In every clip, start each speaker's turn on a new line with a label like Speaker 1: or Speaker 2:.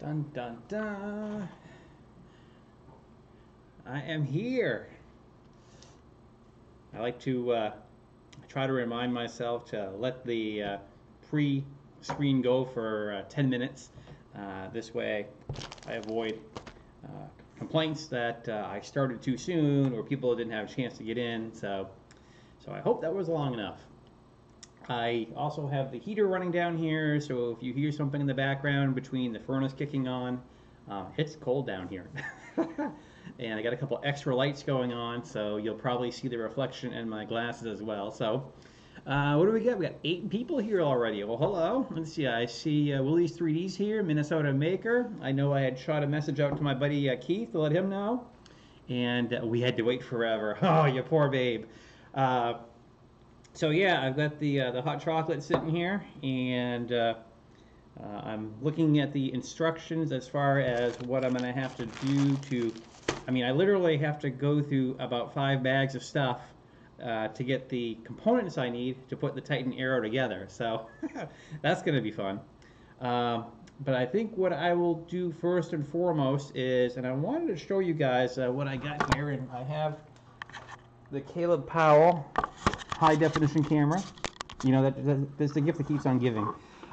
Speaker 1: Dun dun dun. I am here. I like to try to remind myself to let the pre-screen go for 10 minutes. This way I avoid complaints that I started too soon or people didn't have a chance to get in. So I hope that was long enough. I also have the heater running down here, so if you hear something in the background between the furnace kicking on, it's cold down here. And I got a couple extra lights going on, so you'll probably see the reflection in my glasses as well. So what do we got? We got 8 people here already. Well, hello. Let's see. I see Willie's 3Ds here, Minnesota Maker. I know I had shot a message out to my buddy Keith to let him know, and we had to wait forever. Oh, you poor babe. So yeah, I've got the hot chocolate sitting here, and I'm looking at the instructions as far as what I'm going to have to do to, I mean, I literally have to go through about 5 bags of stuff to get the components I need to put the Titan Aero together. So that's going to be fun. But I think what I will do first and foremost is, and I wanted to show you guys what I got here, and I have the Caleb Powell high definition camera. You know, that's the gift that keeps on giving.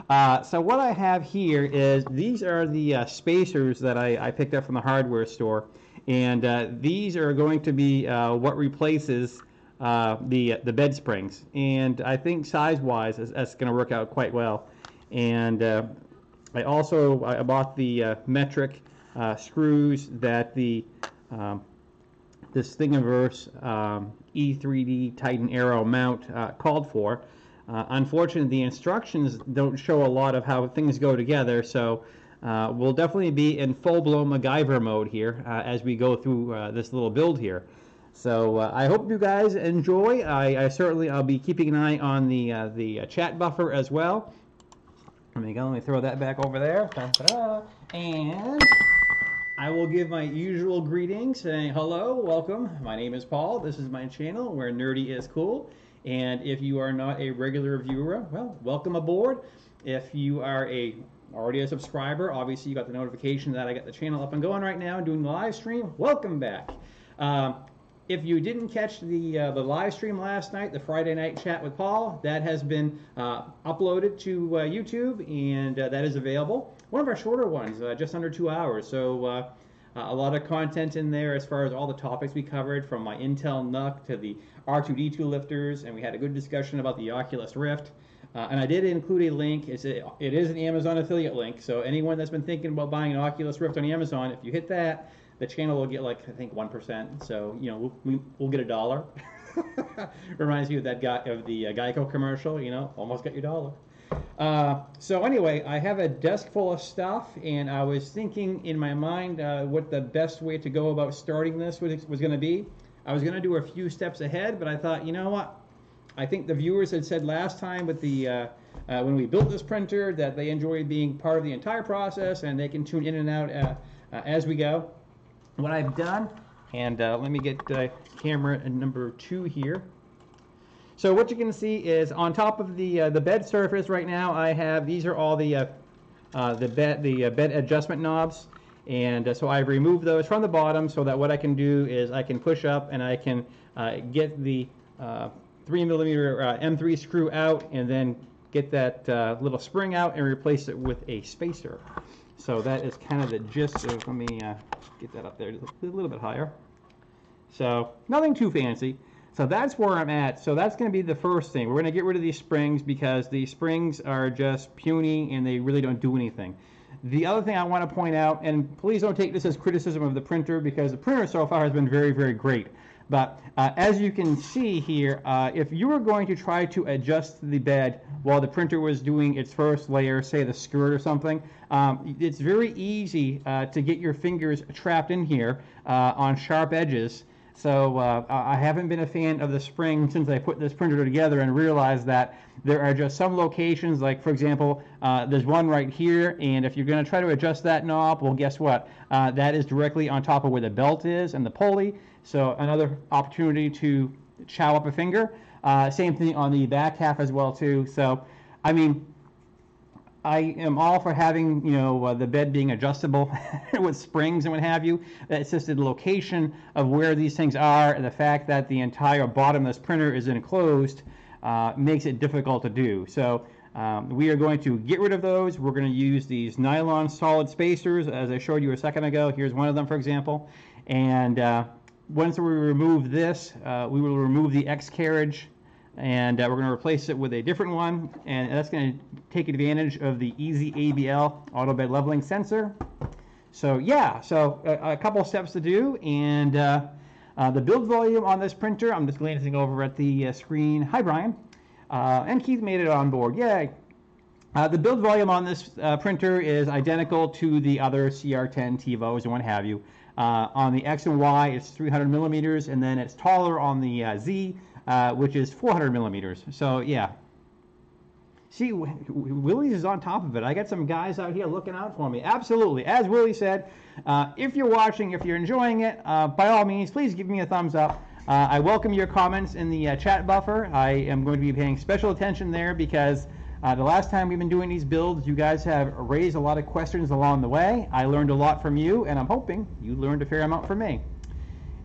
Speaker 1: So what I have here is, these are the spacers that I picked up from the hardware store, and these are going to be what replaces the bed springs, and I think size-wise that's going to work out quite well. And I bought the metric screws that the this Thingiverse E3D Titan Aero mount called for. Unfortunately, the instructions don't show a lot of how things go together, so we'll definitely be in full-blown MacGyver mode here as we go through this little build here. So I hope you guys enjoy. I'll be keeping an eye on the chat buffer as well. Let me throw that back over there. Ta-da. And I will give my usual greetings, saying hello, welcome. My name is Paul. This is my channel where nerdy is cool. And if you are not a regular viewer, well, welcome aboard. If you are already a subscriber, obviously you got the notification that I got the channel up and going right now and doing the live stream. Welcome back. If you didn't catch the live stream last night, the Friday night chat with Paul, that has been uploaded to YouTube, and that is available. One of our shorter ones, just under 2 hours. So a lot of content in there as far as all the topics we covered, from my Intel NUC to the R2D2 lifters, and we had a good discussion about the Oculus Rift. And I did include a link. It is an Amazon affiliate link, so anyone that's been thinking about buying an Oculus Rift on Amazon, if you hit that, the channel will get, like, I think 1%. So, you know, we'll get $1. Reminds me of that guy of the Geico commercial. You know, almost got your $1. So anyway, I have a desk full of stuff, and I was thinking in my mind what the best way to go about starting this was going to be. I was going to do a few steps ahead, but I thought, you know what? I think the viewers had said last time with the when we built this printer that they enjoyed being part of the entire process, and they can tune in and out as we go. What I've done, and let me get camera number 2 here. So what you can see is on top of the bed surface right now, I have, these are all the bed adjustment knobs, and so I've removed those from the bottom so that what I can do is I can push up and I can get the 3mm M3 screw out, and then get that little spring out and replace it with a spacer. So that is kind of the gist of, let me get that up there just a little bit higher. So nothing too fancy. So that's where I'm at. So that's going to be the first thing. We're going to get rid of these springs because the springs are just puny and they really don't do anything. The other thing I want to point out, and please don't take this as criticism of the printer, because the printer so far has been very, very great. But as you can see here, if you were going to try to adjust the bed while the printer was doing its first layer, say the skirt or something, it's very easy to get your fingers trapped in here on sharp edges. So I haven't been a fan of the spring since I put this printer together, and realized that there are just some locations, like for example, there's one right here, and if you're going to try to adjust that knob, well, guess what? That is directly on top of where the belt is and the pulley. So another opportunity to chow up a finger. Same thing on the back half as well too. So, I mean, I am all for having, you know, the bed being adjustable with springs and what have you. It's just the location of where these things are, and the fact that the entire bottom of this printer is enclosed makes it difficult to do. So we are going to get rid of those. We're going to use these nylon solid spacers, as I showed you a second ago. Here's one of them, for example. And once we remove this, we will remove the X carriage, and we're going to replace it with a different one, and that's going to take advantage of the EZABL auto bed leveling sensor. So yeah, so a couple of steps to do, and the build volume on this printer, I'm just glancing over at the screen. Hi, Brian. And Keith made it on board. Yay. The build volume on this printer is identical to the other CR10 TiVos and what have you. On the X and Y, it's 300 millimeters, and then it's taller on the Z, which is 400 millimeters. So yeah. See, Willie's is on top of it. I got some guys out here looking out for me. Absolutely. As Willie said, if you're watching, if you're enjoying it, by all means, please give me a thumbs up. I welcome your comments in the chat buffer. I am going to be paying special attention there because the last time we've been doing these builds, you guys have raised a lot of questions along the way. I learned a lot from you, and I'm hoping you learned a fair amount from me.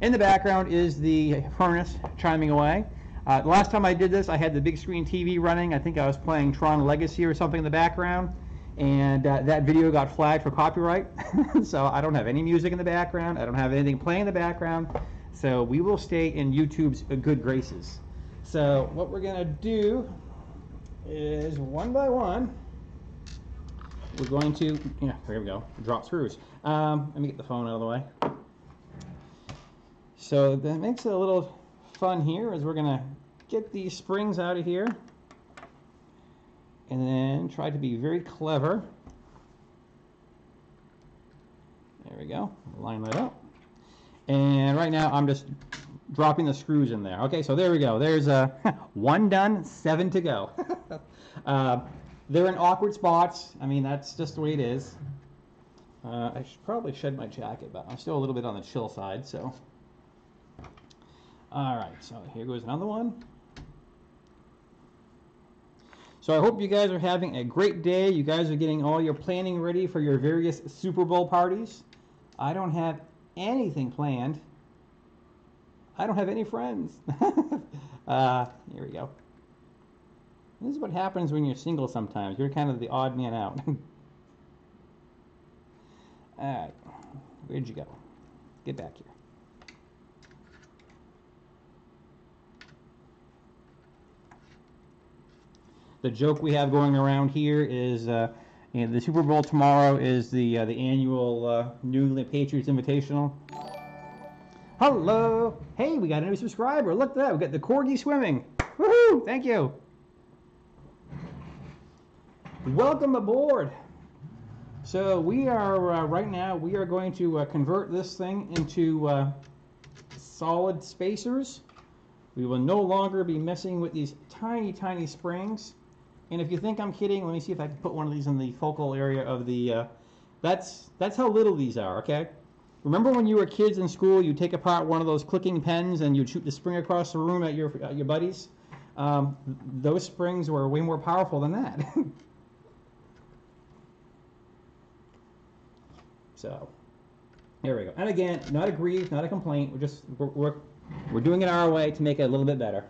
Speaker 1: In the background is the furnace chiming away. The last time I did this, I had the big screen TV running. I think I was playing Tron Legacy or something in the background, and that video got flagged for copyright. So I don't have any music in the background. I don't have anything playing in the background. So we will stay in YouTube's good graces. So what we're going to do is one by one, we're going to, yeah, there we go, drop screws. Let me get the phone out of the way. So that makes it a little fun here as we're going to get these springs out of here and then try to be very clever. There we go, line that up. And right now I'm just dropping the screws in there. Okay, so there we go. There's one done, 7 to go. They're in awkward spots. I mean, that's just the way it is. I should probably shed my jacket, but I'm still a little bit on the chill side, so. All right, so here goes another one. So I hope you guys are having a great day. You guys are getting all your planning ready for your various Super Bowl parties. I don't have anything planned. I don't have any friends. Here we go. This is what happens when you're single sometimes. You're kind of the odd man out. Alright, where'd you go? Get back here. The joke we have going around here is you know, the Super Bowl tomorrow is the annual New England Patriots Invitational. Hello! Hey, we got a new subscriber. Look at that. We got the Corgi swimming. Woohoo! Thank you. Welcome aboard. So we are right now. We are going to convert this thing into solid spacers. We will no longer be messing with these tiny, tiny springs. And if you think I'm kidding, let me see if I can put one of these in the focal area of the, that's how little these are, okay? Remember when you were kids in school, you'd take apart one of those clicking pens and you'd shoot the spring across the room at your buddies? Those springs were way more powerful than that. So, here we go. And again, not a grieve, not a complaint. We're doing it our way to make it a little bit better.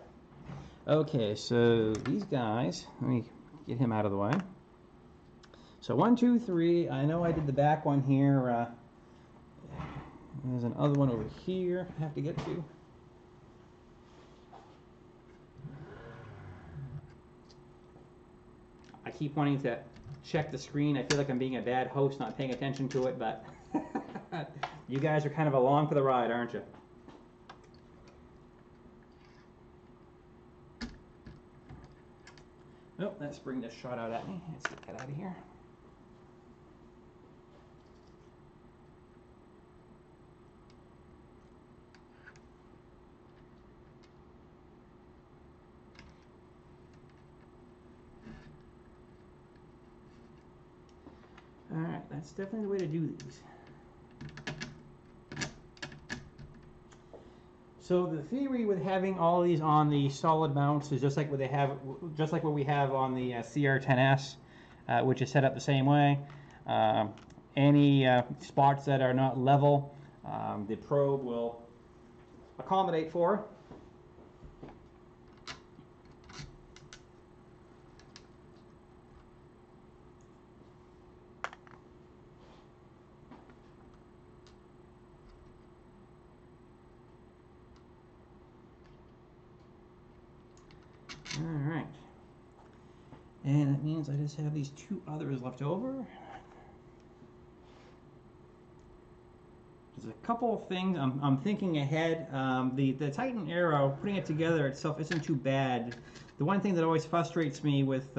Speaker 1: Okay, so these guys, let me get him out of the way. So 1, 2, 3. I know I did the back one here. There's another one over here I have to get to. I keep wanting to check the screen. I feel like I'm being a bad host, not paying attention to it, but you guys are kind of along for the ride, aren't you? Oh, that spring just shot out at me. Let's get that out of here. All right, that's definitely the way to do these. So the theory with having all of these on the solid mounts is just like what we have on the CR10S. which is set up the same way. Any spots that are not level, the probe will accommodate for. Alright, and that means I just have these two others left over. There's a couple of things I'm thinking ahead. The Titan Aero, putting it together itself isn't too bad. The one thing that always frustrates me with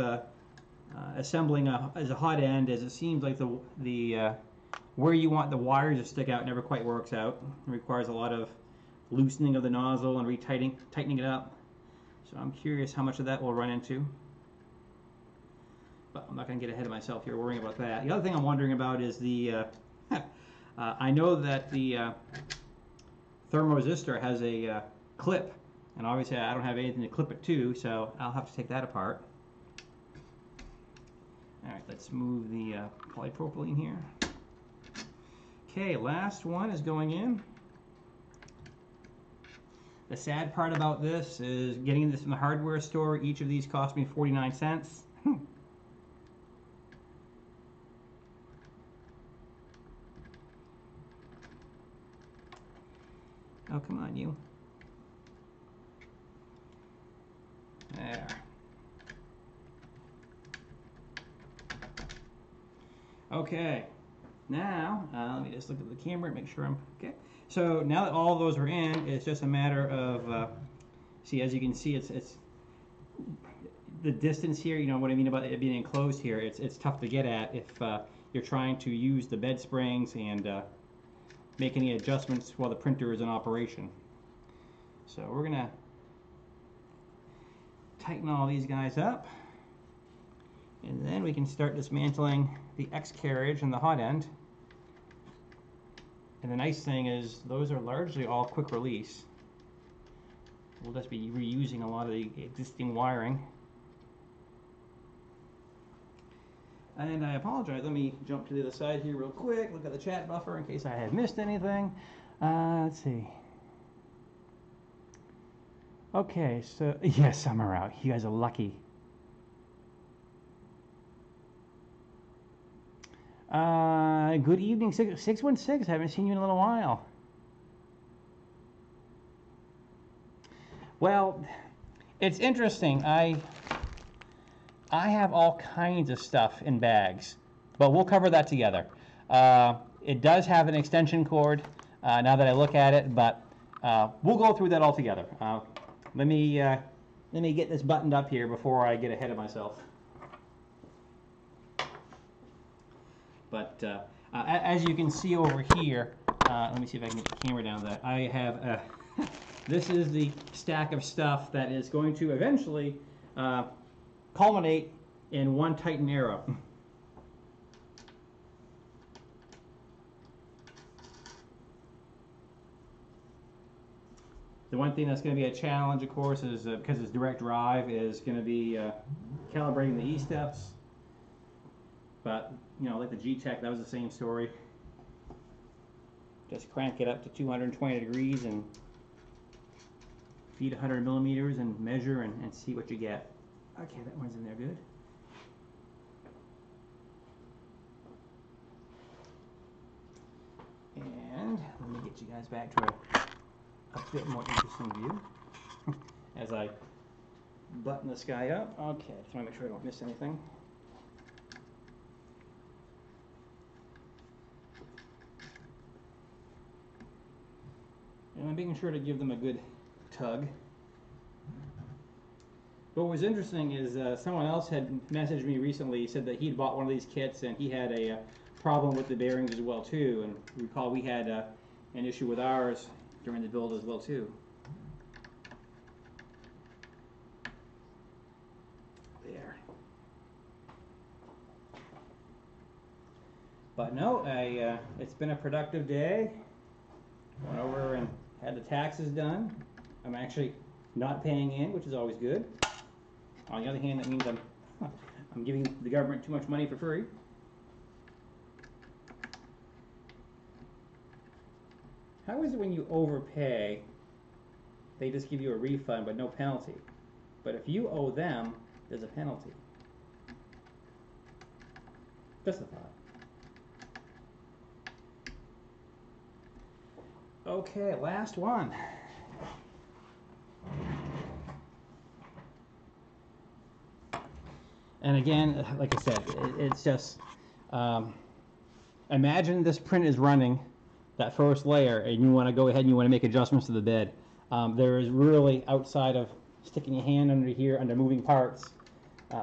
Speaker 1: assembling as a hot end is it seems like the where you want the wires to stick out never quite works out. It requires a lot of loosening of the nozzle and tightening it up. So I'm curious how much of that we'll run into. But I'm not going to get ahead of myself here worrying about that. The other thing I'm wondering about is the I know that the thermoresistor has a clip, and obviously I don't have anything to clip it to, so I'll have to take that apart. Alright, let's move the polypropylene here. Okay, last one is going in. The sad part about this is getting this from the hardware store. Each of these cost me 49 cents. Oh, come on, you. There. Okay. Now, let me just look at the camera and make sure I'm okay. So now that all of those are in, it's just a matter of, see, as you can see, it's the distance here, you know what I mean about it being enclosed here, it's tough to get at if you're trying to use the bed springs and make any adjustments while the printer is in operation. So we're going to tighten all these guys up, and then we can start dismantling the X carriage and the hot end. And the nice thing is those are largely all quick release. We'll just be reusing a lot of the existing wiring. And I apologize, let me jump to the other side here real quick, look at the chat buffer in case I have missed anything. Let's see. Okay, so, yes, summer out. You guys are lucky. Good evening, 616. Haven't seen you in a little while. Well, it's interesting. I have all kinds of stuff in bags, but we'll cover that together. It does have an extension cord now that I look at it, but we'll go through that all together. Let me get this buttoned up here before I get ahead of myself. But as you can see over here, let me see if I can get the camera down there. I have this is the stack of stuff that is going to eventually culminate in one Titan Aero. The one thing that's going to be a challenge, of course, is because it's direct drive, is going to be calibrating the E-steps. But, you know, like the G-Tech, that was the same story. Just crank it up to 220 degrees and feed 100 millimeters and measure and see what you get. Okay, that one's in there good. And let me get you guys back to a bit more interesting view as I button this guy up. Okay, just want to make sure I don't miss anything. And I'm making sure to give them a good tug. What was interesting is someone else had messaged me recently. He said that he'd bought one of these kits and he had a problem with the bearings as well too. And recall we had an issue with ours during the build as well too. There. But no, it's been a productive day. Went over and had the taxes done. I'm actually not paying in, which is always good. On the other hand, that means I'm giving the government too much money for free. How is it when you overpay, they just give you a refund but no penalty? But if you owe them, there's a penalty. Just a thought. Okay, last one. And again, like I said, it's just, imagine this print is running, that first layer, and you want to go ahead and you want to make adjustments to the bed. There is really, outside of sticking your hand under here, under moving parts,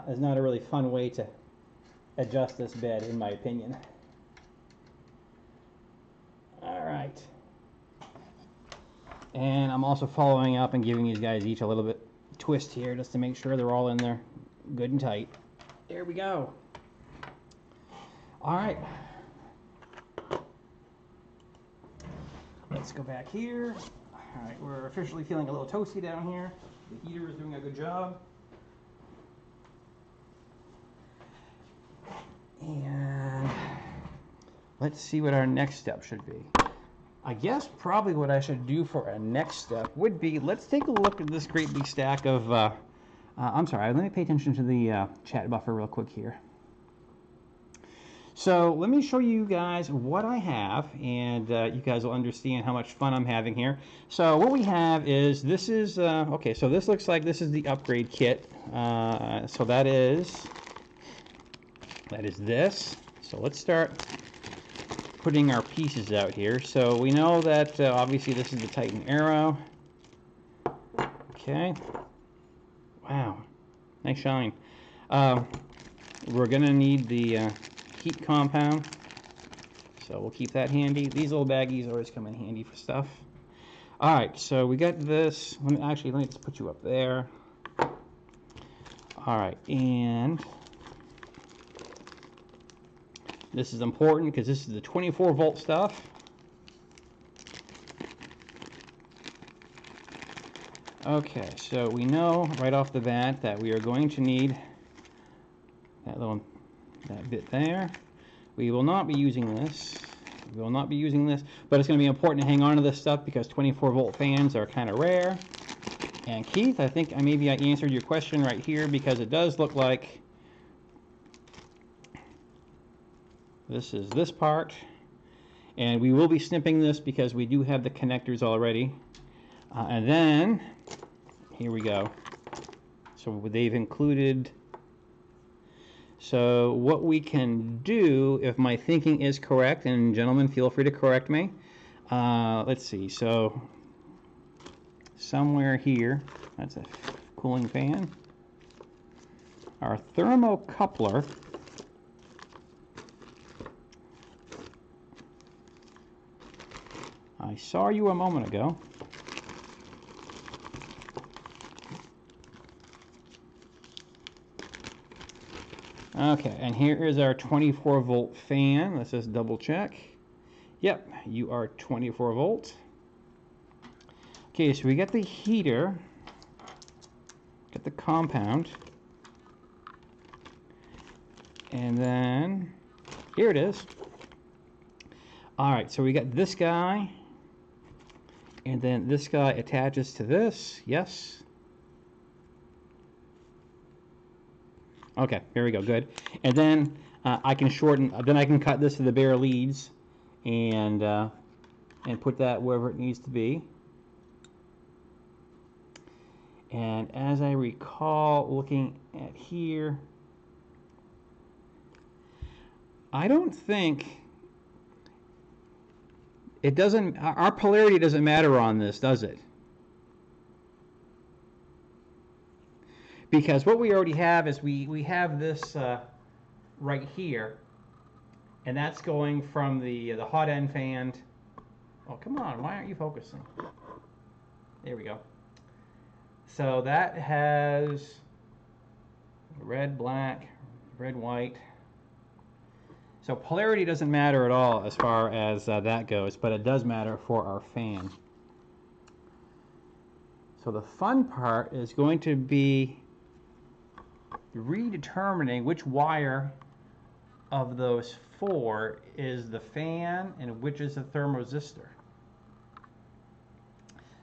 Speaker 1: is not a really fun way to adjust this bed, in my opinion. All right. And I'm also following up and giving these guys each a little bit twist here, just to make sure they're all in there good and tight. There we go. All right. Let's go back here. All right, we're officially feeling a little toasty down here. The heater is doing a good job. And let's see what our next step should be. I guess probably what I should do for a next step would be, let's take a look at this great big stack of, I'm sorry, let me pay attention to the chat buffer real quick here. So let me show you guys what I have, and you guys will understand how much fun I'm having here. So what we have is, this is, okay, so this looks like this is the upgrade kit. So that is this. So let's start putting our pieces out here. So we know that obviously this is the Titan Aero. Okay. Wow. Nice shine. We're going to need the heat compound, so we'll keep that handy. These little baggies always come in handy for stuff. All right, so we got this. Let me just put you up there. All right, and this is important because this is the 24-volt stuff. Okay, so we know right off the bat that we are going to need that bit there. We will not be using this. We will not be using this, but it's going to be important to hang on to this stuff because 24-volt fans are kind of rare. And Keith, I think maybe I answered your question right here, because it does look like this is this part, and we will be snipping this because we do have the connectors already. And then here we go. So they've included. So what we can do, if my thinking is correct, and gentlemen, feel free to correct me. Let's see. So somewhere here, that's a cooling fan. Our thermocoupler. I saw you a moment ago. Okay, and here is our 24-volt fan. Let's just double check. Yep, you are 24 volt. Okay, so we got the heater, got the compound, and then here it is. All right, so we got this guy, and then this guy attaches to this. Yes. Okay, here we go, good. And then I can shorten, then I can cut this to the bare leads and put that wherever it needs to be. And as I recall, looking at here, I don't think, it doesn't, our polarity doesn't matter on this, does it? Because what we already have is we have this right here, and that's going from the hot end fan. Oh, come on, why aren't you focusing? There we go. So that has red, black, red, white. So polarity doesn't matter at all as far as that goes, but it does matter for our fan. So the fun part is going to be redetermining which wire of those 4 is the fan and which is the thermoresistor.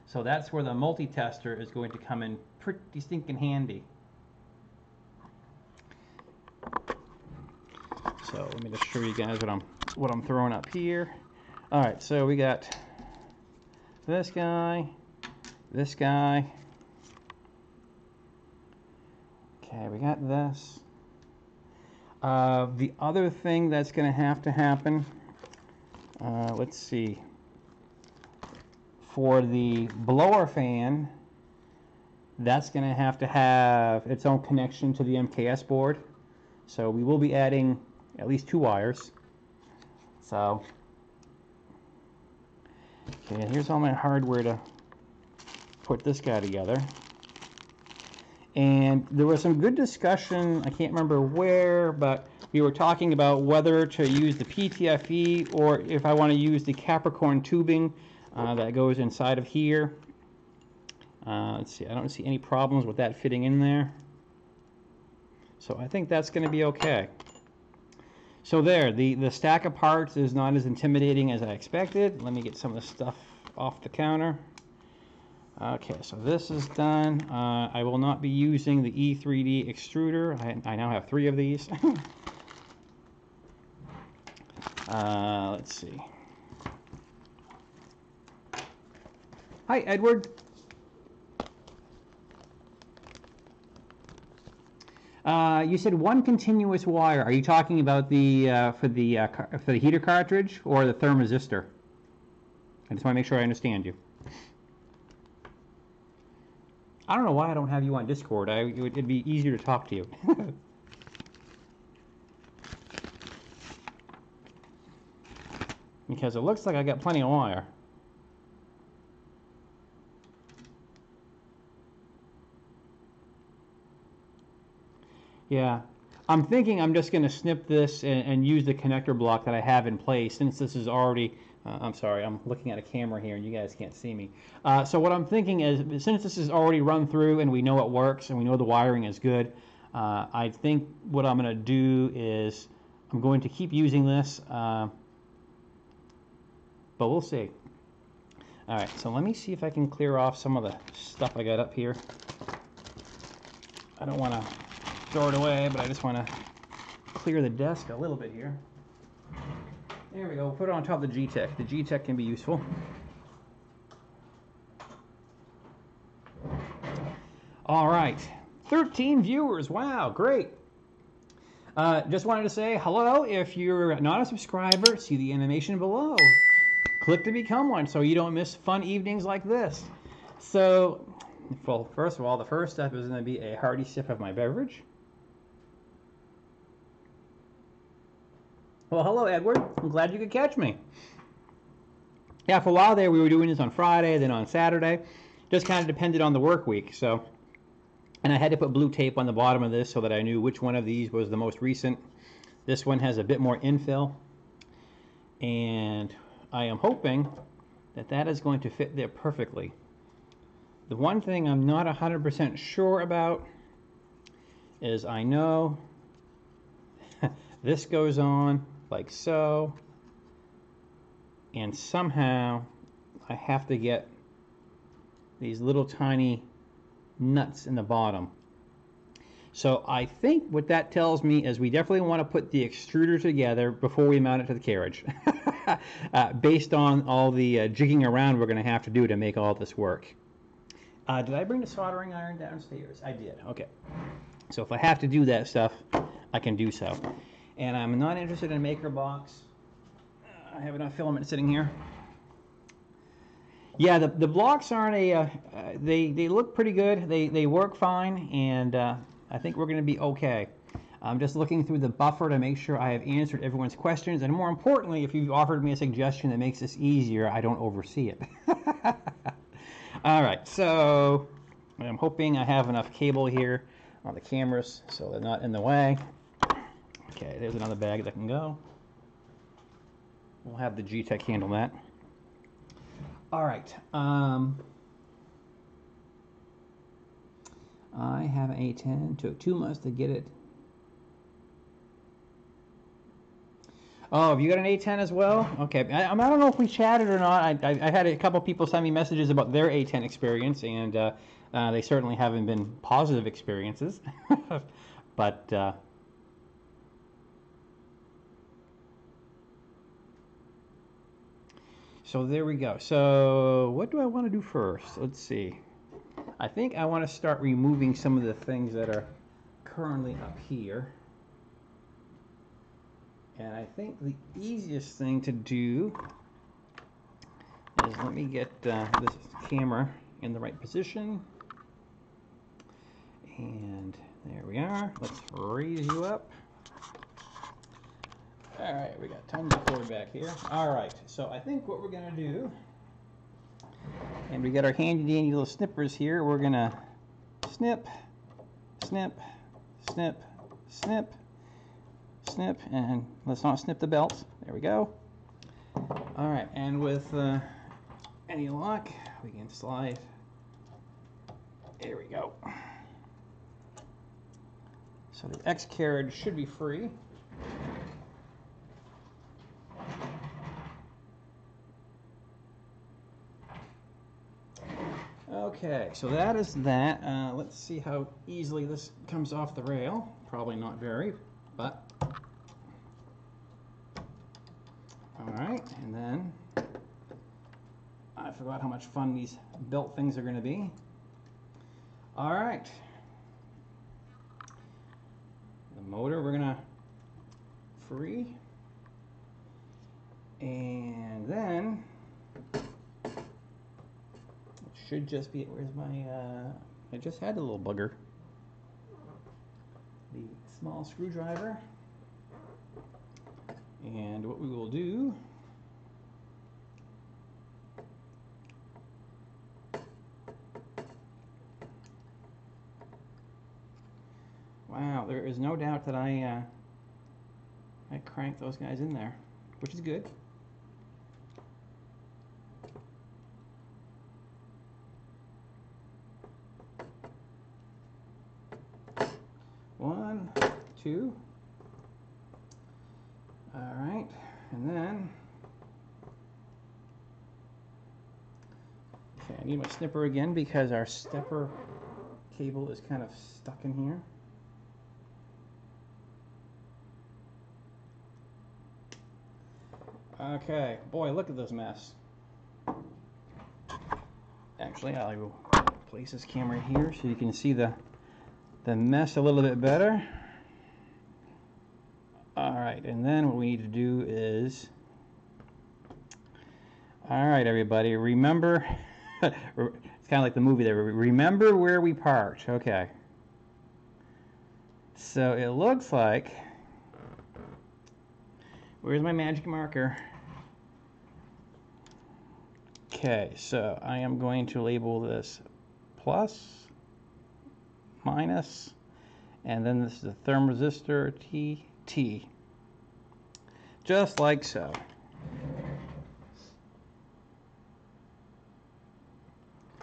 Speaker 1: So that's where the multi-tester is going to come in pretty stinking handy. So let me just show you guys what I'm throwing up here. All right, so we got this guy, this guy. Okay, we got this. The other thing that's going to happen, let's see, for the blower fan, that's going to have its own connection to the MKS board. So we will be adding at least 2 wires. So, okay, here's all my hardware to put this guy together. And there was some good discussion, I can't remember where, but we were talking about whether to use the PTFE or if I want to use the Capricorn tubing that goes inside of here. Let's see, I don't see any problems with that fitting in there. So I think that's going to be okay. So there, the stack of parts is not as intimidating as I expected. Let me get some of the stuff off the counter. Okay, so this is done. I will not be using the E3D extruder. I now have 3 of these. Let's see. Hi, Edward. You said 1 continuous wire. Are you talking about the for the heater cartridge or the thermoresistor? I just want to make sure I understand you. I don't know why I don't have you on Discord. It'd be easier to talk to you. Because it looks like I got plenty of wire. Yeah, I'm thinking I'm just going to snip this and use the connector block that I have in place since this is already, I'm sorry, I'm looking at a camera here and you guys can't see me. So what I'm thinking is, since this is already run through and we know it works and we know the wiring is good, I think what I'm going to do is I'm going to keep using this, but we'll see. All right, so let me see if I can clear off some of the stuff I got up here. I don't want to throw it away, but I just want to clear the desk a little bit here. There we go. Put it on top of the G-Tech. The G-Tech can be useful. All right, 13 viewers. Wow, great. Just wanted to say hello. If you're not a subscriber, see the animation below. Click to become one so you don't miss fun evenings like this. So, well, first of all, the first step is going to be a hearty sip of my beverage. Well, hello, Edward. I'm glad you could catch me. Yeah, for a while there, we were doing this on Friday, then on Saturday. Just kind of depended on the work week. So, and I had to put blue tape on the bottom of this so that I knew which one of these was the most recent. This one has a bit more infill. And I am hoping that that is going to fit there perfectly. The one thing I'm not 100% sure about is I know this goes on like so, and somehow I have to get these little tiny nuts in the bottom. So I think what that tells me is we definitely want to put the extruder together before we mount it to the carriage. Based on all the jigging around we're going to have to do to make all this work. Did I bring the soldering iron downstairs? I did. Okay. So if I have to do that stuff, I can do so. And I'm not interested in a maker box. I have enough filament sitting here. Yeah, the blocks aren't they look pretty good. They work fine, and I think we're going to be okay. I'm just looking through the buffer to make sure I have answered everyone's questions, and more importantly, if you've offered me a suggestion that makes this easier, I don't oversee it. All right, so I'm hoping I have enough cable here on the cameras so they're not in the way. Okay, there's another bag that can go. We'll have the G-Tech handle that. All right. I have an A10. Took 2 months to get it. Oh, have you got an A10 as well? Okay. I don't know if we chatted or not. I had a couple people send me messages about their A10 experience, and they certainly haven't been positive experiences. But so there we go. So what do I want to do first? Let's see. I think I want to start removing some of the things that are currently up here. And I think the easiest thing to do is, let me get this camera in the right position. And there we are. Let's raise you up. All right, we got tons of cord back here. All right, so I think what we're gonna do, and we got our handy dandy little snippers here. We're gonna snip, snip, snip, snip, snip, and let's not snip the belt. There we go. All right, and with any luck, we can slide. There we go. So the X carriage should be free. Okay, so that is that. Let's see how easily this comes off the rail. Probably not very, but all right. And then I forgot how much fun these belt things are going to be. All right, the motor we're gonna free, and then should just be, where's my, I just had a little bugger. The small screwdriver. And what we will do, wow, there is no doubt that I cranked those guys in there, which is good. One, two. All right, and then, okay, I need my snipper again because our stepper cable is kind of stuck in here. Okay, boy, look at this mess. Actually, I will place this camera here so you can see the mess a little bit better. All right, and then what we need to do is, all right, everybody, remember, it's kind of like the movie there, remember where we parked. Okay. So it looks like, where's my magic marker? Okay, so I am going to label this plus, minus, and then this is the thermistor TT, just like so.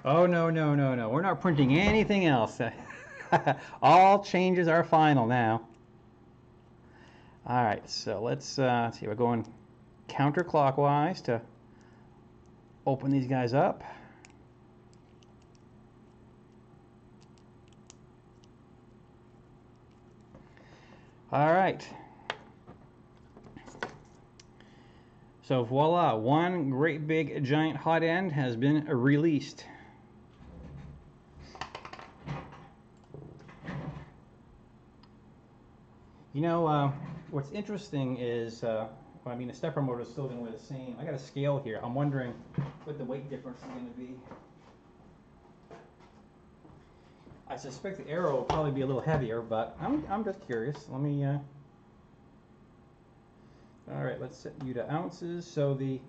Speaker 1: Oh, no, no, no, no, we're not printing anything else. All changes are final now. All right, so let's see, we're going counterclockwise to open these guys up. All right. So voila, one great big giant hot end has been released. You know, what's interesting is, well, I mean, the stepper motor is still going to weigh the same. I got a scale here. I'm wondering what the weight difference is going to be. I suspect the Aero will probably be a little heavier, but I'm just curious. Let me, all right, let's set you to ounces. So the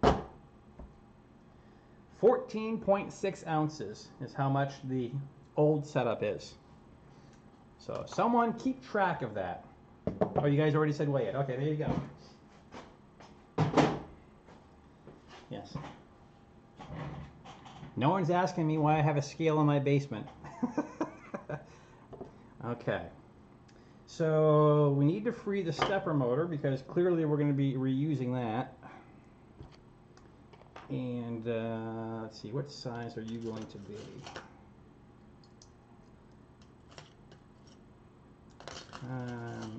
Speaker 1: 14.6 ounces is how much the old setup is. So someone keep track of that. Oh, you guys already said weigh it. Okay, there you go. Yes. No one's asking me why I have a scale in my basement. Okay. So we need to free the stepper motor because clearly we're going to be reusing that. And let's see, what size are you going to be?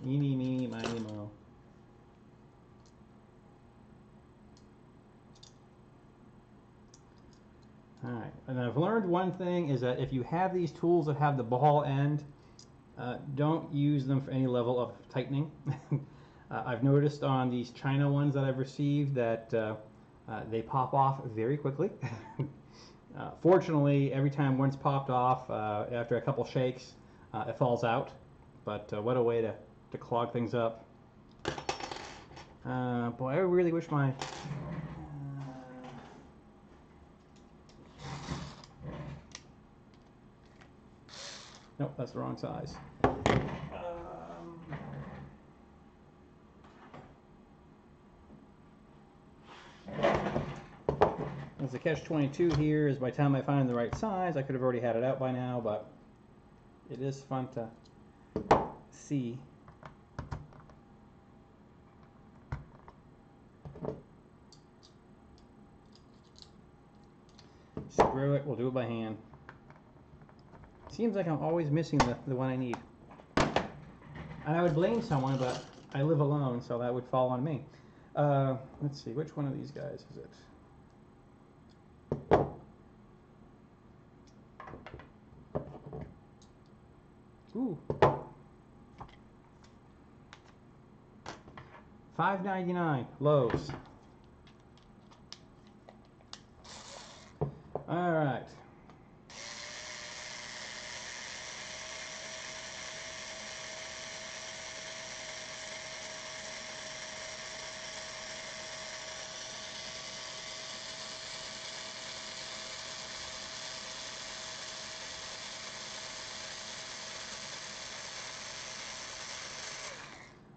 Speaker 1: Eeny, meeny, miny, mo. Alright, and I've learned one thing is that if you have these tools that have the ball end, don't use them for any level of tightening. I've noticed on these China ones that I've received that they pop off very quickly. Fortunately, every time one's popped off, after a couple shakes, it falls out. But what a way to clog things up. Boy, I really wish my... Nope, that's the wrong size. As the catch-22 here is by the time I find the right size, I could have already had it out by now, but it is fun to see. Screw it, we'll do it by hand. Seems like I'm always missing the one I need. And I would blame someone, but I live alone, so that would fall on me. Let's see, which one of these guys is it? Ooh. $5.99, Lowe's. All right.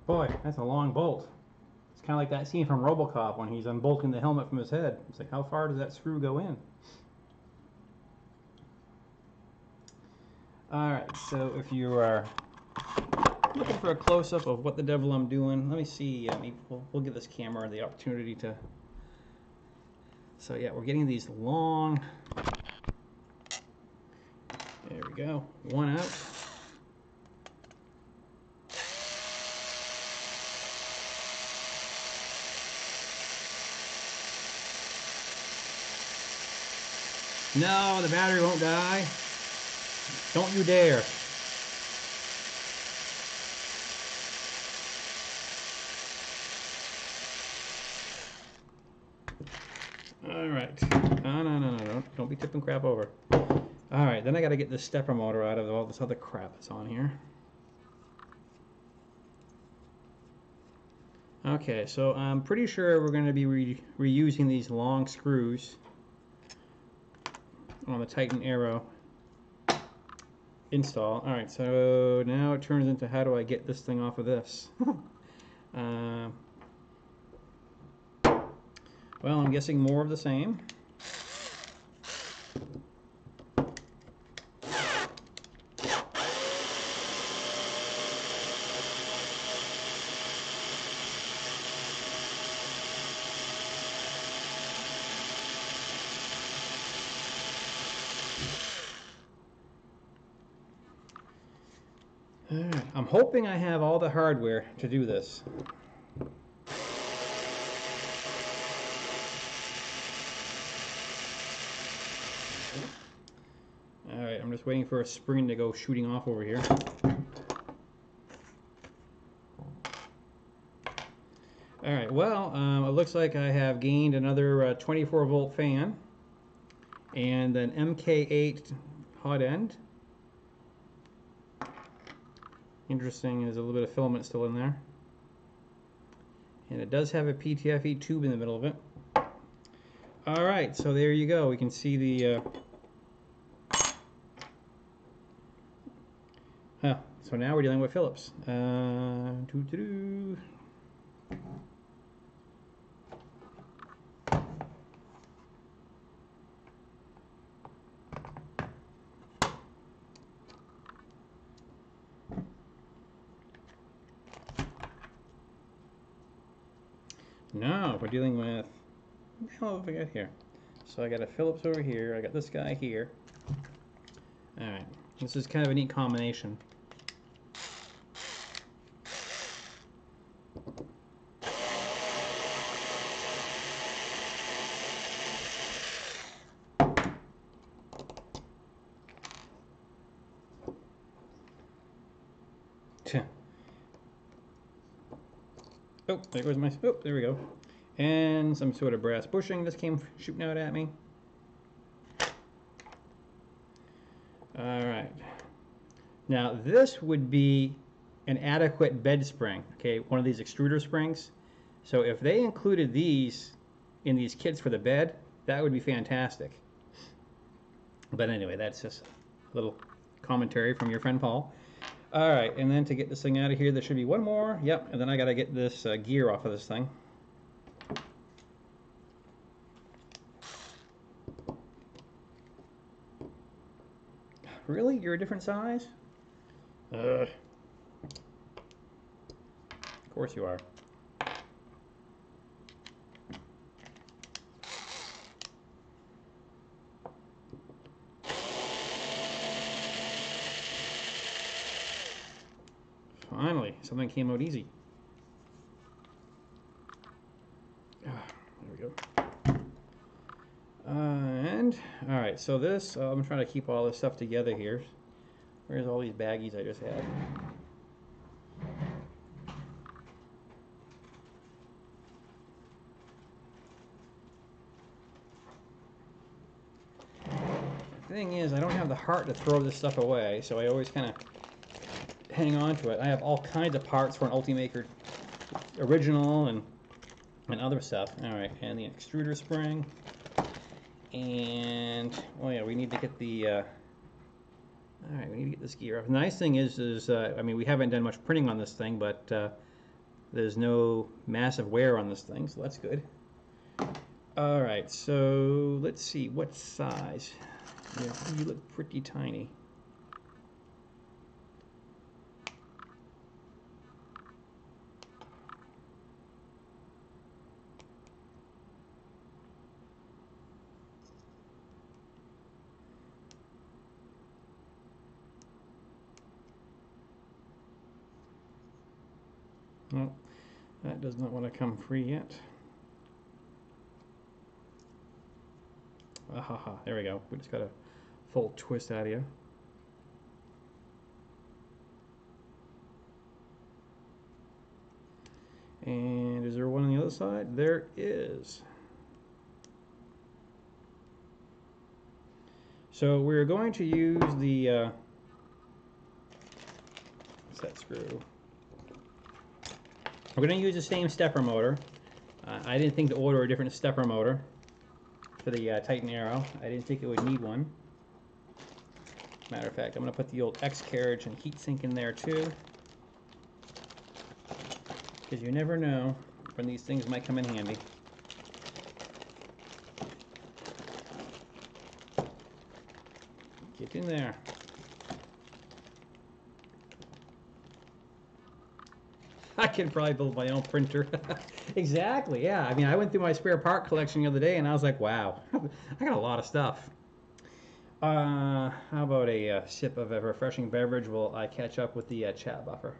Speaker 1: Boy, that's a long bolt. It's kind of like that scene from RoboCop when he's unbolting the helmet from his head. It's like, how far does that screw go in? Alright, so if you are looking for a close-up of what the devil I'm doing, let me see, maybe we'll give this camera the opportunity to... So yeah, we're getting these long... There we go, one out. No, the battery won't die. Don't you dare. All right. No. Don't be tipping crap over. All right, then I got to get this stepper motor out of all this other crap that's on here. Okay, so I'm pretty sure we're going to be reusing these long screws on the Titan Aero install. Alright, so now it turns into how do I get this thing off of this? Well, I'm guessing more of the same. Alright, I'm hoping I have all the hardware to do this. Alright, I'm just waiting for a spring to go shooting off over here. Alright, well, it looks like I have gained another 24 volt fan and an MK8 hot end. Interesting, there's a little bit of filament still in there. And it does have a PTFE tube in the middle of it. Alright, so there you go. We can see the... so now we're dealing with Phillips. No, we're dealing with, what the hell have I got here? So I got a Phillips over here, I got this guy here. Alright, this is kind of a neat combination. Oh, there goes my, oh, there we go. And some sort of brass bushing just came shooting out at me. Alright. Now this would be an adequate bed spring, okay, one of these extruder springs. So if they included these in these kits for the bed, that would be fantastic. But anyway, that's just a little commentary from your friend Paul. Alright, and then to get this thing out of here, there should be one more. Yep, and then I gotta get this gear off of this thing. Really? You're a different size? Of course you are. Finally, something came out easy. There we go. And, alright, so this, I'm trying to keep all this stuff together here. Where's all these baggies I just had? The thing is, I don't have the heart to throw this stuff away, so I always kind of hang on to it. I have all kinds of parts for an Ultimaker original and other stuff. Alright, and the extruder spring. And, oh yeah, we need to get the, alright, we need to get this gear off. The nice thing is I mean, we haven't done much printing on this thing, but there's no massive wear on this thing, so that's good. Alright, so let's see, what size? Yeah, you look pretty tiny. Well, that does not want to come free yet. Ahaha, there we go. We just got a full twist out of you. And is there one on the other side? There is. So we're going to use the, what's that screw? We're going to use the same stepper motor. I didn't think to order a different stepper motor for the Titan Aero. I didn't think it would need one. Matter of fact, I'm going to put the old X carriage and heat sink in there too, because you never know when these things might come in handy. Get in there. I can probably build my own printer. Exactly, yeah. I mean, I went through my spare part collection the other day and I was like, wow, I got a lot of stuff. How about a sip of a refreshing beverage while I catch up with the chat buffer?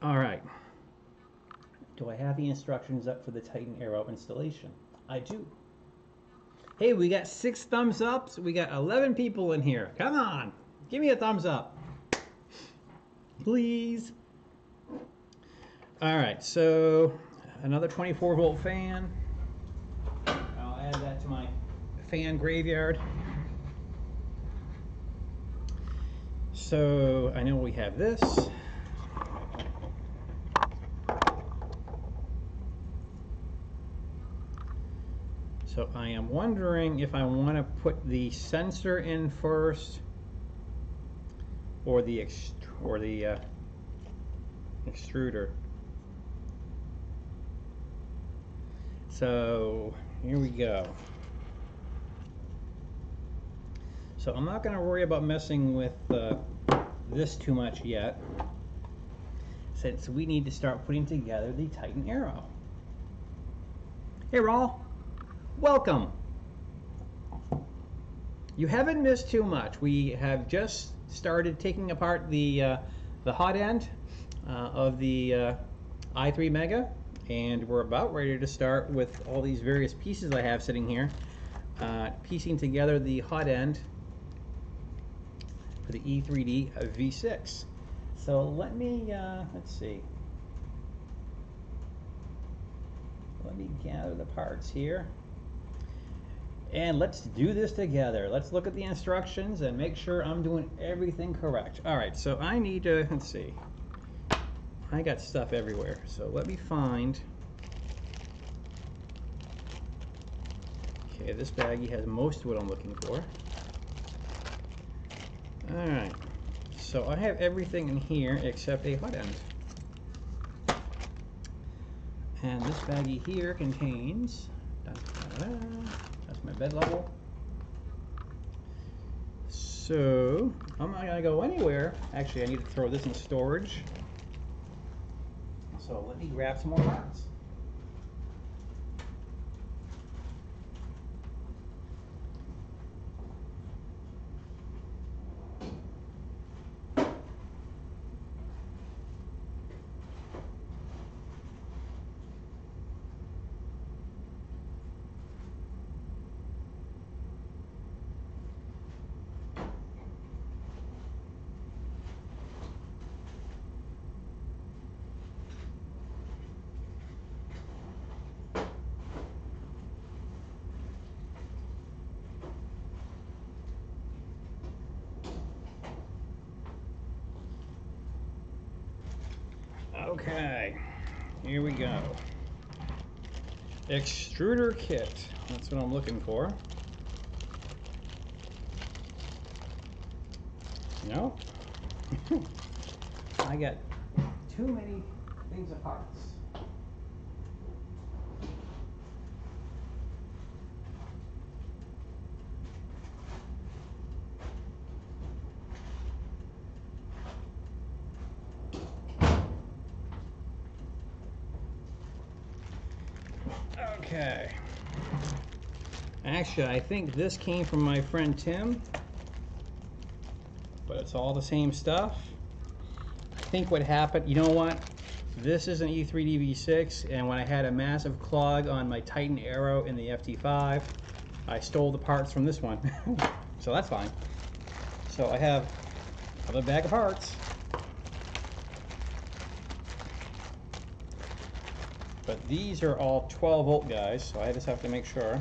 Speaker 1: All right. Do I have the instructions up for the Titan Aero installation? I do. Hey, we got 6 thumbs ups. We got 11 people in here. Come on. Give me a thumbs up. Please. All right, so another 24-volt fan. I'll add that to my fan graveyard. So I know we have this. So I am wondering if I want to put the sensor in first, or the extruder. So here we go. So I'm not going to worry about messing with this too much yet, since we need to start putting together the Titan Aero. Hey Raul, welcome. You haven't missed too much. We have just started taking apart the hot end of the i3 Mega, and we're about ready to start with all these various pieces I have sitting here, piecing together the hot end for the E3D V6. So let me, let's see. Let me gather the parts here. And let's do this together. Let's look at the instructions and make sure I'm doing everything correct. All right, so I need to, let's see. I got stuff everywhere. So let me find. Okay, this baggie has most of what I'm looking for. All right, so I have everything in here except a hot end. And this baggie here contains, that's my bed level. So I'm not gonna go anywhere. Actually, I need to throw this in storage. So let me grab some more parts. Okay, here we go. Extruder kit, that's what I'm looking for. No, I got too many things of parts. Okay. Actually, I think this came from my friend Tim, but it's all the same stuff. I think what happened, you know what? This is an E3D V6, and when I had a massive clog on my Titan Aero in the FT5, I stole the parts from this one. So that's fine. So I have another bag of parts. But these are all 12 volt guys, so I just have to make sure.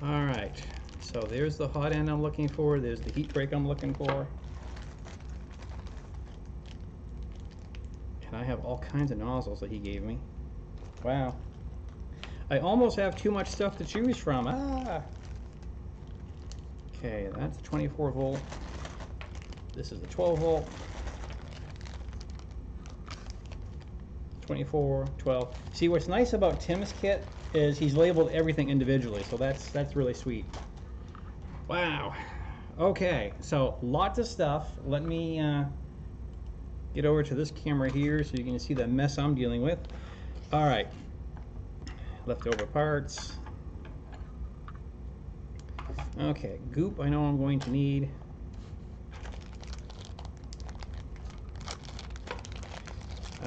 Speaker 1: All right, so there's the hot end I'm looking for. There's the heat break I'm looking for. And I have all kinds of nozzles that he gave me. Wow. I almost have too much stuff to choose from. Ah. Okay, that's 24 volt. This is the 12 volt. 24, 12. See, what's nice about Tim's kit is he's labeled everything individually, so that's really sweet. Wow. Okay, so lots of stuff. Let me get over to this camera here so you can see the mess I'm dealing with. All right, leftover parts. Okay, goop I know I'm going to need.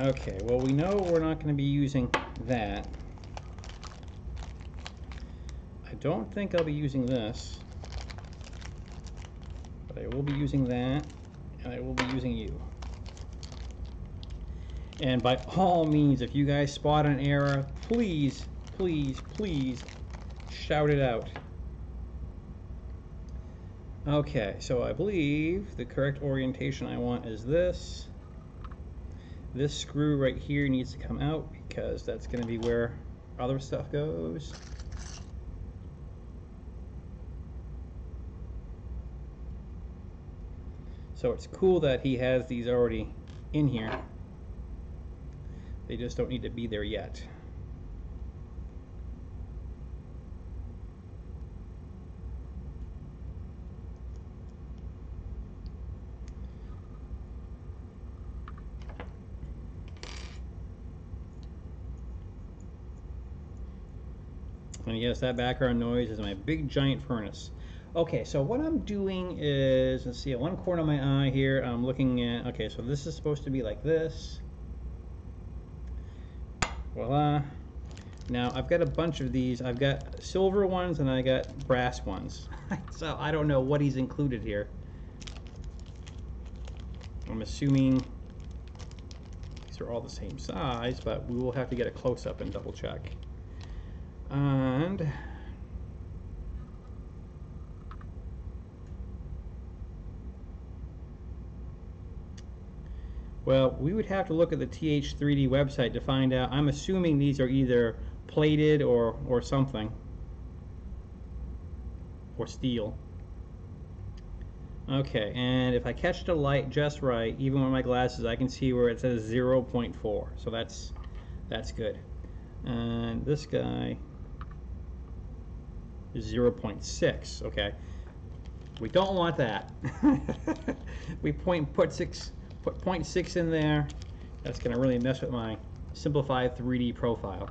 Speaker 1: Okay, well, we know we're not going to be using that. I don't think I'll be using this, but I will be using that, and I will be using you. And by all means, if you guys spot an error, please, please, please shout it out. Okay, so I believe the correct orientation I want is this. This screw right here needs to come out because that's going to be where other stuff goes. So it's cool that he has these already in here. They just don't need to be there yet. And yes, that background noise is my big giant furnace. Okay, so what I'm doing is, let's see, at one corner of my eye here, I'm looking at, okay, so this is supposed to be like this. Voila. Now, I've got a bunch of these. I've got silver ones and I got brass ones. So I don't know what he's included here. I'm assuming these are all the same size, but we will have to get a close-up and double check. And well, we would have to look at the TH3D website to find out. I'm assuming these are either plated or something, or steel. Okay, and if I catch the light just right, even with my glasses, I can see where it says 0.4. So that's good. And this guy is 0.6. Okay, we don't want that. We put 0.6 in there. That's going to really mess with my simplified 3D profile.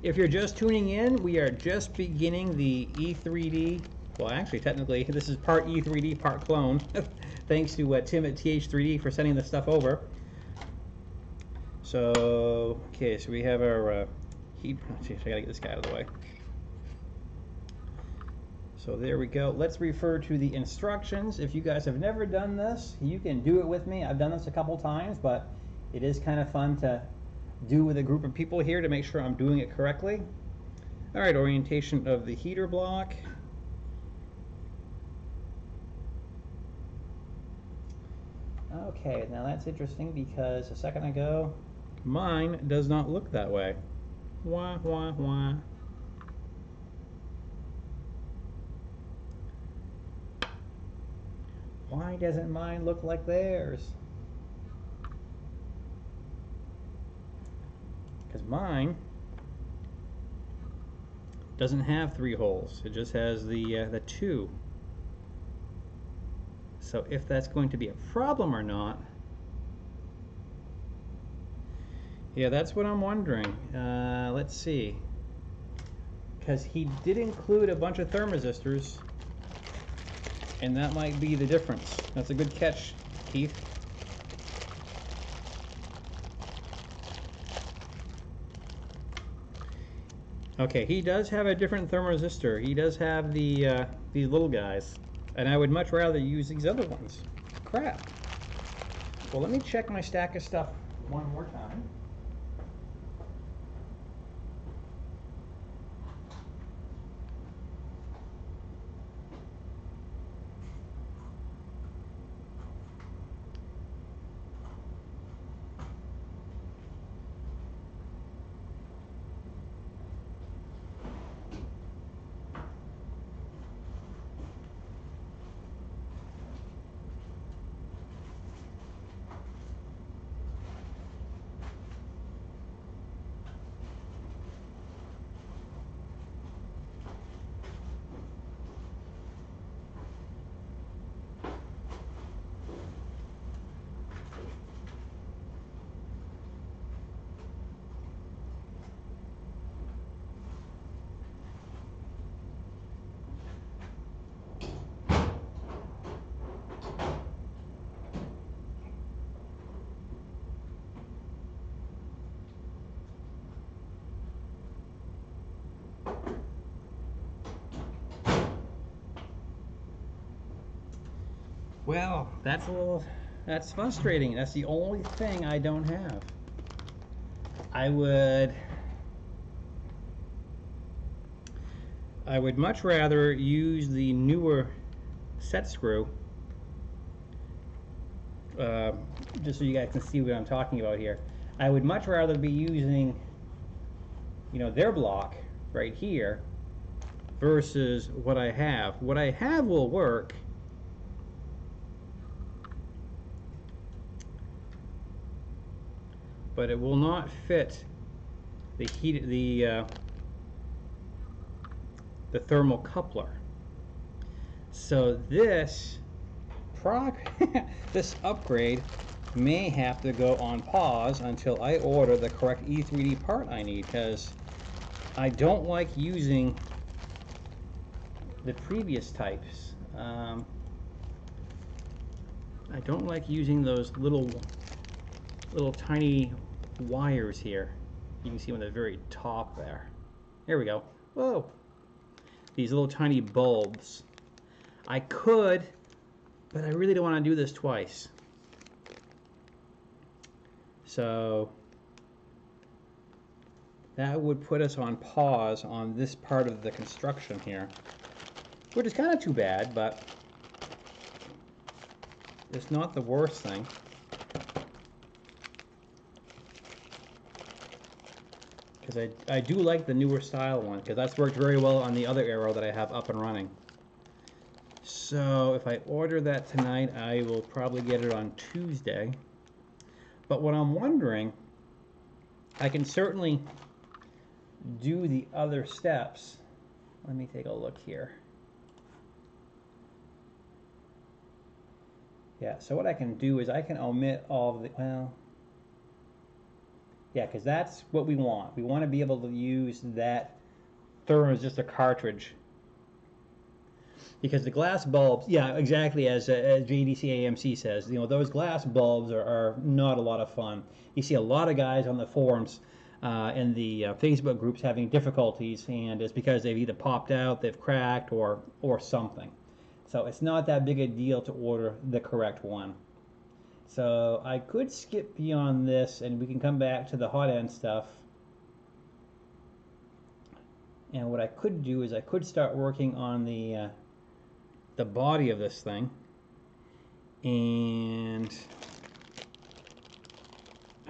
Speaker 1: If you're just tuning in, we are just beginning the E3D. Well, actually, technically, this is part E3D, part clone. Thanks to Tim at TH3D for sending this stuff over. So, okay, so we have our heat. I gotta get this guy out of the way. So there we go. Let's refer to the instructions. If you guys have never done this, you can do it with me. I've done this a couple times, but it is kind of fun to do with a group of people here to make sure I'm doing it correctly. All right, orientation of the heater block. Okay, now that's interesting because a second ago, mine does not look that way. Wah, wah, wah. Why doesn't mine look like theirs? Because mine doesn't have 3 holes. It just has the 2. So if that's going to be a problem or not, yeah, that's what I'm wondering. Let's see. Because he did include a bunch of thermosistors, and that might be the difference. That's a good catch, Keith. Okay, he does have a different thermosistor. He does have the these little guys, and I would much rather use these other ones. Crap. Well, let me check my stack of stuff one more time. Well, that's frustrating. That's the only thing I don't have. I would much rather use the newer set screw, just so you guys can see what I'm talking about here. I would much rather be using, you know, their block right here versus what I have. What I have will work, but it will not fit the thermal coupler. So this this upgrade may have to go on pause until I order the correct E3D part I need, because I don't like using the previous types. I don't like using those little tiny wires here. You can see them at the very top there. There we go. Whoa! These little tiny bulbs. I could, but I really don't want to do this twice. So that would put us on pause on this part of the construction here, which is kind of too bad, but it's not the worst thing. Because I do like the newer style one, because that's worked very well on the other Aero that I have up and running. So if I order that tonight, I will probably get it on Tuesday. But what I'm wondering, I can certainly do the other steps. Let me take a look here. Yeah, so what I can do is I can omit all of the, well, yeah, because that's what we want. We want to be able to use that thermal as just a cartridge. Because the glass bulbs, yeah, exactly as JDC AMC says, you know, those glass bulbs are not a lot of fun. You see a lot of guys on the forums and the Facebook groups having difficulties, and it's because they've either popped out, they've cracked, or something. So it's not that big a deal to order the correct one. So I could skip beyond this, and we can come back to the hot end stuff. And what I could do is I could start working on the body of this thing. And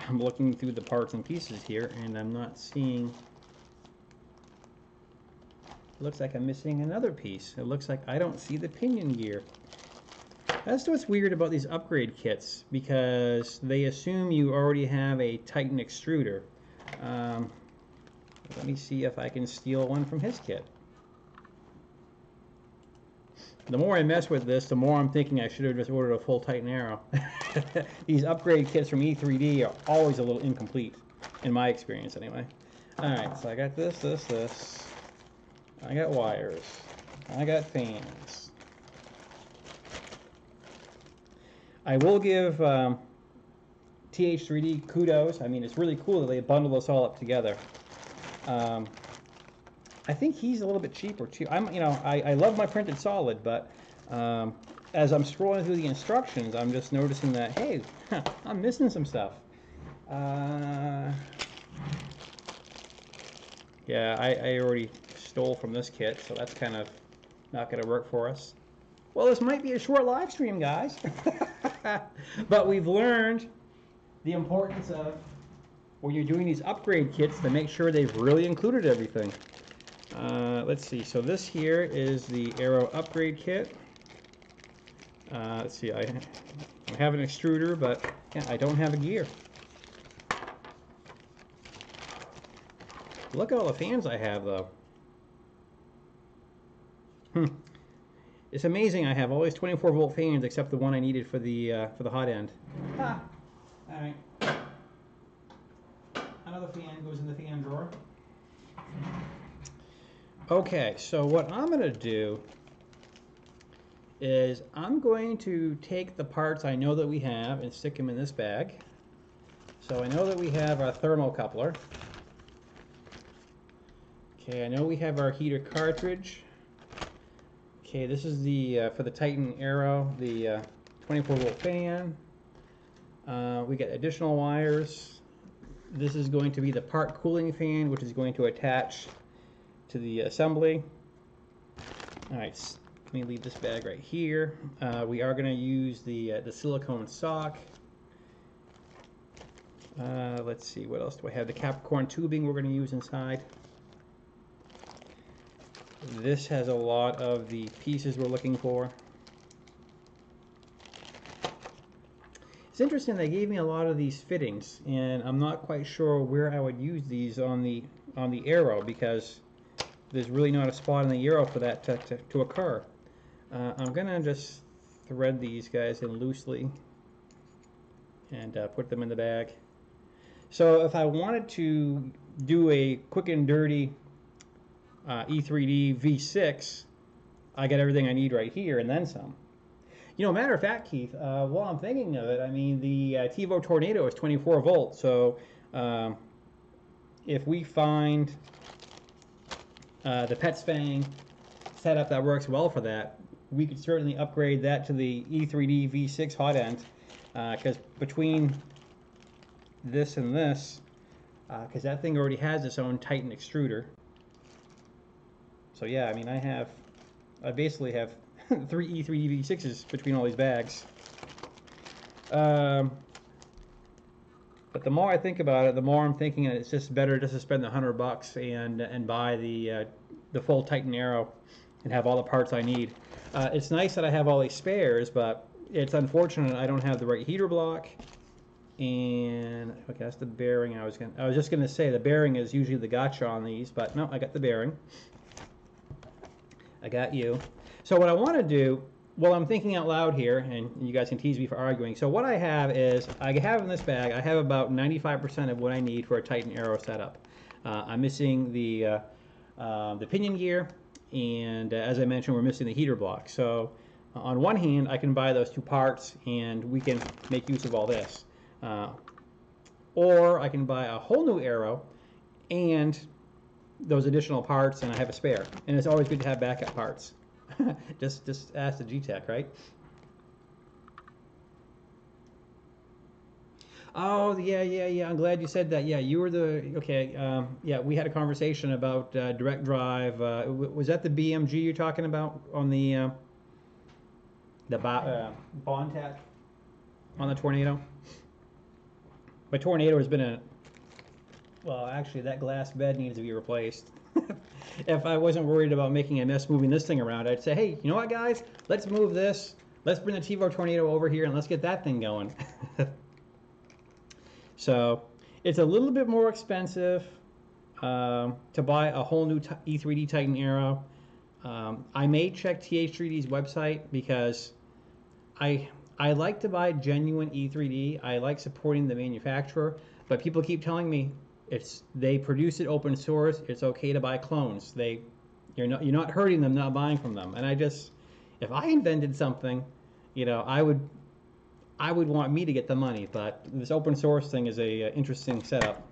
Speaker 1: I'm looking through the parts and pieces here, and I'm not seeing. It looks like I'm missing another piece. It looks like I don't see the pinion gear. That's what's weird about these upgrade kits, because they assume you already have a Titan extruder. Let me see if I can steal one from his kit. The more I mess with this, the more I'm thinking I should have just ordered a full Titan Aero. These upgrade kits from E3D are always a little incomplete, in my experience anyway. Alright, so I got this. I got wires. I got fans. I will give TH3D kudos. I mean, it's really cool that they bundle this all up together. I think he's a little bit cheaper too. I love my printed solid, but as I'm scrolling through the instructions, I'm just noticing that, hey, I'm missing some stuff. Yeah, I already stole from this kit, so that's kind of not going to work for us. Well, this might be a short live stream, guys. But we've learned the importance of, when you're doing these upgrade kits, to make sure they've really included everything. Let's see, so this here is the Aero upgrade kit. Let's see, I have an extruder, but yeah, I don't have a gear. Look at all the fans I have, though. It's amazing I have all these 24-volt fans except the one I needed for the hot end. Ah. All right. Another fan goes in the fan drawer. Okay, so what I'm going to do is I'm going to take the parts I know that we have and stick them in this bag. So I know that we have our thermocoupler. Okay, I know we have our heater cartridge. Okay, this is the for the Titan Aero, the 24-volt fan. We get additional wires. This is going to be the part cooling fan, which is going to attach to the assembly. All right, let me leave this bag right here. We are going to use the silicone sock. Let's see, what else do I have? The Capricorn tubing we're going to use inside. This has a lot of the pieces we're looking for. It's interesting, they gave me a lot of these fittings, and I'm not quite sure where I would use these on the Aero, because there's really not a spot in the Aero for that to occur. I'm gonna just thread these guys in loosely and put them in the bag. So if I wanted to do a quick and dirty E3D V6, I got everything I need right here and then some. You know, matter of fact, Keith, while I'm thinking of it, I mean, the TiVo Tornado is 24 volts, so if we find the PetSfang setup that works well for that, we could certainly upgrade that to the E3D V6 hot end, because between this and this, because that thing already has its own Titan extruder. So yeah, I mean, I basically have 3 E3D V6s between all these bags. But the more I think about it, the more I'm thinking it's just better just to spend the $100 and buy the full Titan Aero and have all the parts I need. It's nice that I have all these spares, but it's unfortunate I don't have the right heater block. And okay, that's the bearing. I was just gonna say the bearing is usually the gotcha on these, but no, I got the bearing. I got you. So what I want to do, well, I'm thinking out loud here, and you guys can tease me for arguing. So what I have is, I have in this bag, I have about 95% of what I need for a Titan Aero setup. I'm missing the pinion gear, and as I mentioned, we're missing the heater block. So on one hand, I can buy those 2 parts, and we can make use of all this. Or I can buy a whole new Aero, and those additional parts, and I have a spare. And it's always good to have backup parts. just ask the G-Tech, right? Oh, yeah. I'm glad you said that. Yeah, you were the, okay, yeah, we had a conversation about direct drive. Was that the BMG you're talking about on the bond tech on the Tornado? My Tornado has been well, actually, that glass bed needs to be replaced. If I wasn't worried about making a mess moving this thing around, I'd say, hey, you know what, guys? Let's move this. Let's bring the TiVo Tornado over here and let's get that thing going. So it's a little bit more expensive to buy a whole new E3D Titan Aero. I may check TH3D's website because I like to buy genuine E3D. I like supporting the manufacturer, but people keep telling me they produce it open source. It's okay to buy clones. You're not hurting them not buying from them. And if I invented something, you know, I would want me to get the money. But this open source thing is a interesting setup.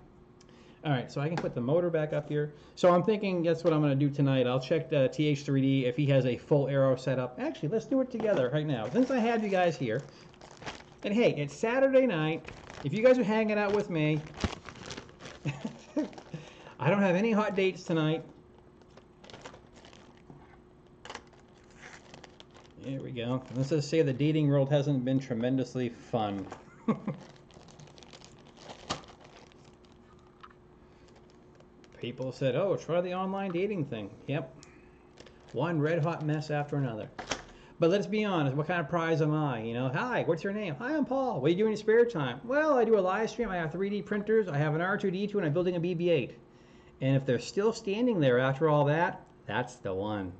Speaker 1: All right, so I can put the motor back up here. So I'm thinking that's what I'm going to do tonight. I'll check TH3D if he has a full Aero setup. Actually, let's do it together right now. Since I have you guys here, and hey, it's Saturday night. If you guys are hanging out with me, I don't have any hot dates tonight. There we go. Let's just say the dating world hasn't been tremendously fun. People said, oh, try the online dating thing. Yep. One red hot mess after another. But let's be honest, what kind of prize am I? You know, hi, what's your name? Hi, I'm Paul. What do you do in your spare time? Well, I do a live stream. I have 3D printers. I have an R2D2, and I'm building a BB-8. And if they're still standing there after all that, that's the one.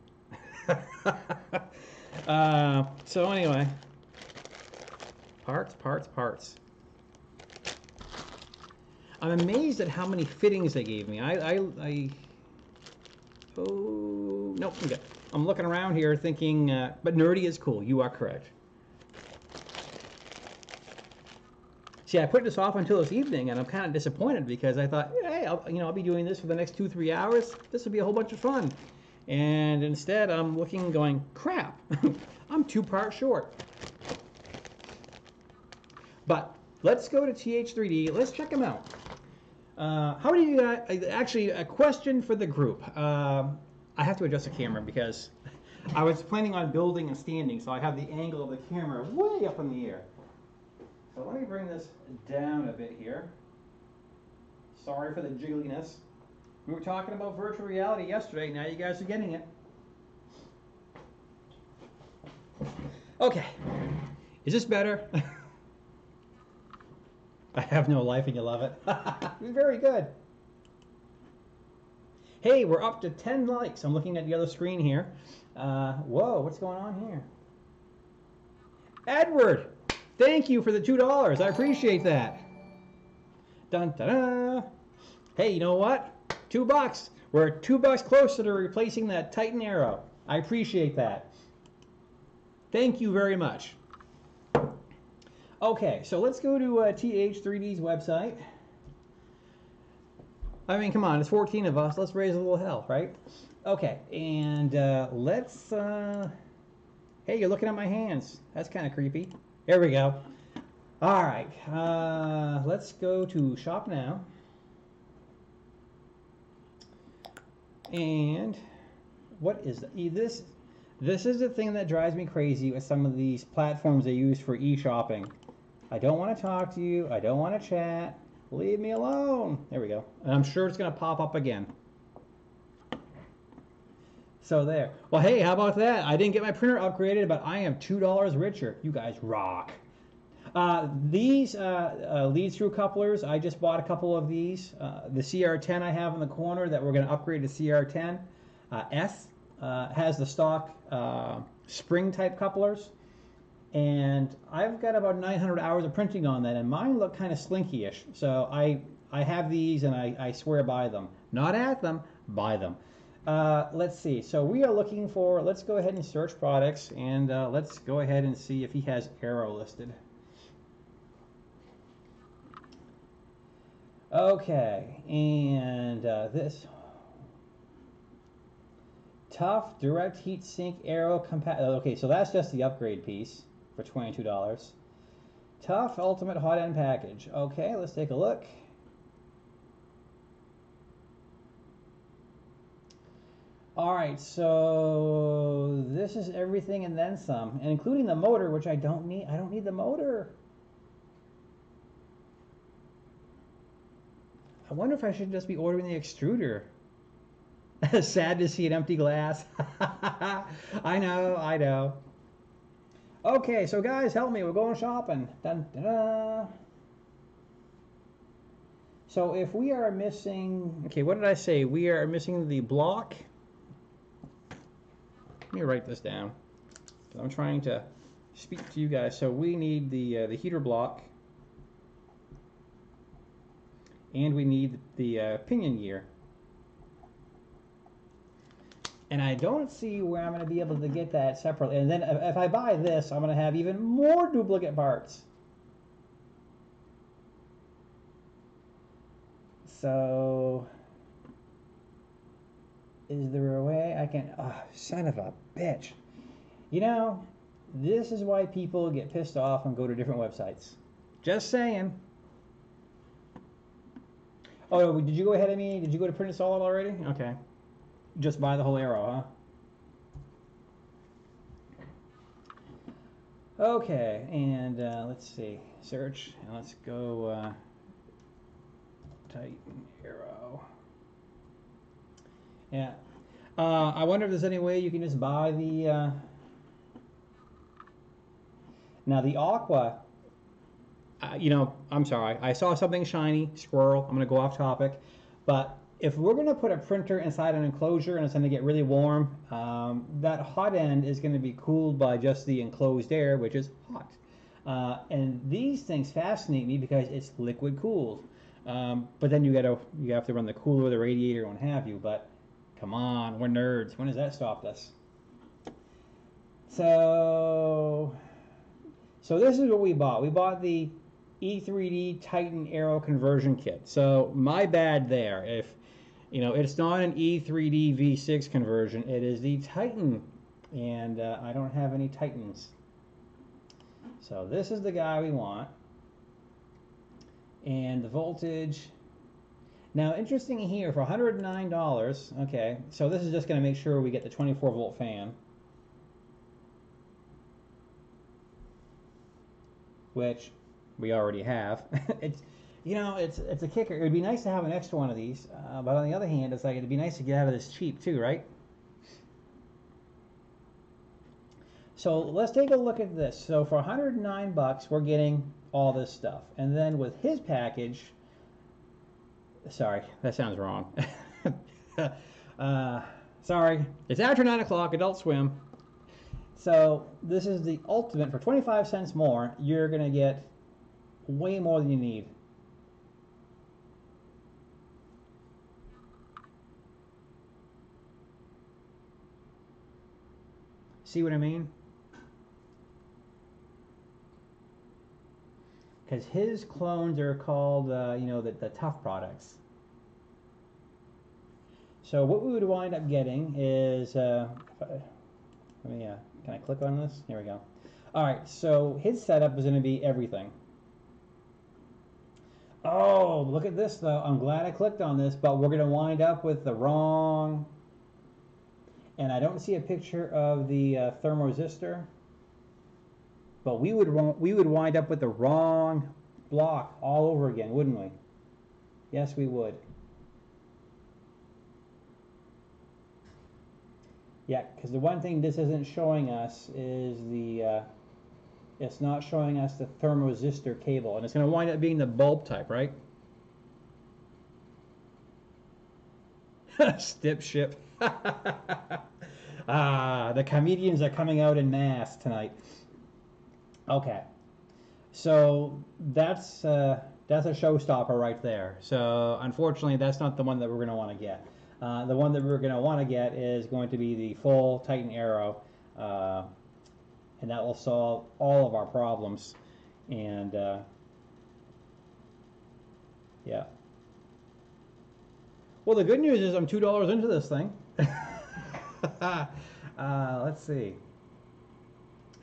Speaker 1: So anyway, parts. I'm amazed at how many fittings they gave me. Oh, nope, I'm good. I'm looking around here thinking, but nerdy is cool. You are correct. See, I put this off until this evening, and I'm kind of disappointed because I thought, hey, I'll be doing this for the next 2-3 hours. This will be a whole bunch of fun. And instead, I'm looking, going, crap, I'm 2 parts short. But let's go to TH3D. Let's check them out. How do you guys, actually, a question for the group. I have to adjust the camera because I was planning on building and standing, so I have the angle of the camera way up in the air. So let me bring this down a bit here. Sorry for the jiggliness. We were talking about virtual reality yesterday. Now you guys are getting it. Okay. Is this better? I have no life and you love it. Very good. Hey, we're up to 10 likes. I'm looking at the other screen here. Whoa, what's going on here? Edward, thank you for the $2. I appreciate that. Dun, da, da. Hey, you know what? $2. We're $2 closer to replacing that Titan Aero. I appreciate that. Thank you very much. Okay, so let's go to TH3D's website. I mean, come on, it's 14 of us. Let's raise a little hell, right? Okay, and let's... hey, you're looking at my hands. That's kind of creepy. There we go. All right, let's go to Shop Now. And what is this? This is the thing that drives me crazy with some of these platforms they use for e-shopping. I don't want to talk to you. I don't want to chat. Leave me alone. There we go. And I'm sure it's going to pop up again. So there. Well, hey, how about that? I didn't get my printer upgraded, but I am $2 richer. You guys rock. These lead through couplers, I just bought a couple of these. The CR10 I have in the corner that we're going to upgrade to CR10. S has the stock spring type couplers. And I've got about 900 hours of printing on that, and mine look kind of slinky-ish. So I have these, and I swear by them. Not at them, buy them. Let's see. So we are looking for, let's go ahead and search products, and let's go ahead and see if he has Aero listed. Okay, and this tough direct heat sink Aero compatible. Okay, so that's just the upgrade piece for $22. Tough ultimate hot end package. Okay, let's take a look. All right, so this is everything and then some, and including the motor, which I don't need. I don't need the motor. I wonder if I should just be ordering the extruder. Sad to see an empty glass. I know, I know. Okay, so guys, help me. We're going shopping. Dun, dun, dun. So if we are missing... Okay, what did I say? We are missing the block. Let me write this down. I'm trying to speak to you guys. So we need the heater block. And we need the pinion gear. And I don't see where I'm going to be able to get that separately. And then if I buy this, I'm going to have even more duplicate parts. So, is there a way I can... Oh, son of a bitch. You know, this is why people get pissed off and go to different websites. Just saying. Oh, did you go ahead of me? Did you go to Print It Solid already? Okay. Just buy the whole Aero, huh? Okay, and let's see. Search, and let's go Titan Aero. Yeah. I wonder if there's any way you can just buy the... Now, the Aqua... you know, I'm sorry. I saw something shiny, squirrel. I'm going to go off topic. But if we're going to put a printer inside an enclosure and it's going to get really warm, that hot end is going to be cooled by just the enclosed air, which is hot. And these things fascinate me because it's liquid cooled. But then you have to run the cooler, the radiator, and what have you. But come on, we're nerds. When has that stopped us? So this is what we bought. We bought the E3D Titan Aero conversion kit. So my bad there. If you know, it's not an E3D V6 conversion. It is the Titan, and I don't have any Titans. So this is the guy we want, and the voltage. Now, interesting here for $109. Okay, so this is just going to make sure we get the 24-volt fan, which we already have. It's, you know, it's a kicker. It would be nice to have an extra one of these, but on the other hand, it's like it'd be nice to get out of this cheap too, right? So let's take a look at this. So for $109, we're getting all this stuff, and then with his package, sorry, that sounds wrong. Sorry, it's after 9 o'clock. Adult Swim. So this is the ultimate. For 25 cents more, you're going to get way more than you need. See what I mean? Because his clones are called, you know, the tough products. So what we would wind up getting is, can I click on this? Here we go. All right, so his setup is going to be everything. Oh, look at this though. I'm glad I clicked on this, but we're going to wind up with the wrong, and I don't see a picture of the thermoresistor, but we would wind up with the wrong block all over again, wouldn't we? Yes, we would. Yeah, because the one thing this isn't showing us is the, it's not showing us the thermoresistor cable, and it's going to wind up being the bulb type, right? Stip ship. Ah, the comedians are coming out in mass tonight. Okay, so that's a showstopper right there. So unfortunately, that's not the one that we're going to want to get. The one that we're going to want to get is going to be the full Titan Aero, and that will solve all of our problems. And yeah. Well, the good news is I'm $2 into this thing. Let's see.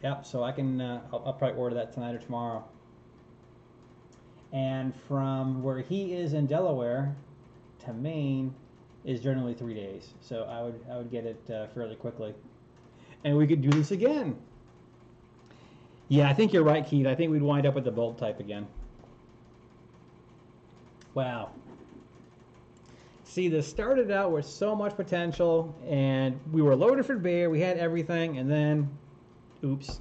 Speaker 1: Yep, so I can, I'll probably order that tonight or tomorrow. And from where he is in Delaware to Maine is generally 3 days. So I would get it fairly quickly. And we could do this again. Yeah, I think you're right, Keith. I think we'd wind up with the bulb type again. Wow. See, this started out with so much potential, and we were loaded for bear. We had everything, and then, oops.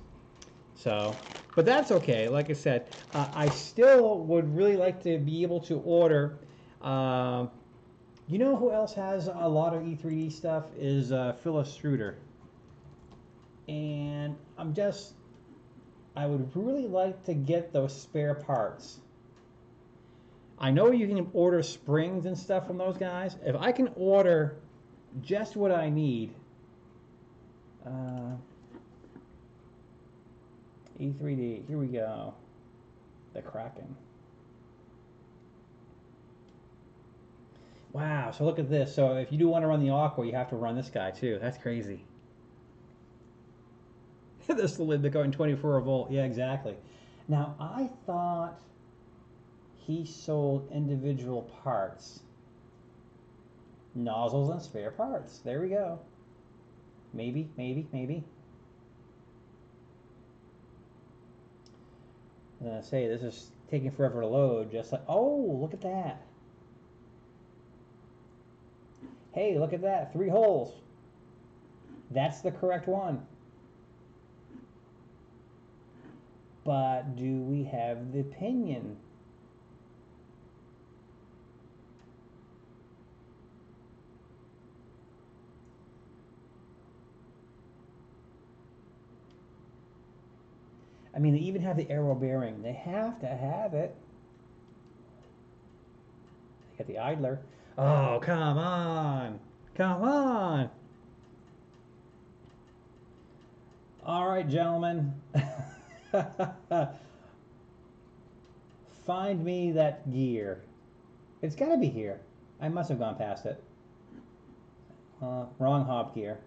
Speaker 1: So, but that's okay. Like I said, I still would really like to be able to order. You know who else has a lot of E3D stuff is Filastruder. And I would really like to get those spare parts. I know you can order springs and stuff from those guys. If I can order just what I need, E3D, here we go, the Kraken. Wow, so look at this. So if you do want to run the Aqua, you have to run this guy too. That's crazy. This is the lid going 24 volt. Yeah, exactly. Now, I thought he sold individual parts. Nozzles and spare parts. There we go. Maybe, maybe, maybe. I'm gonna say this is taking forever to load, just like, oh, look at that. Hey, look at that, 3 holes. That's the correct one. But do we have the pinion? I mean, they even have the aero bearing. They have to have it. They got the idler. Oh, come on. Come on. All right, gentlemen. Find me that gear. It's got to be here. I must have gone past it. Wrong hop gear.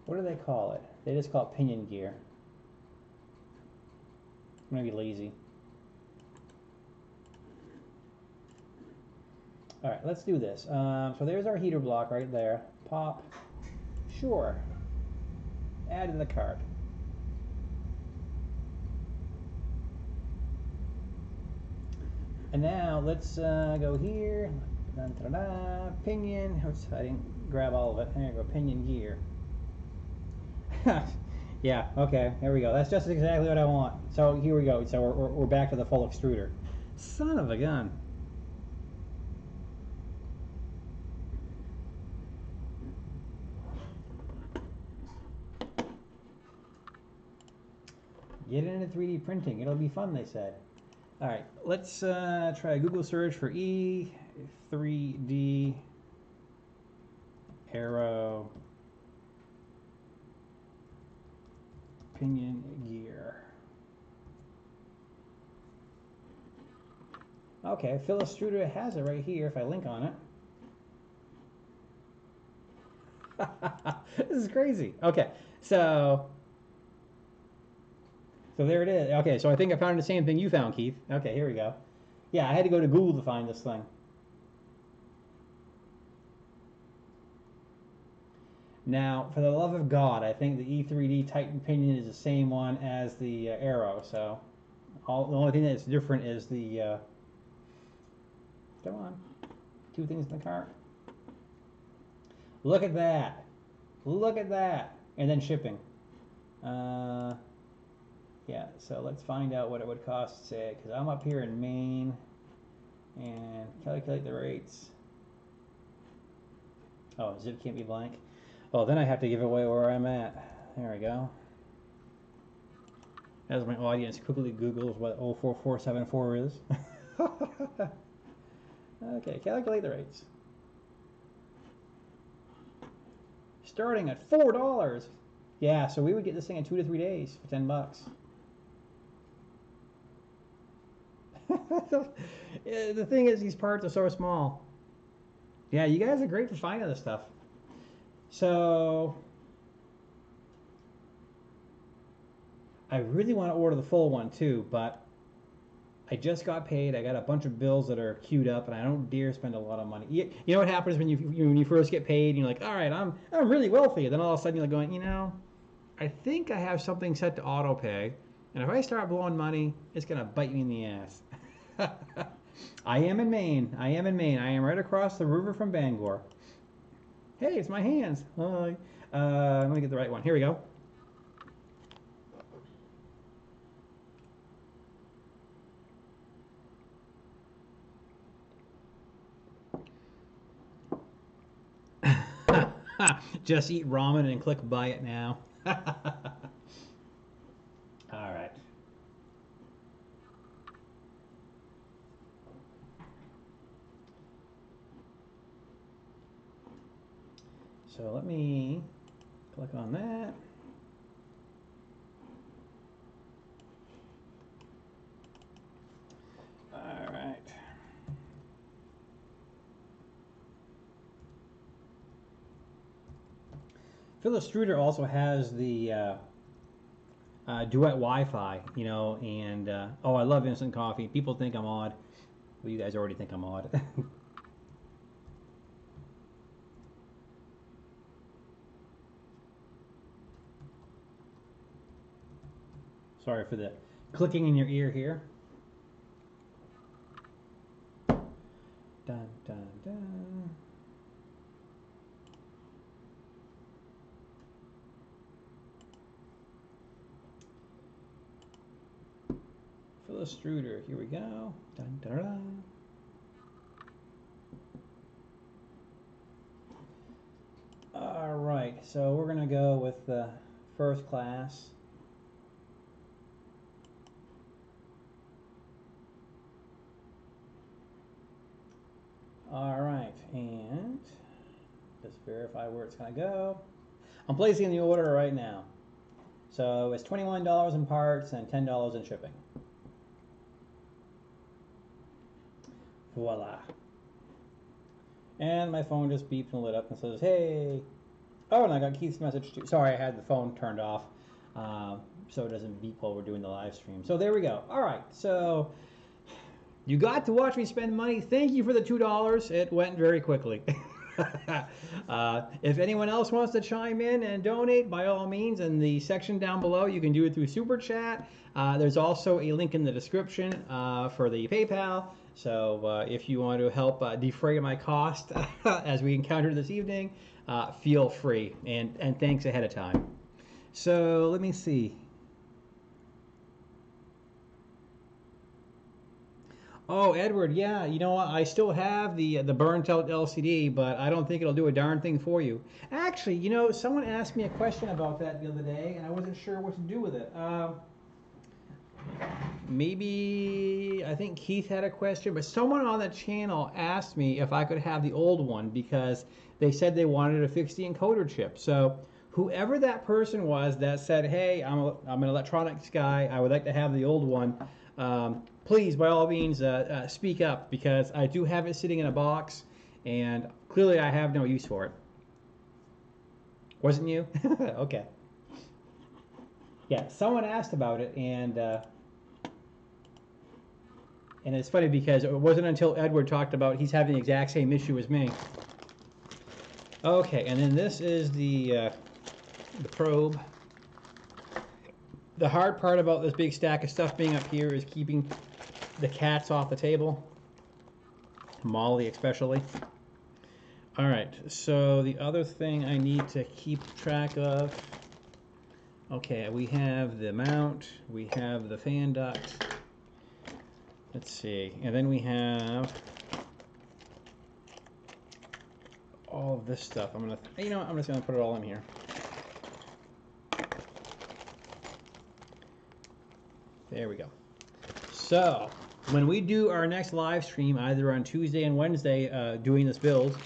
Speaker 1: What do they call it? They just call it pinion gear. I'm going to be lazy. All right, let's do this. So there's our heater block right there. Pop. Sure. Add to the cart. And now let's go here. Pinion. Oops, I didn't grab all of it. There you go. Pinion gear. Yeah, okay, there we go. That's just exactly what I want. So here we go. So we're back to the full extruder. Son of a gun. Get into 3D printing. It'll be fun, they said. All right, let's try a Google search for E3D Aero pinion gear. Okay, Filastruder has it right here if I link on it. This is crazy. Okay, so there it is. Okay, so I think I found the same thing you found, Keith. Okay, here we go. Yeah, I had to go to Google to find this thing. Now, for the love of God, I think the E3D Titan pinion is the same one as the Aero. So, the only thing that's different is the. Come on, 2 things in the cart. Look at that! Look at that! And then shipping. Yeah, so let's find out what it would cost, say, because I'm up here in Maine, and calculate the rates. Oh, zip can't be blank. Oh, then I have to give away where I'm at. There we go. As my audience quickly Googles what 04474 is. Okay, calculate the rates. Starting at $4. Yeah, so we would get this thing in 2 to 3 days for $10. The thing is, these parts are so small. Yeah, you guys are great for finding this stuff. So I really want to order the full one too, but I just got paid. I got a bunch of bills that are queued up, and I don't dare spend a lot of money. You know what happens when you first get paid, and you're like, all right, I'm really wealthy. And then all of a sudden you're like going, you know, I think I have something set to auto pay, and if I start blowing money, it's gonna bite me in the ass. I am in Maine. I am in Maine. I am right across the river from Bangor. Hey, it's my hands. Hi. Let me get the right one. Here we go. Just eat ramen and click buy it now. All right. So let me click on that. All right. Filastruder also has the duet Wi-Fi, you know, and oh, I love instant coffee. People think I'm odd. Well, you guys already think I'm odd. Sorry for the clicking in your ear here. Dun, dun, dun. Filastruder, here we go. Dun, dun, dun. All right, so we're gonna go with the first class. All right, and just verify where it's gonna go. I'm placing the order right now. So it's $21 in parts and $10 in shipping. Voila. And my phone just beeps and lit up and says, hey. Oh, and I got Keith's message too. Sorry, I had the phone turned off so it doesn't beep while we're doing the live stream. So there we go. All right, so you got to watch me spend money. Thank you for the $2. It went very quickly. If anyone else wants to chime in and donate, by all means, in the section down below, you can do it through Super Chat. There's also a link in the description for the PayPal. So if you want to help defray my cost as we encounter this evening, feel free. And thanks ahead of time. So let me see. Oh, Edward, yeah, you know what? I still have the burnt out LCD, but I don't think it'll do a darn thing for you. Actually, you know, someone asked me a question about that the other day, and I wasn't sure what to do with it. maybe, I think Keith had a question, but someone on the channel asked me if I could have the old one because they said they wanted to fix the encoder chip. So whoever that person was that said, hey, I'm an electronics guy, I would like to have the old one, please, by all means, speak up, because I do have it sitting in a box, and clearly I have no use for it. Wasn't you? Okay. Yeah, someone asked about it, and it's funny because it wasn't until Edward talked about he's having the exact same issue as me. Okay, and then this is the probe. The hard part about this big stack of stuff being up here is keeping the cats off the table, Molly especially. All right, so the other thing I need to keep track of, okay, we have the mount, we have the fan duct, let's see, and then we have all of this stuff. I'm gonna, you know what, I'm just gonna put it all in here. There we go. So when we do our next live stream, either on Tuesday and Wednesday, doing this build,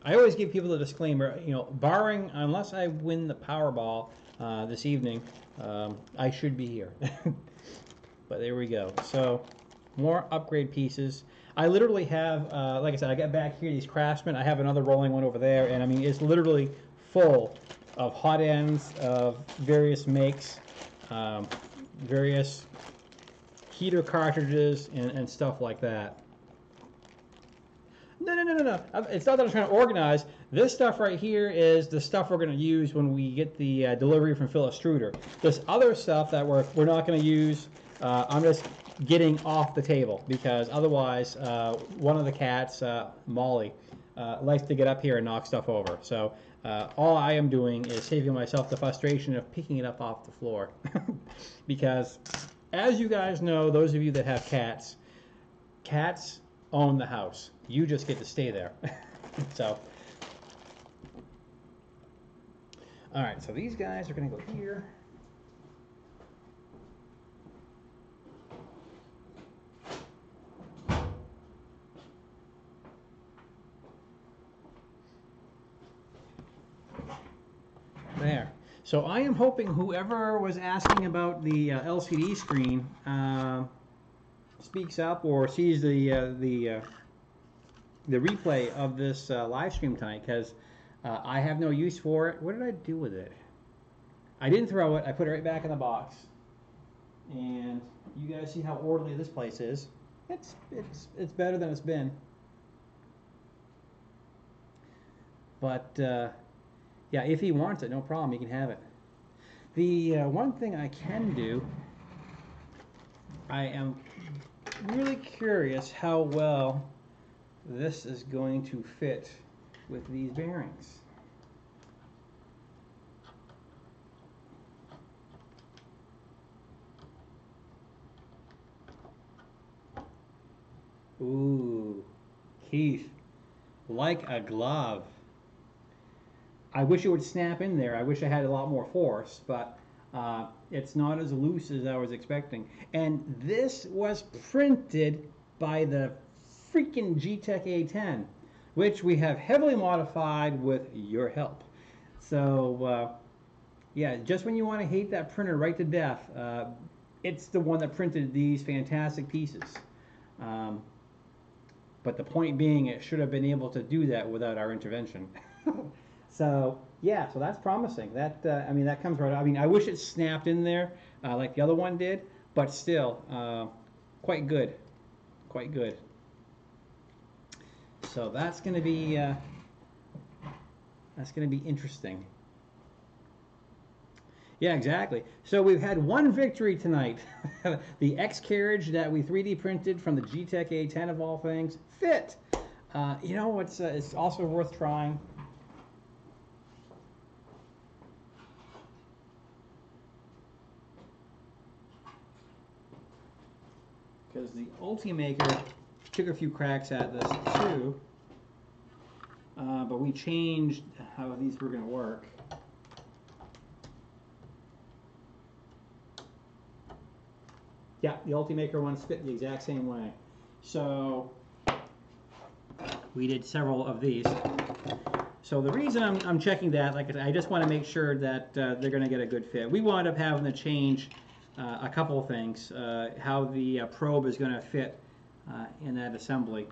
Speaker 1: I always give people a disclaimer, you know, barring, unless I win the Powerball this evening, I should be here. But there we go. So more upgrade pieces. I literally have, like I said, I got back here these Craftsman. I have another rolling one over there, and I mean, it's literally full of hot ends of various makes, various heater cartridges, and stuff like that. No. It's not that I'm trying to organize. This stuff right here is the stuff we're going to use when we get the delivery from Filastruder. This other stuff that we're not going to use, I'm just getting off the table, because otherwise one of the cats, Molly, likes to get up here and knock stuff over. So all I am doing is saving myself the frustration of picking it up off the floor. Because as you guys know, those of you that have cats, cats own the house. You just get to stay there. So, all right, so these guys are going to go here. There. So I am hoping whoever was asking about the LCD screen speaks up or sees the replay of this live stream tonight, because I have no use for it. What did I do with it? I didn't throw it. I put it right back in the box. And you guys see how orderly this place is. It's better than it's been. But yeah, if he wants it, no problem. He can have it. The one thing I can do, I am really curious how well this is going to fit with these bearings. Ooh, Keith, like a glove. I wish it would snap in there. I wish I had a lot more force, but it's not as loose as I was expecting. And this was printed by the freaking G-Tech A10, which we have heavily modified with your help. So yeah, just when you want to hate that printer right to death, it's the one that printed these fantastic pieces. But the point being, it should have been able to do that without our intervention. So yeah, so that's promising. That I mean, that comes right out. I mean, I wish it snapped in there like the other one did, but still, quite good, quite good. So that's going to be interesting. Yeah, exactly. So we've had one victory tonight. The X carriage that we 3D printed from the G-Tech A10 of all things fit. You know what's it's also worth trying. Because the Ultimaker took a few cracks at this too, but we changed how these were going to work. Yeah, the Ultimaker ones fit the exact same way. So we did several of these. So the reason I'm checking that, like I said, I just want to make sure that they're going to get a good fit. We wound up having to change a couple of things, how the probe is going to fit in that assembly.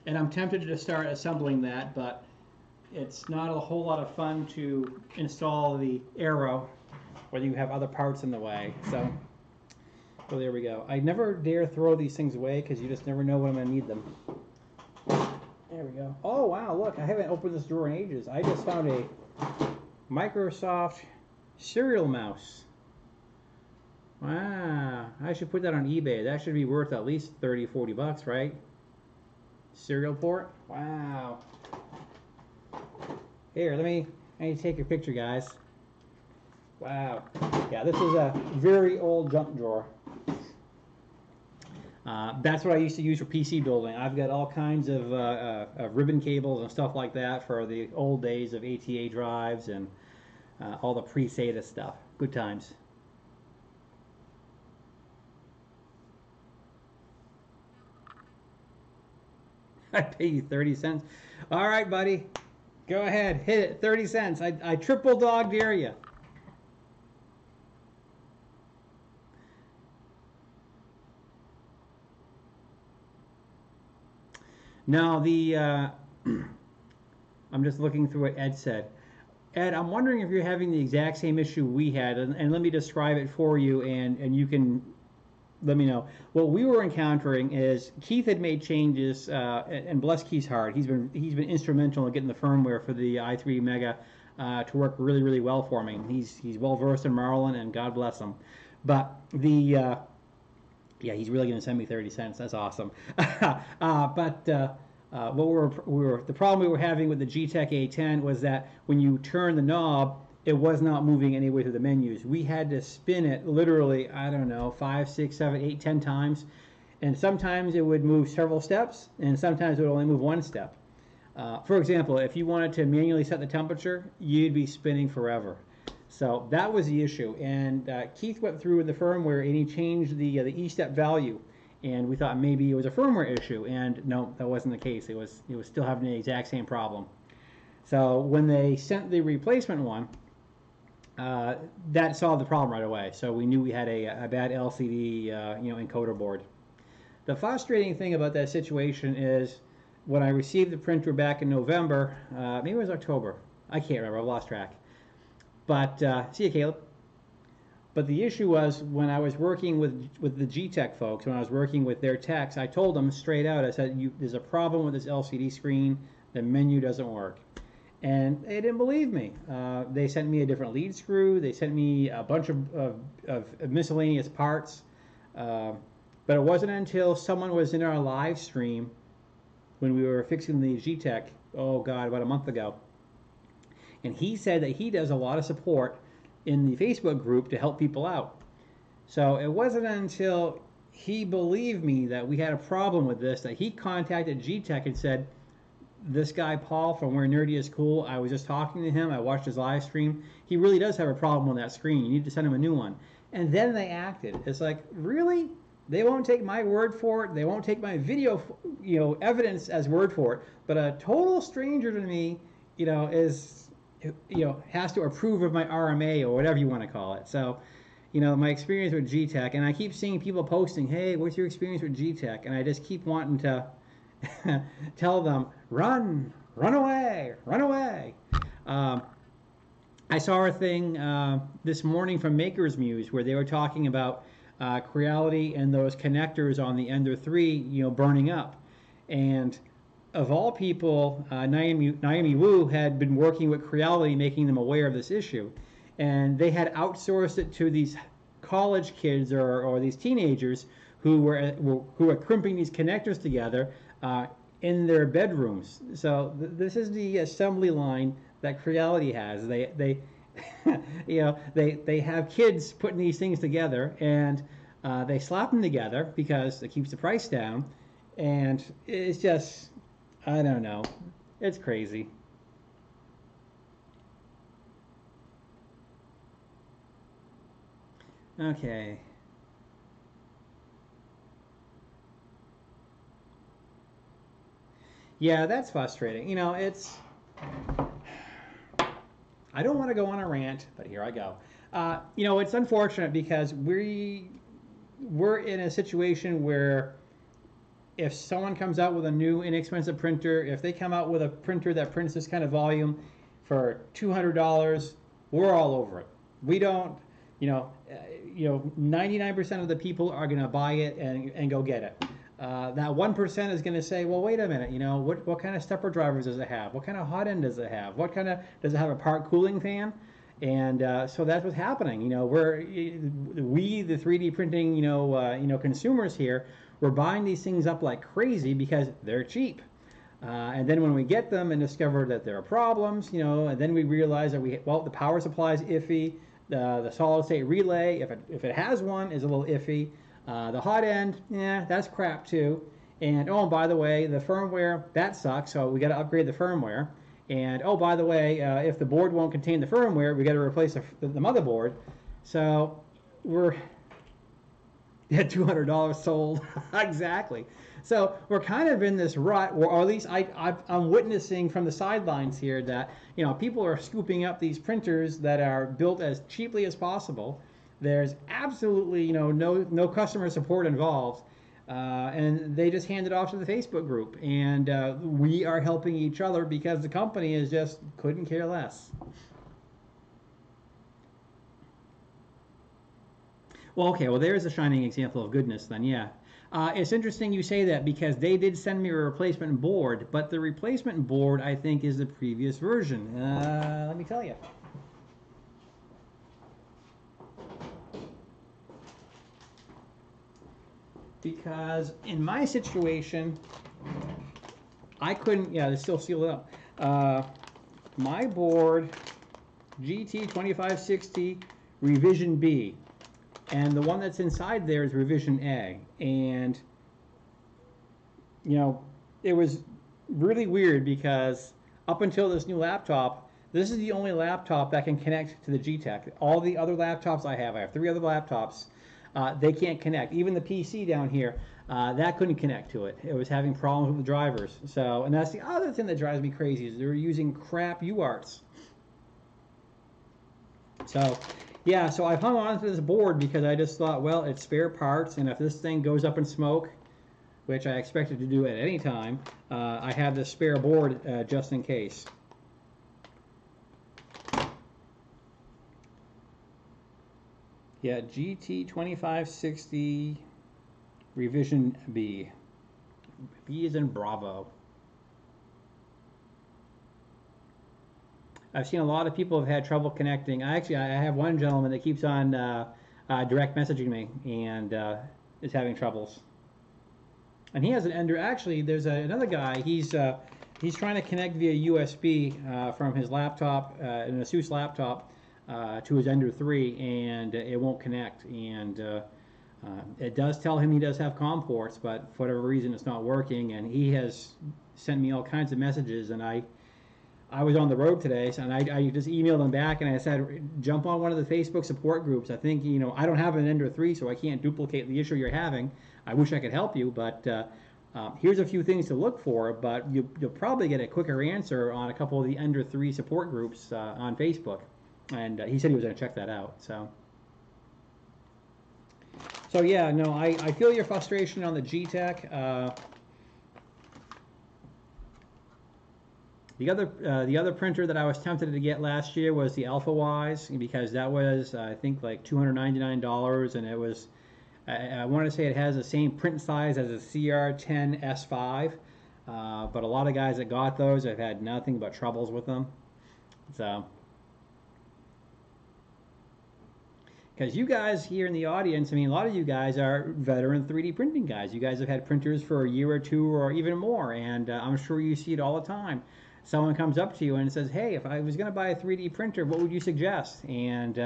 Speaker 1: And I'm tempted to start assembling that, but it's not a whole lot of fun to install the Aero when you have other parts in the way. So there we go. I never dare throw these things away because you just never know when I'm going to need them. There we go. Oh wow, look, I haven't opened this drawer in ages. I just found a Microsoft cereal mouse. Wow, I should put that on eBay. That should be worth at least 30, 40 bucks, right? Cereal port? Wow. Here, let me take your picture, guys. Wow. Yeah, this is a very old junk drawer. That's what I used to use for PC building. I've got all kinds of ribbon cables and stuff like that for the old days of ATA drives and all the pre-SATA stuff. Good times. I pay you 30 cents. All right, buddy. Go ahead. Hit it. 30 cents. I triple dog dare you. Now, I'm just looking through what Ed said. Ed, I'm wondering if you're having the exact same issue we had, and let me describe it for you, and you can let me know. What we were encountering is Keith had made changes, and bless Keith's heart, he's been instrumental in getting the firmware for the i3 Mega to work really, really well for me. He's well versed in Marlin, and God bless him. But yeah, he's really going to send me 30 cents. That's awesome. But the problem we were having with the G-Tech A10 was that when you turn the knob, it was not moving any way through the menus. We had to spin it literally, I don't know, 5, 6, 7, 8, 10 times. And sometimes it would move several steps, and sometimes it would only move one step. For example, if you wanted to manually set the temperature, you'd be spinning forever. So that was the issue, and Keith went through with the firmware and he changed the E-step value, and we thought maybe it was a firmware issue, and no, that wasn't the case. It was still having the exact same problem. So when they sent the replacement one, that solved the problem right away. So we knew we had a bad LCD encoder board. The frustrating thing about that situation is when I received the printer back in November, maybe it was October, I can't remember, I've lost track. But, see you, Caleb. But the issue was when I was working with the G-Tech folks, when I was working with their techs, I told them straight out, I said, there's a problem with this LCD screen, the menu doesn't work. And they didn't believe me. They sent me a different lead screw, they sent me a bunch of miscellaneous parts. But it wasn't until someone was in our live stream when we were fixing the G-Tech, oh God, about a month ago. And he said that he does a lot of support in the Facebook group to help people out. So it wasn't until he believed me that we had a problem with this that he contacted G-Tech and said, this guy Paul from Where Nerdy Is Cool, I was just talking to him, I watched his live stream, he really does have a problem with that screen, you need to send him a new one. And then they acted. It's like, really? They won't take my word for it, they won't take my video evidence as word for it, but a total stranger to me has to approve of my RMA or whatever you want to call it. So, my experience with G-Tech, and I keep seeing people posting, hey, what's your experience with G-Tech? And I just keep wanting to tell them, run away, run away. I saw a thing this morning from Maker's Muse where they were talking about Creality and those connectors on the Ender 3, burning up. And of all people, Naomi Wu had been working with Creality, making them aware of this issue. And they had outsourced it to these college kids or these teenagers who were crimping these connectors together in their bedrooms. So this is the assembly line that Creality has. They have kids putting these things together, and they slap them together because it keeps the price down. And it's just, I don't know. It's crazy. Okay. Yeah, that's frustrating. You know, it's... I don't want to go on a rant, but here I go. You know, it's unfortunate because we're in a situation where if someone comes out with a new inexpensive printer, if they come out with a printer that prints this kind of volume for $200, we're all over it. We don't, you know, 99% of the people are going to buy it and go get it. That 1% is going to say, well, wait a minute, you know, what kind of stepper drivers does it have? What kind of hot end does it have? What kind of, does it have a part cooling fan? And so that's what's happening. You know, we the 3D printing, consumers here, we're buying these things up like crazy because they're cheap. And then when we get them and discover that there are problems, you know, and then we realize that the power supply is iffy, the solid state relay, if it has one, is a little iffy. The hot end, yeah, that's crap too. And oh, by the way, the firmware, that sucks, so we got to upgrade the firmware. And oh, by the way, if the board won't contain the firmware, we got to replace the motherboard. So we're at $200 sold. Exactly. So we're kind of in this rut, or at least I'm witnessing from the sidelines here that, you know, people are scooping up these printers that are built as cheaply as possible. There's absolutely, you know, no customer support involved, and they just hand it off to the Facebook group. And we are helping each other because the company is just couldn't care less. Well, okay, well, there's a shining example of goodness then, yeah. It's interesting you say that because they did send me a replacement board, but the replacement board, I think, is the previous version. Let me tell you. Because in my situation, I couldn't, yeah, it's still sealed up. My board, GT2560 Revision B. And the one that's inside there is Revision A. And, you know, it was really weird because up until this new laptop, this is the only laptop that can connect to the G-Tech. All the other laptops I have 3 other laptops, they can't connect. Even the PC down here, that couldn't connect to it. It was having problems with the drivers. So, and that's the other thing that drives me crazy is they're using crap UARTs. So, yeah, so I've hung on to this board because I just thought, well, it's spare parts, and if this thing goes up in smoke, which I expected to do at any time, I have this spare board just in case. Yeah, GT2560 Revision B. B is in Bravo. I've seen a lot of people have had trouble connecting. I have one gentleman that keeps on direct messaging me and is having troubles. And he has an Ender. Actually, there's another guy. He's trying to connect via USB from his laptop, an Asus laptop, to his Ender 3, and it won't connect. And it does tell him he does have COM ports, but for whatever reason, it's not working. And he has sent me all kinds of messages, and I was on the road today, so, and I just emailed him back and I said, jump on one of the Facebook support groups. I think, you know, I don't have an Ender 3, so I can't duplicate the issue you're having. I wish I could help you, but here's a few things to look for, but you'll probably get a quicker answer on a couple of the Ender 3 support groups on Facebook. And he said he was going to check that out. So yeah, no, I feel your frustration on the G-Tech. The other printer that I was tempted to get last year was the AlphaWise, because that was, I think, like $299, and it was, I want to say it has the same print size as a CR10 S5, but a lot of guys that got those have had nothing but troubles with them. So, because you guys here in the audience, I mean, a lot of you guys are veteran 3D printing guys. You guys have had printers for a year or two or even more, and I'm sure you see it all the time. Someone comes up to you and says, hey, if I was going to buy a 3D printer, what would you suggest? And,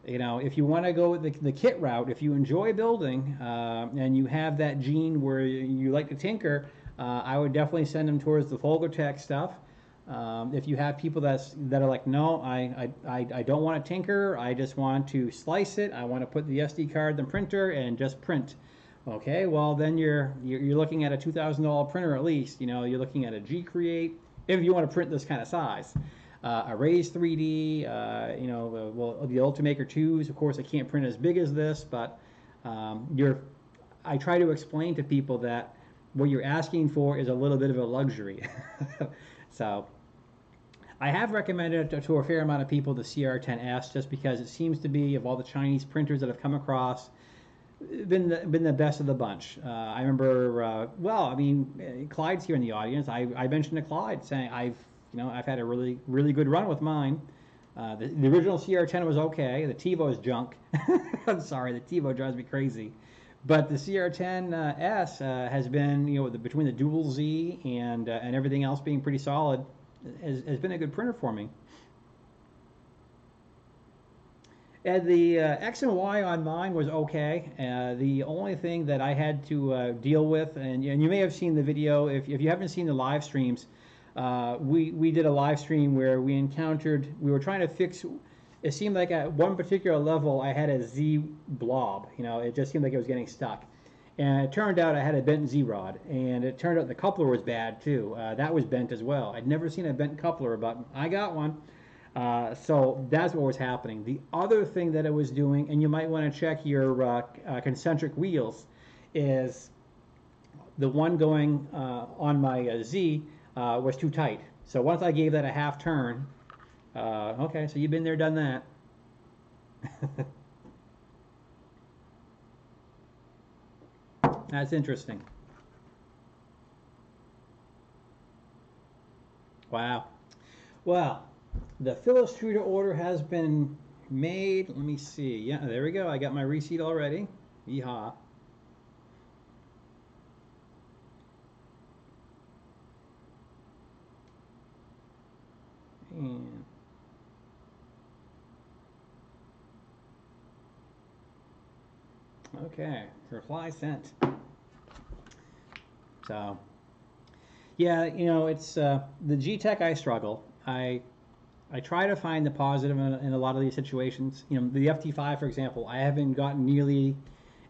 Speaker 1: you know, if you want to go the kit route, if you enjoy building and you have that gene where you like to tinker, I would definitely send them towards the FolgerTech stuff. If you have people that are like, no, I don't want to tinker, I just want to slice it, I want to put the SD card in the printer and just print. Okay, well then you're looking at a $2,000 printer at least. You know, you're looking at a G Create if you want to print this kind of size. A Raise 3D, you know, well the Ultimaker 2s. Of course, I can't print as big as this, but I try to explain to people that what you're asking for is a little bit of a luxury. So I have recommended it to a fair amount of people the CR10S just because it seems to be, of all the Chinese printers that I've come across, been the best of the bunch. I remember, well, I mean, Clyde's here in the audience. I mentioned to Clyde saying I've had a really good run with mine. The original CR10 was okay. The TiVo is junk. I'm sorry, the TiVo drives me crazy. But the CR10S has been, you know, between the dual Z and everything else being pretty solid, has been a good printer for me. And the X and Y on mine was okay. The only thing that I had to deal with, and you may have seen the video, if you haven't seen the live streams, we did a live stream where we were trying to fix, it seemed like at one particular level I had a Z blob. You know, it just seemed like it was getting stuck. And it turned out I had a bent Z-rod, and it turned out the coupler was bad too. That was bent as well. I'd never seen a bent coupler, but I got one. So that's what was happening. The other thing that it was doing, and you might want to check your concentric wheels, is the one going on my Z was too tight. So once I gave that a half turn, okay, so you've been there, done that. That's interesting. Wow. Well, the Filastruder order has been made. Let me see. Yeah, there we go. I got my receipt already. Yeehaw. And okay, reply sent. So, yeah, you know, it's the G-Tech I struggle. I try to find the positive in a lot of these situations. You know, the FT5, for example, I haven't gotten nearly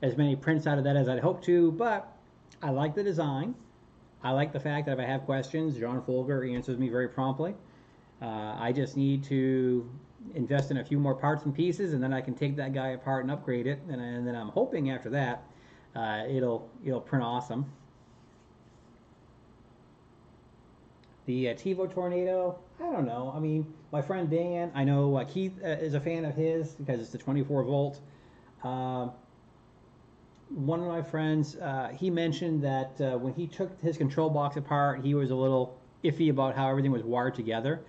Speaker 1: as many prints out of that as I'd hoped to, but I like the design. I like the fact that if I have questions, John Folger answers me very promptly. I just need to invest in a few more parts and pieces, and then I can take that guy apart and upgrade it, and then I'm hoping after that it'll print awesome. The TiVo Tornado, I don't know. I mean, my friend Dan, I know Keith is a fan of his because it's the 24 volt. One of my friends, he mentioned that when he took his control box apart, he was a little iffy about how everything was wired together.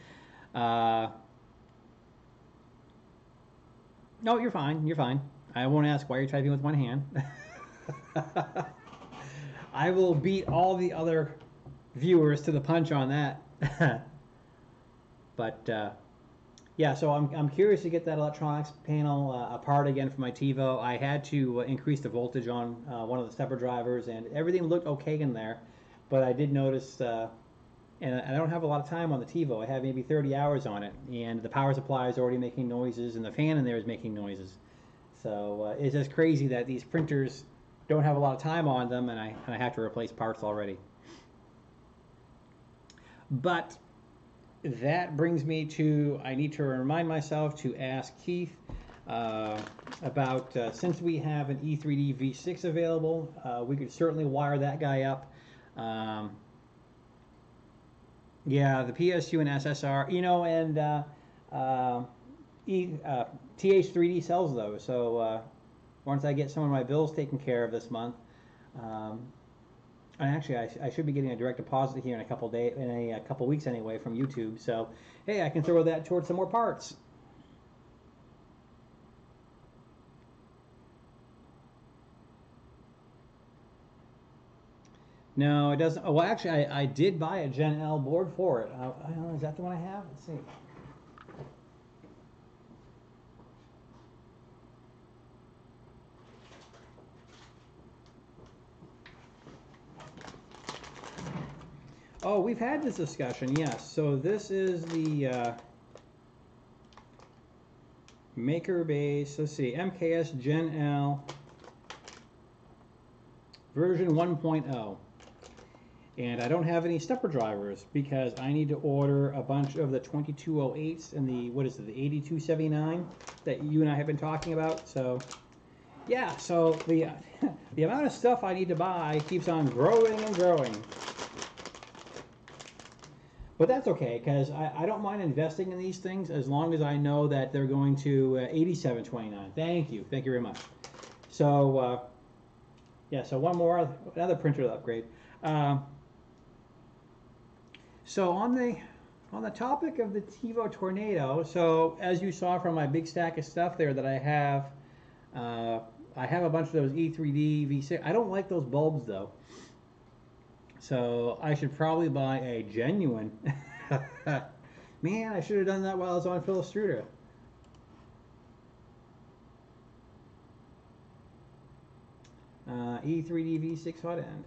Speaker 1: No, you're fine. You're fine. I won't ask why you're typing with one hand. I will beat all the other viewers to the punch on that. But yeah, so I'm curious to get that electronics panel apart again for my TiVo. I had to increase the voltage on one of the stepper drivers, and everything looked okay in there. But I did notice, and I don't have a lot of time on the TiVo. I have maybe 30 hours on it, and the power supply is already making noises, and the fan in there is making noises. So it's just crazy that these printers don't have a lot of time on them, and I have to replace parts already. But that brings me to, I need to remind myself to ask Keith about, since we have an E3D V6 available, we could certainly wire that guy up. Yeah, the PS2 and SSR, you know, and TH3D sells those. So once I get some of my bills taken care of this month, and actually, I should be getting a direct deposit here in a couple weeks anyway from YouTube. So, hey, I can throw that towards some more parts. No, it doesn't. Oh, well, actually, I did buy a Gen L board for it. Is that the one I have? Let's see. Oh, we've had this discussion, yes. So this is the maker base. Let's see, MKS Gen L version 1.0. And I don't have any stepper drivers because I need to order a bunch of the 2208s and the, what is it, the 8279 that you and I have been talking about. So, yeah, so the amount of stuff I need to buy keeps on growing and growing. But that's okay, because I don't mind investing in these things as long as I know that they're going to 8729. Thank you very much. So, yeah, so one more, another printer to upgrade. So on the topic of the TiVo Tornado, so as you saw from my big stack of stuff there that I have a bunch of those E3D V6. I don't like those bulbs though. So I should probably buy a genuine. Man, I should have done that while I was on Filastruder. E3D V6 hot end.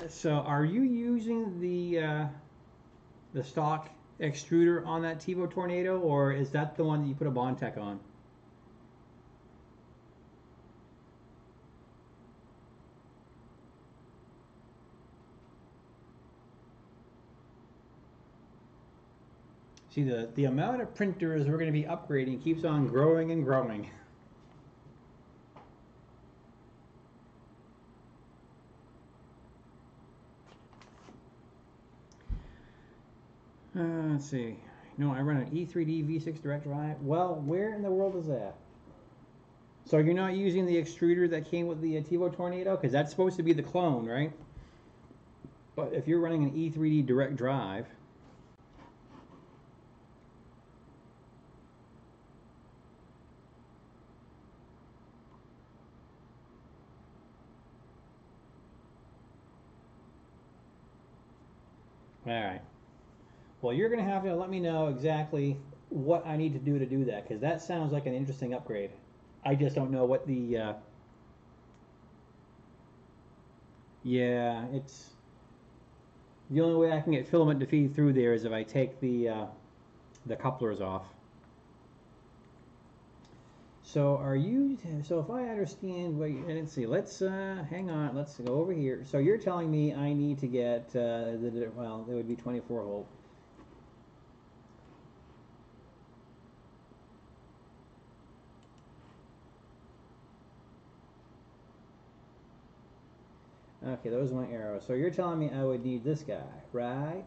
Speaker 1: So are you using the stock extruder on that TiVo Tornado, or is that the one that you put a Bondtech on? See, the amount of printers we're going to be upgrading keeps on growing and growing. Let's see. No, I run an E3D V6 direct drive. Well, where in the world is that? So you're not using the extruder that came with the TiVo Tornado? Because that's supposed to be the clone, right? But if you're running an E3D direct drive... Alright. Well, you're going to have to let me know exactly what I need to do that, because that sounds like an interesting upgrade. I just don't know what the... Yeah, it's... The only way I can get filament to feed through there is if I take the couplers off. So are you... So if I understand... Wait, let's see. Let's... hang on. Let's go over here. So you're telling me I need to get... well, it would be 24 volt. Okay, those are my arrows. So you're telling me I would need this guy, right?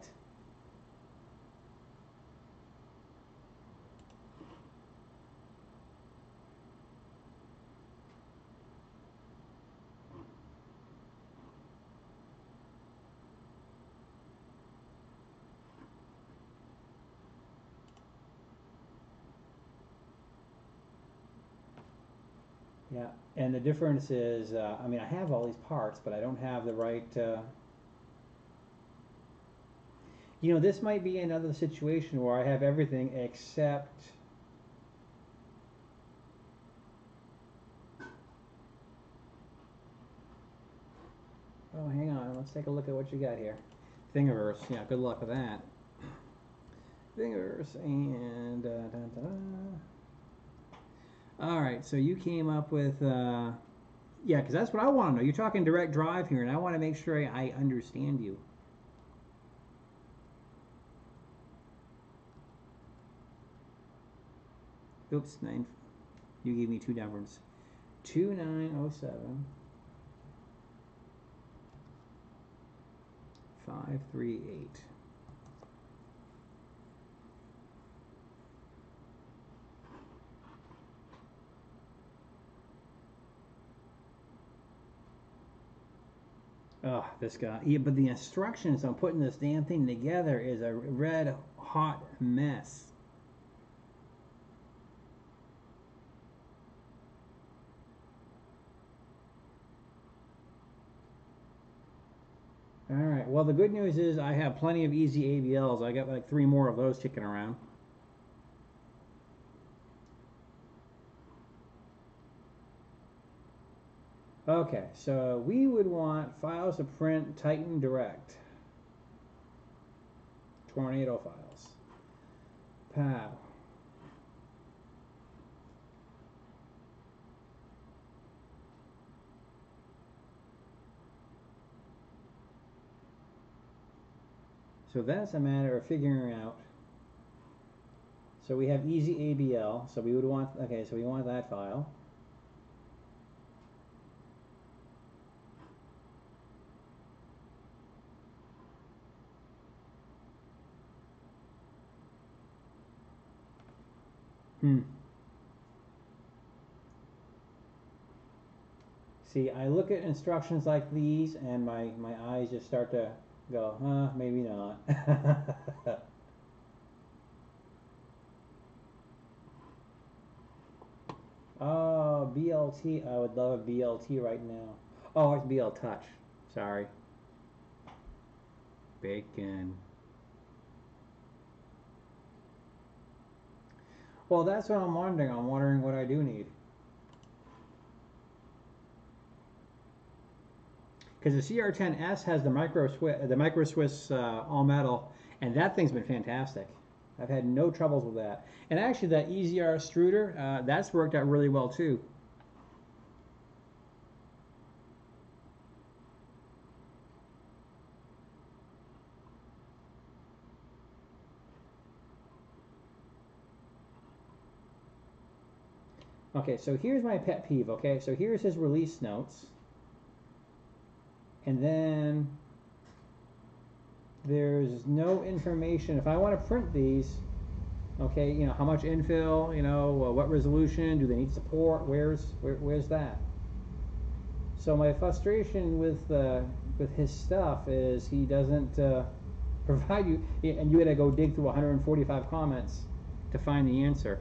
Speaker 1: Yeah, and the difference is, I mean, I have all these parts, but I don't have the right... You know, this might be another situation where I have everything except... Oh, hang on. Let's take a look at what you got here. Thingiverse. Yeah, good luck with that. Thingiverse and... Alright, so you came up with... yeah, because that's what I want to know. You're talking direct drive here, and I want to make sure I understand you. Oops, 9. You gave me two numbers. 2907 538. Oh, this guy. Yeah, but the instructions on putting this damn thing together is a red hot mess. Alright, well the good news is I have plenty of EZABLs. I got like 3 more of those kicking around. Okay, so we would want files to print Titan Direct. Tornado files. POW. So that's a matter of figuring out. So we have EZABL, so we would want, okay, so we want that file. See, I look at instructions like these and my eyes just start to go, maybe not. Oh, BLT. I would love a BLT right now. Oh, it's BL Touch. Sorry. Bacon. Well, that's what I'm wondering. I'm wondering what I do need. Because the CR10S has the micro Swiss all metal, and that thing's been fantastic. I've had no troubles with that. And actually, that Extruder, that's worked out really well too. Okay, so here's my pet peeve. Okay, so here's his release notes. And then there's no information. If I want to print these, okay, you know, how much infill, you know, what resolution, do they need support, where's that? So my frustration with his stuff is he doesn't provide you, and you got to go dig through 145 comments to find the answer.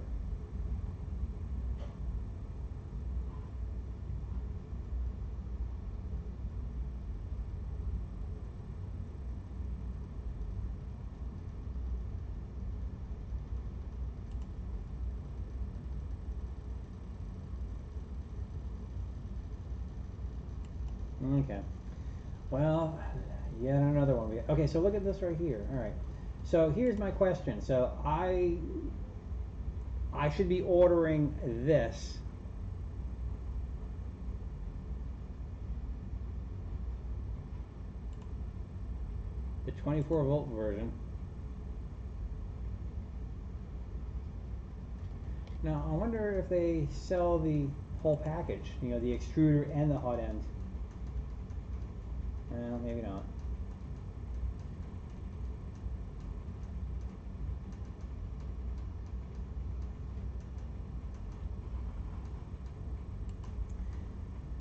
Speaker 1: Okay, well, yet another one. Okay, so look at this right here. All right, so here's my question. So I should be ordering this. The 24-volt version. Now, I wonder if they sell the whole package, you know, the extruder and the hot end. Well, maybe not.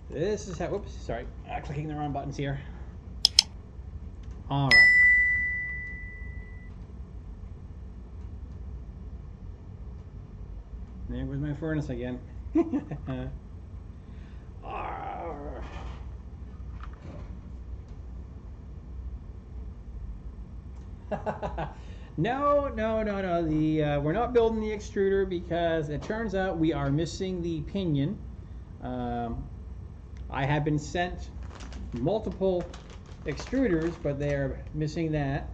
Speaker 1: This is how, whoops, sorry, clicking the wrong buttons here. All right. There goes my furnace again. No. We're not building the extruder because it turns out we are missing the pinion. I have been sent multiple extruders, but they are missing that.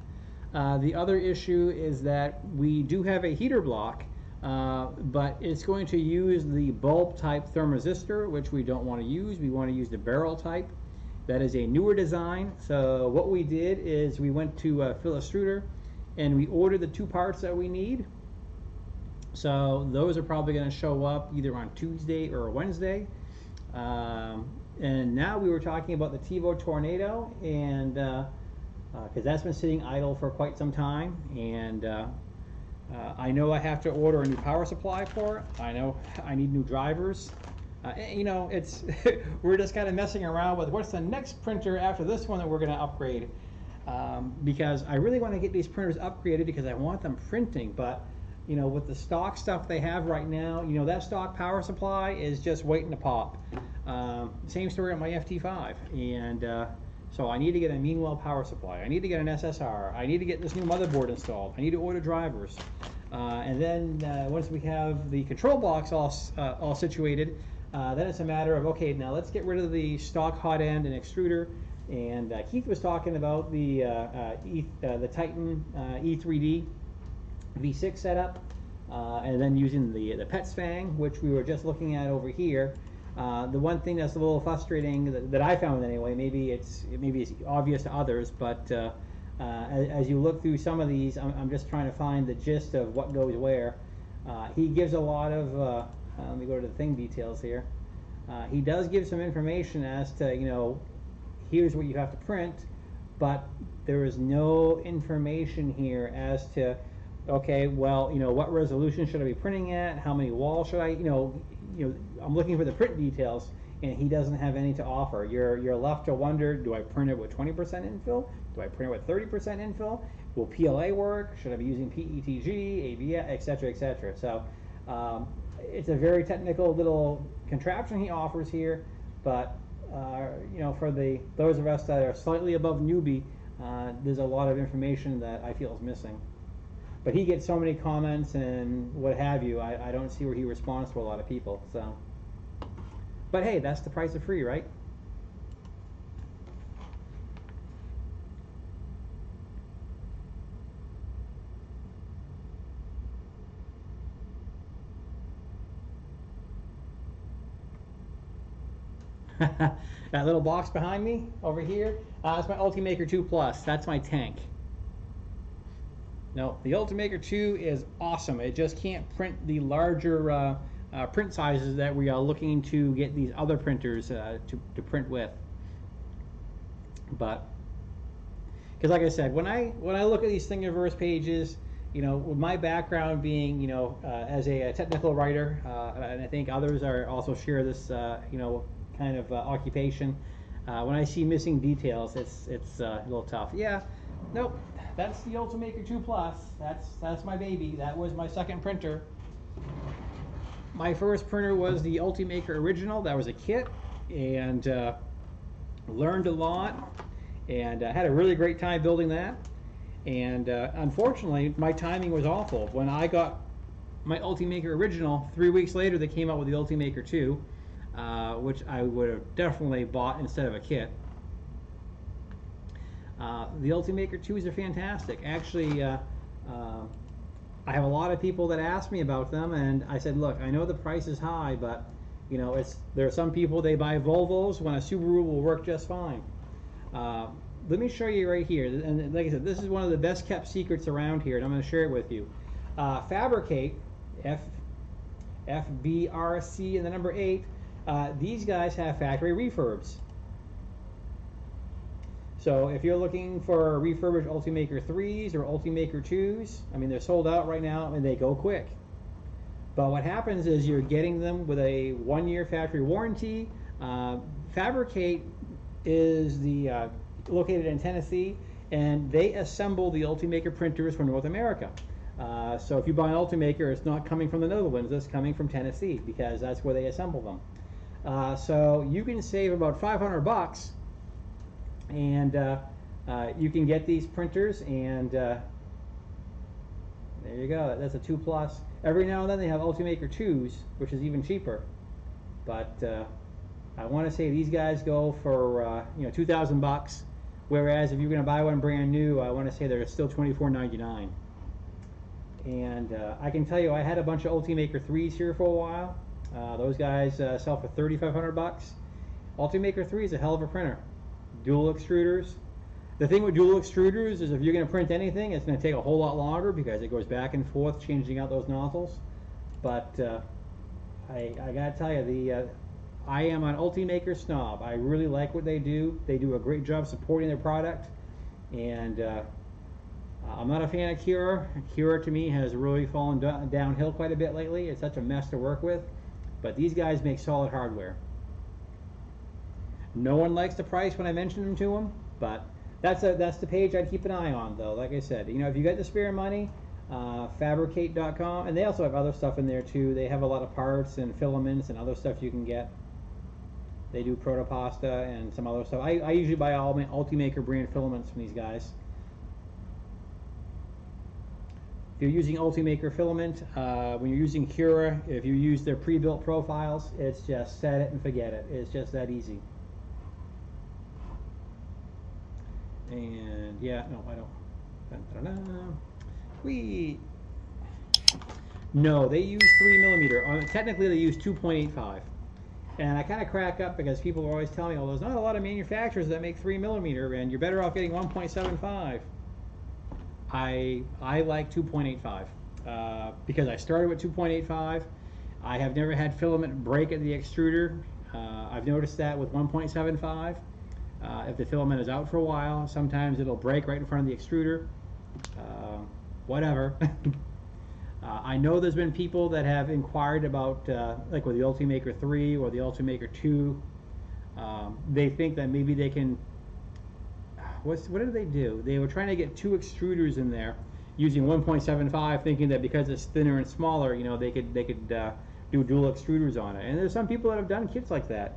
Speaker 1: The other issue is that we do have a heater block, but it's going to use the bulb type thermistor, which we don't want to use. We want to use the barrel type. That is a newer design. So what we did is we went to Filastruder and we ordered the 2 parts that we need. So those are probably going to show up either on Tuesday or Wednesday. And now we were talking about the TiVo Tornado, and because that's been sitting idle for quite some time, and I know I have to order a new power supply for it. I know I need new drivers. You know, it's we're just kind of messing around with what's the next printer after this one that we're going to upgrade, because I really want to get these printers upgraded because I want them printing. But you know, with the stock stuff they have right now, you know, that stock power supply is just waiting to pop. Same story on my FT5, and so I need to get a Meanwell power supply. I need to get an SSR. I need to get this new motherboard installed. I need to order drivers, and then once we have the control box all situated. Then it's a matter of, okay, now let's get rid of the stock hot end and extruder. And Keith was talking about the Titan E3D V6 setup, and then using the PETS fang, which we were just looking at over here. The one thing that's a little frustrating that I found anyway, maybe it's obvious to others, but as you look through some of these, I'm just trying to find the gist of what goes where. He gives a lot of, let me go to the thing details here. He does give some information as to, you know, here's what you have to print, but there is no information here as to, okay, well, you know, what resolution should I be printing at? How many walls should I, you know, I'm looking for the print details, and he doesn't have any to offer. You're left to wonder, do I print it with 20% infill? Do I print it with 30% infill? Will PLA work? Should I be using PETG, ABS, etc., etc.? So it's a very technical little contraption he offers here, but you know, for those of us that are slightly above newbie, there's a lot of information that I feel is missing. But he gets so many comments and what have you, I don't see where he responds to a lot of people. So, but hey, that's the price of free, right? That little box behind me over here, that's my Ultimaker 2 Plus. That's my tank. No, the Ultimaker 2 is awesome. It just can't print the larger print sizes that we are looking to get these other printers to print with. But because, like I said, when I look at these Thingiverse pages, you know, with my background being, you know, as a technical writer, and I think others are also share this, you know, kind of occupation. When I see missing details, it's a little tough. Yeah, nope. That's the Ultimaker 2 Plus. That's my baby. That was my second printer. My first printer was the Ultimaker Original. That was a kit, and learned a lot, and had a really great time building that. And unfortunately, my timing was awful. When I got my Ultimaker Original, 3 weeks later, they came out with the Ultimaker 2. Which I would have definitely bought instead of a kit. The Ultimaker 2s are fantastic. Actually, I have a lot of people that ask me about them, and I said, look, I know the price is high, but you know, there are some people, they buy Volvos when a Subaru will work just fine. Let me show you right here, and like I said, this is one of the best kept secrets around here, and I'm going to share it with you. Fabricate, FBRC and the number 8, these guys have factory refurbs. So if you're looking for refurbished Ultimaker 3s or Ultimaker 2s, I mean, they're sold out right now and they go quick. But what happens is you're getting them with a 1-year factory warranty. Fabricate is located in Tennessee, and they assemble the Ultimaker printers for North America. So if you buy an Ultimaker, it's not coming from the Netherlands, it's coming from Tennessee, because that's where they assemble them. So you can save about $500, and you can get these printers, and there you go. That's a 2 Plus. Every now and then they have Ultimaker 2s, which is even cheaper. But I want to say these guys go for $2,000, whereas if you're going to buy one brand new, I want to say they're still $24.99. And I can tell you, I had a bunch of Ultimaker 3s here for a while. Those guys sell for $3,500. Ultimaker 3 is a hell of a printer. Dual extruders. The thing with dual extruders is if you're going to print anything, it's going to take a whole lot longer because it goes back and forth changing out those nozzles. But I got to tell you, I am an Ultimaker snob. I really like what they do. They do a great job supporting their product. And I'm not a fan of Cura. Cura to me has really fallen downhill quite a bit lately. It's such a mess to work with. But these guys make solid hardware. No one likes the price when I mention them to them, but that's the page I'd keep an eye on, though. Like I said, if you got the spare money, fabricate.com, and they also have other stuff in there too. They have a lot of parts and filaments and other stuff you can get. They do protopasta and some other stuff. I usually buy all my Ultimaker brand filaments from these guys. If you're using Ultimaker filament, when you're using Cura, if you use their pre-built profiles, it's just set it and forget it. It's just that easy. And yeah, no, I don't. No, they use 3mm. Technically, they use 2.85. And I kind of crack up because people are always telling me, "Oh, there's not a lot of manufacturers that make 3mm, and you're better off getting 1.75." I like 2.85 because I started with 2.85. I have never had filament break at the extruder. I've noticed that with 1.75. If the filament is out for a while, sometimes it'll break right in front of the extruder. Whatever. I know there's been people that have inquired about, like with the Ultimaker 3 or the Ultimaker 2, they think that maybe they can, what did they do? They were trying to get 2 extruders in there using 1.75, thinking that because it's thinner and smaller, you know, they could do dual extruders on it. And there's some people that have done kits like that.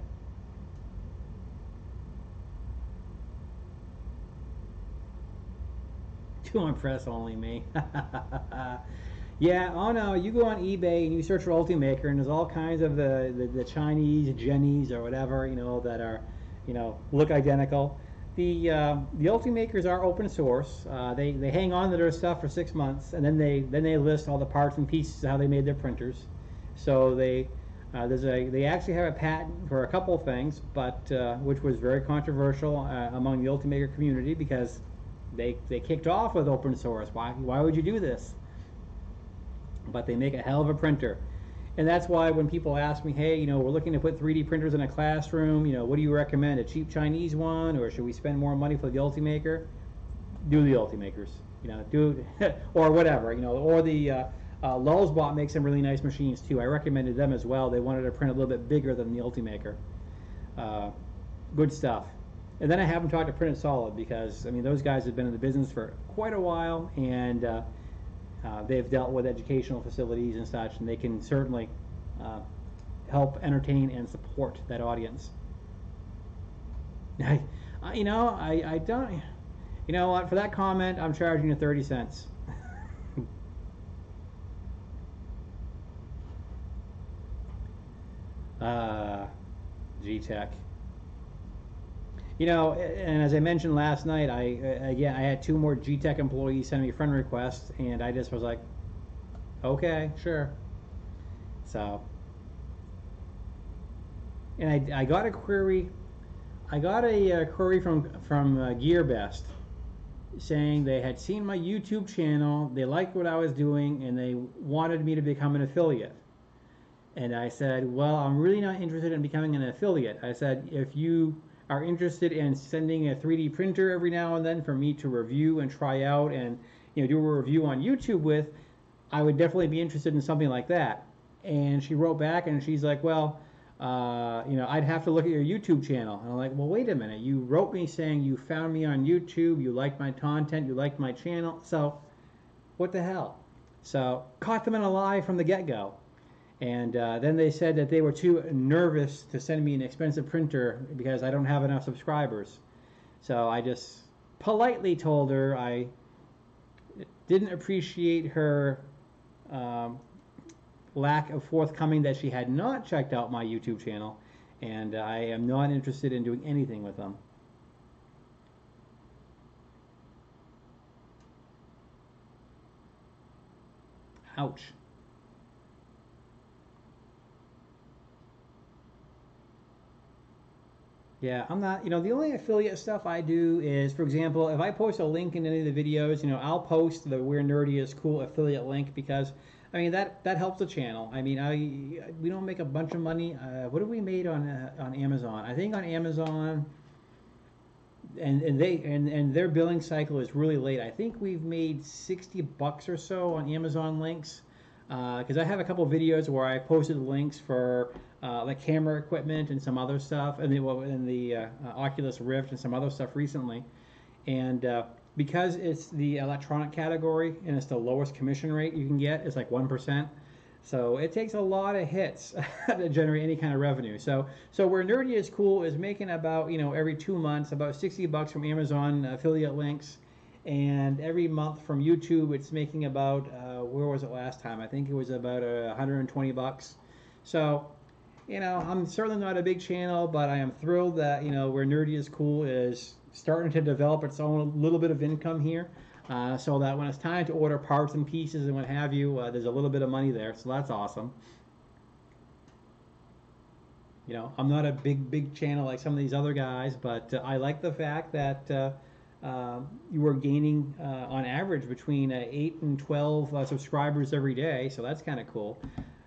Speaker 1: To impress only me. Yeah, oh no, you go on eBay and you search for Ultimaker and there's all kinds of the Chinese Jennies or whatever, you know, that are, you know, look identical. The Ultimakers are open source. They hang on to their stuff for 6 months, and then they list all the parts and pieces of how they made their printers. So they actually have a patent for a couple of things, but which was very controversial among the Ultimaker community because they kicked off with open source. Why would you do this? But they make a hell of a printer. And that's why when people ask me, hey, you know, we're looking to put 3D printers in a classroom, you know, what do you recommend? A cheap Chinese one, or should we spend more money for the Ultimaker? Do the Ultimakers, you know, do or whatever, you know, or the Lulzbot makes some really nice machines too. I recommended them as well. They wanted to print a little bit bigger than the Ultimaker. Good stuff. And then I have them talk to Printed Solid because, I mean, those guys have been in the business for quite a while, and they've dealt with educational facilities and such, and they can certainly help entertain and support that audience. I don't, you know what, for that comment, I'm charging you 30 cents. G-Tech. You know, and as I mentioned last night, I had 2 more G-Tech employees send me friend requests, and I just was like, okay, sure. So, and I got a query. I got a query from GearBest saying they had seen my YouTube channel, they liked what I was doing, and they wanted me to become an affiliate. And I said, well, I'm really not interested in becoming an affiliate. I said, if you are interested in sending a 3D printer every now and then for me to review and try out and, you know, do a review on YouTube with, I would definitely be interested in something like that. And she wrote back and she's like, well, you know, I'd have to look at your YouTube channel. And I'm like, well, wait a minute. You wrote me saying you found me on YouTube, you liked my content, you liked my channel. So what the hell? So caught them in a lie from the get-go. And then they said that they were too nervous to send me an expensive printer because I don't have enough subscribers. So I just politely told her I didn't appreciate her lack of forthcoming that she had not checked out my YouTube channel, and I am not interested in doing anything with them. Ouch. Yeah, I'm not, you know, the only affiliate stuff I do is, for example, if I post a link in any of the videos, you know, I'll post the We're Nerdy is Cool affiliate link because, I mean, that helps the channel. I mean, we don't make a bunch of money. What have we made on Amazon? I think on Amazon, and their billing cycle is really late. I think we've made $60 or so on Amazon links. Because I have a couple videos where I posted links for like camera equipment and some other stuff, and the Oculus Rift and some other stuff recently. And because it's the electronic category and it's the lowest commission rate you can get, it's like 1%. So it takes a lot of hits to generate any kind of revenue. So where Nerdy is Cool is making about, you know, every 2 months about $60 from Amazon affiliate links. And every month from YouTube, it's making about, where was it last time? I think it was about $120. So, you know, I'm certainly not a big channel, but I am thrilled that, you know, Where Nerdy is Cool is starting to develop its own little bit of income here, so that when it's time to order parts and pieces and what have you, there's a little bit of money there. So that's awesome. You know, I'm not a big channel like some of these other guys, but I like the fact that you were gaining on average between 8 and 12 subscribers every day, so that's kind of cool.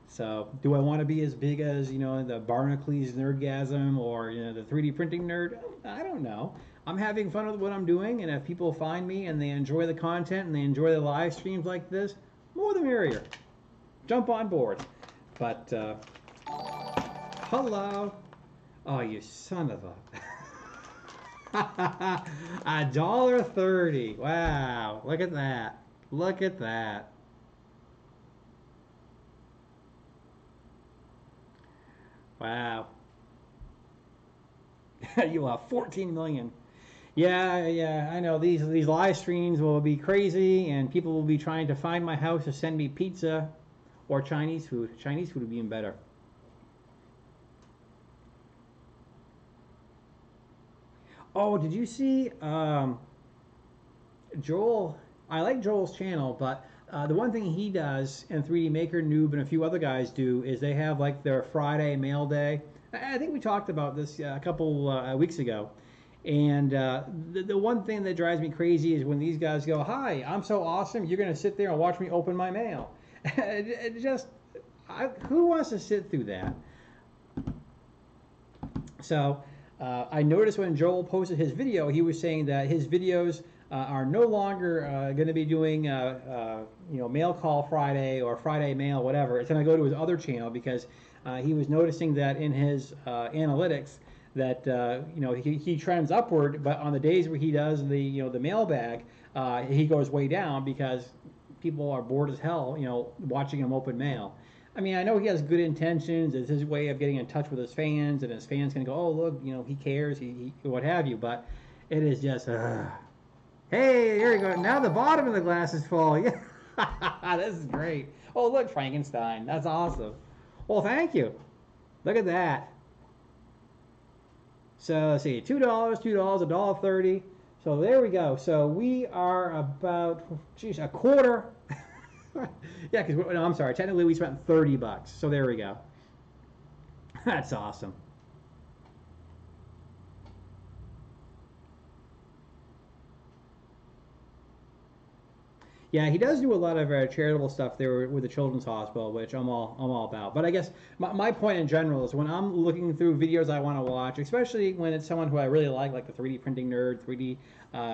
Speaker 1: So, do I want to be as big as, you know, the Barnacules Nerdgasm or, you know, the 3D printing nerd? I don't know. I'm having fun with what I'm doing, and if people find me and they enjoy the content and they enjoy the live streams like this, more the merrier. Jump on board. But, hello. Oh, you son of a... $1.30. Wow. Look at that. Look at that. Wow. You have 14 million. Yeah, I know. These live streams will be crazy, and people will be trying to find my house to send me pizza or Chinese food. Chinese food would be even better. Oh, did you see Joel? I like Joel's channel, but the one thing he does, and 3D Maker Noob and a few other guys do, is they have like their Friday mail day. I think we talked about this a couple weeks ago. And the one thing that drives me crazy is when these guys go, "Hi, I'm so awesome, you're going to sit there and watch me open my mail." Who wants to sit through that? So I noticed when Joel posted his video, he was saying that his videos are no longer going to be doing you know, Mail Call Friday or Friday Mail, whatever. It's going to go to his other channel because he was noticing that in his analytics that you know, he trends upward, but on the days where he does the, you know, the mailbag, he goes way down because people are bored as hell, you know, watching him open mail. I mean, I know he has good intentions. It's his way of getting in touch with his fans, and his fans can go, "Oh, look, you know, he cares, he what have you." But it is just, hey, here we go. Now the bottom of the glass is full. Yeah, this is great. Oh, look, Frankenstein. That's awesome. Well, thank you. Look at that. So let's see, $2, $1.30. So there we go. So we are about, geez, a quarter. Yeah, because, no, I'm sorry, technically we spent $30. So there we go. That's awesome. Yeah, he does do a lot of charitable stuff there with the Children's Hospital, which I'm all about. But I guess my point in general is when I'm looking through videos I want to watch, especially when it's someone who I really like the 3D Printing Nerd, 3D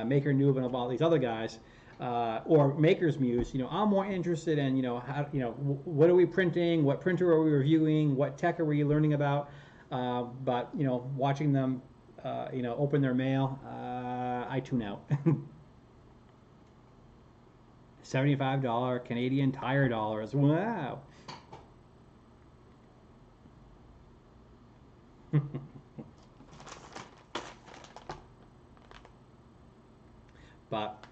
Speaker 1: Maker Noob, and all these other guys, or Maker's Muse, you know, I'm more interested in, you know, how, you know, what are we printing, what printer are we reviewing, what tech are we learning about. But you know, watching them, you know, open their mail, I tune out. $75 Canadian Tire dollars. Wow. But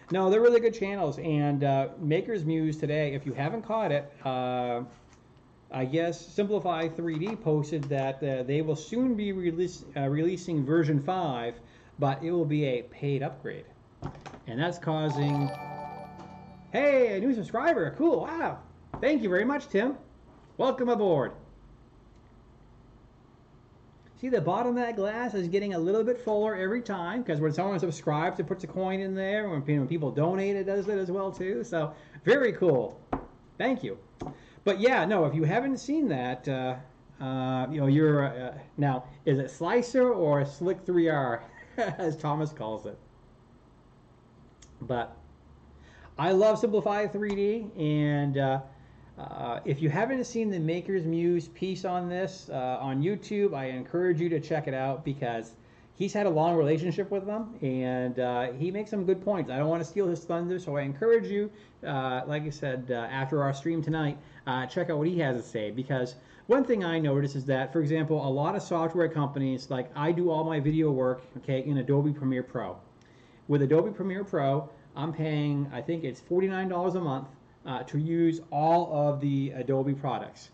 Speaker 1: no, they're really good channels. And Maker's Muse today, if you haven't caught it, I guess Simplify 3D posted that they will soon be releasing version 5, but it will be a paid upgrade. And that's causing... Hey, a new subscriber. Cool. Wow. Thank you very much, Tim. Welcome aboard. See, the bottom of that glass is getting a little bit fuller every time because when someone subscribes, it puts a coin in there. When people donate, it does that as well, too. So, very cool. Thank you. But yeah, no, if you haven't seen that, you know, you're... now, is it Slicer or Slick 3R, as Thomas calls it? But... I love Simplify 3D, and if you haven't seen the Maker's Muse piece on this on YouTube, I encourage you to check it out because he's had a long relationship with them, and he makes some good points. I don't want to steal his thunder, so I encourage you, like I said, after our stream tonight, check out what he has to say, because one thing I noticed is that, for example, a lot of software companies, like I do all my video work, okay, in Adobe Premiere Pro. With Adobe Premiere Pro, I'm paying, I think it's $49 a month to use all of the Adobe products.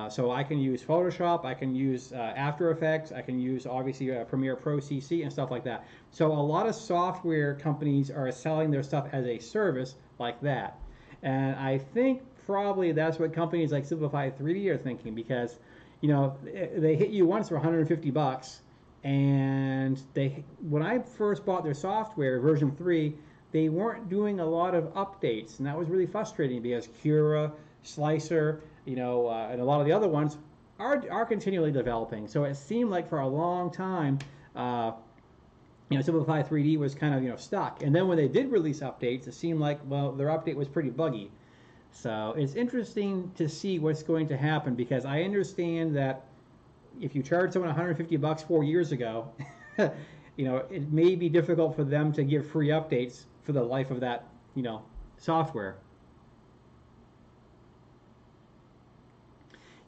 Speaker 1: So I can use Photoshop, I can use After Effects, I can use obviously Premiere Pro CC and stuff like that. So a lot of software companies are selling their stuff as a service like that. And I think probably that's what companies like Simplify 3D are thinking, because you know, they hit you once for $150 And when I first bought their software, version 3, they weren't doing a lot of updates, and that was really frustrating because Cura, Slicer, and a lot of the other ones are continually developing. So it seemed like for a long time, Simplify 3D was kind of stuck. And then when they did release updates, it seemed like, well, their update was pretty buggy. So it's interesting to see what's going to happen, because I understand that if you charge someone $150 4 years ago, it may be difficult for them to give free updates for the life of that, software.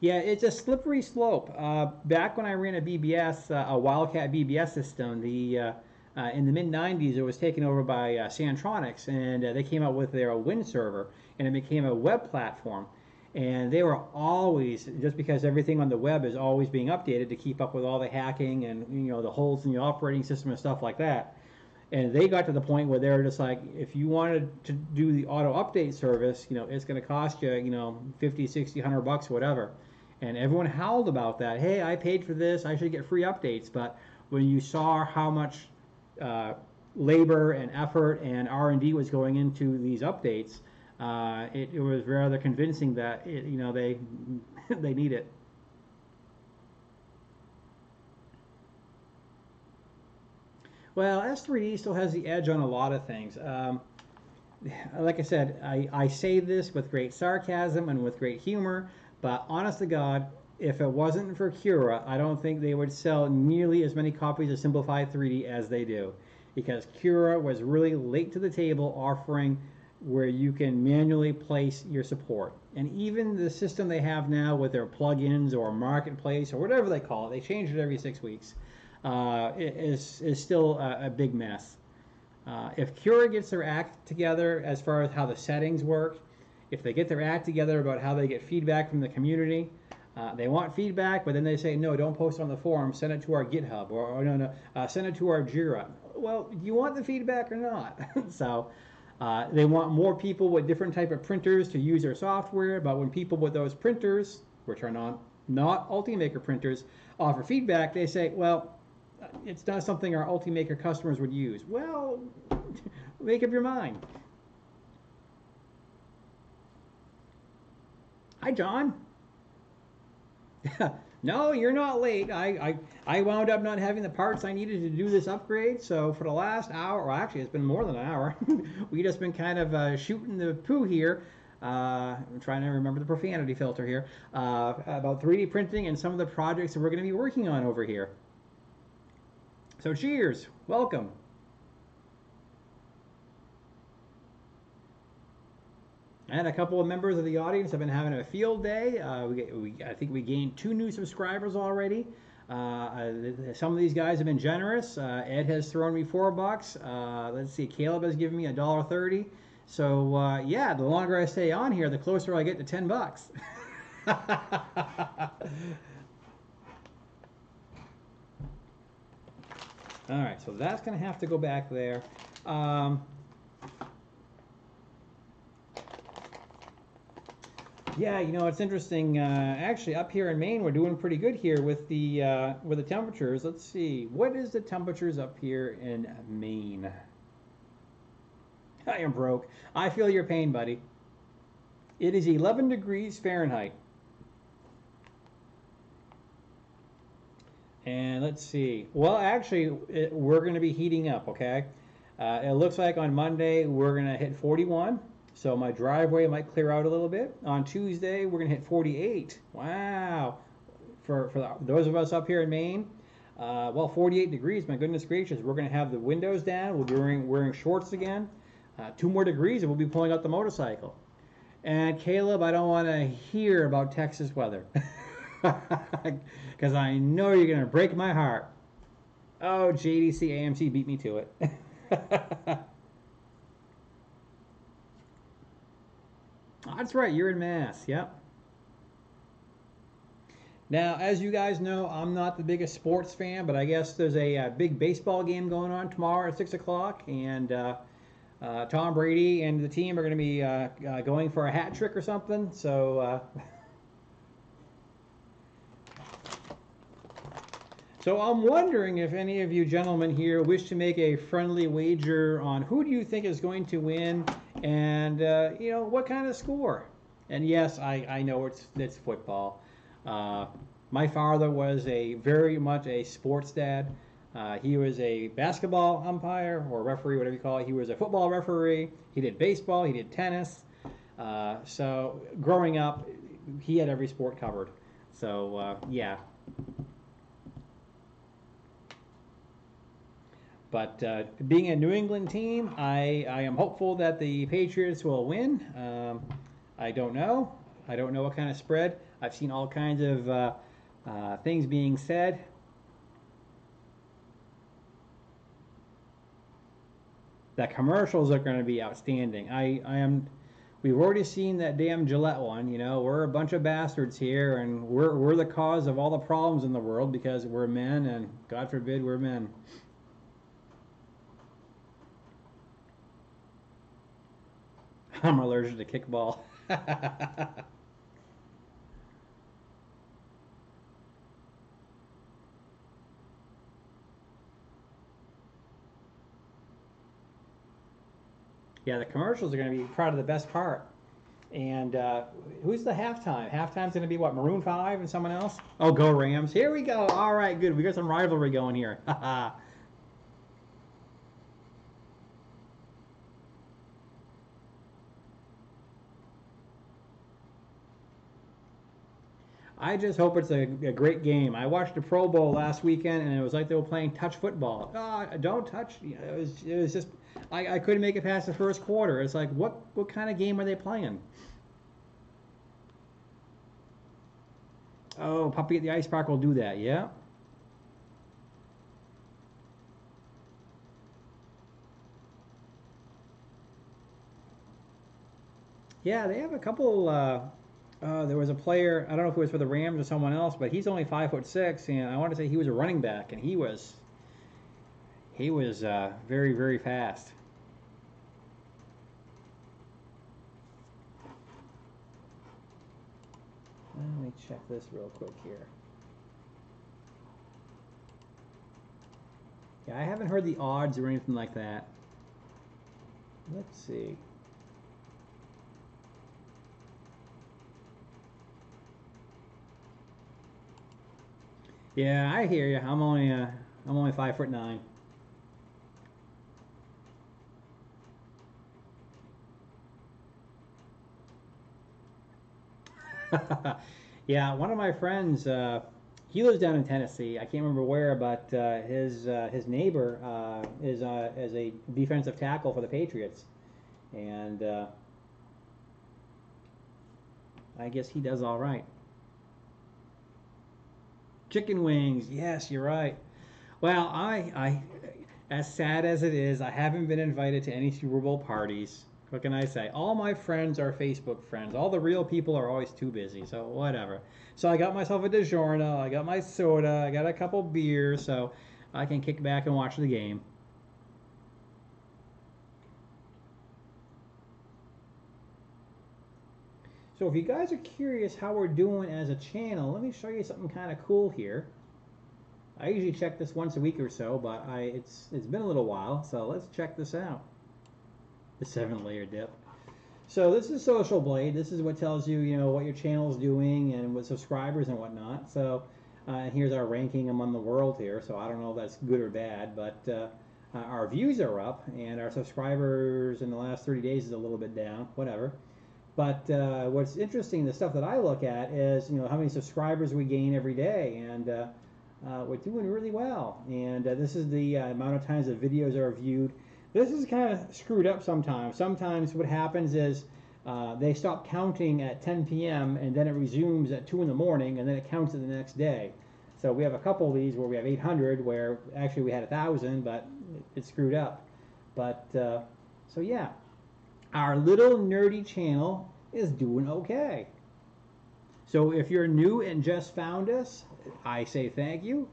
Speaker 1: Yeah, it's a slippery slope. Back when I ran a BBS, a Wildcat BBS system, in the mid-90s, it was taken over by Santronics, and they came out with their Win server, and it became a web platform. And they were always, just because everything on the web is always being updated to keep up with all the hacking and the holes in the operating system and stuff like that. And they got to the point where they were just like, if you wanted to do the auto update service, it's going to cost you, 50, 60, $100, whatever. And everyone howled about that. Hey, I paid for this, I should get free updates. But when you saw how much labor and effort and R&D was going into these updates, it was rather convincing that they need it. Well, S3D still has the edge on a lot of things. Like I said, I say this with great sarcasm and with great humor, but honest to God, if it wasn't for Cura, I don't think they would sell nearly as many copies of Simplify 3D as they do, because Cura was really late to the table, offering where you can manually place your support. And even the system they have now with their plugins or marketplace or whatever they call it, they change it every 6 weeks, is still a big mess. If Cura gets their act together as far as how the settings work, if they get their act together about how they get feedback from the community, they want feedback, but then they say, no, don't post it on the forum, send it to our GitHub, or no, send it to our Jira. Well, do you want the feedback or not? So they want more people with different type of printers to use their software, but when people with those printers, which are not Ultimaker printers, offer feedback, they say, well, it's not something our Ultimaker customers would use. Well, make up your mind. Hi, John. No, you're not late. I wound up not having the parts I needed to do this upgrade, so for the last hour, well, actually it's been more than an hour, we just been kind of shooting the poo here. I'm trying to remember the profanity filter here, about 3D printing and some of the projects that we're going to be working on over here. So cheers, welcome. And a couple of members of the audience have been having a field day. I think we gained 2 new subscribers already. Some of these guys have been generous. Ed has thrown me $4. Let's see, Caleb has given me $1.30. So yeah, the longer I stay on here, the closer I get to $10. All right, so that's going to have to go back there. Yeah, it's interesting. Actually, up here in Maine, we're doing pretty good here with the temperatures. Let's see, what is the temperatures up here in Maine? I am broke. I feel your pain, buddy. It is 11 degrees Fahrenheit. And let's see. Well, actually, we're going to be heating up, okay? It looks like on Monday we're going to hit 41. So my driveway might clear out a little bit. On Tuesday, we're going to hit 48. Wow. For those of us up here in Maine, well, 48 degrees, my goodness gracious. We're going to have the windows down. We'll be wearing shorts again. 2 more degrees and we'll be pulling out the motorcycle. And Caleb, I don't want to hear about Texas weather. Because I know you're going to break my heart. Oh, JDC AMC beat me to it. That's right, you're in Mass, yep. Now, as you guys know, I'm not the biggest sports fan, but I guess there's a big baseball game going on tomorrow at 6 o'clock, and Tom Brady and the team are going to be going for a hat trick or something, so So I'm wondering if any of you gentlemen here wish to make a friendly wager on who do you think is going to win, and you know, what kind of score. And yes, I know it's football. My father was very much a sports dad. He was a basketball umpire or referee, whatever you call it. He was a football referee. He did baseball. He did tennis. So growing up, he had every sport covered. So yeah. But being a New England team, I am hopeful that the Patriots will win. I don't know. I don't know what kind of spread. I've seen all kinds of things being said. The commercials are going to be outstanding. We've already seen that damn Gillette one. You know, we're a bunch of bastards here, and we're the cause of all the problems in the world because we're men, and God forbid we're men. I'm allergic to kickball. Yeah, the commercials are going to be part of the best part. And who's the halftime? Halftime's going to be what, Maroon 5 and someone else? Oh, go Rams. Here we go. All right, good. We got some rivalry going here. I just hope it's a great game. I watched the Pro Bowl last weekend, and it was like they were playing touch football. Oh, don't touch. It was just, I couldn't make it past the first quarter. It's like, what kind of game are they playing? Oh, Puppy at the Ice Park will do that, yeah. Yeah, they have a couple. There was a player. I don't know if it was for the Rams or someone else, but he's only 5'6", and I want to say he was a running back, and he was very, very fast. Let me check this real quick here. Yeah, I haven't heard the odds or anything like that. Let's see. Yeah, I hear you. I'm only 5'9". Yeah, one of my friends, he lives down in Tennessee. I can't remember where, but his neighbor is as a defensive tackle for the Patriots, and I guess he does all right. Chicken wings, yes, you're right. Well, as sad as it is, I haven't been invited to any Super Bowl parties. What can I say? All my friends are Facebook friends. All the real people are always too busy, so whatever. So I got myself a DiGiorno, I got my soda, I got a couple beers, so I can kick back and watch the game. So if you guys are curious how we're doing as a channel, let me show you something kind of cool here. I usually check this once a week or so, but it's been a little while, so let's check this out. The 7-layer dip. So this is Social Blade. This is what tells you, you know, what your channel is doing and with subscribers and whatnot. So here's our ranking among the world here. So I don't know if that's good or bad, but our views are up and our subscribers in the last 30 days is a little bit down. Whatever. But what's interesting, the stuff that I look at is, you know, how many subscribers we gain every day, and we're doing really well. And this is the amount of times the videos are viewed. This is kind of screwed up sometimes. Sometimes what happens is they stop counting at 10 p.m. and then it resumes at 2 in the morning, and then it counts it the next day. So we have a couple of these where we have 800, where actually we had 1,000, but it's screwed up. But so yeah. Our little nerdy channel is doing okay. So if you're new and just found us, I say thank you.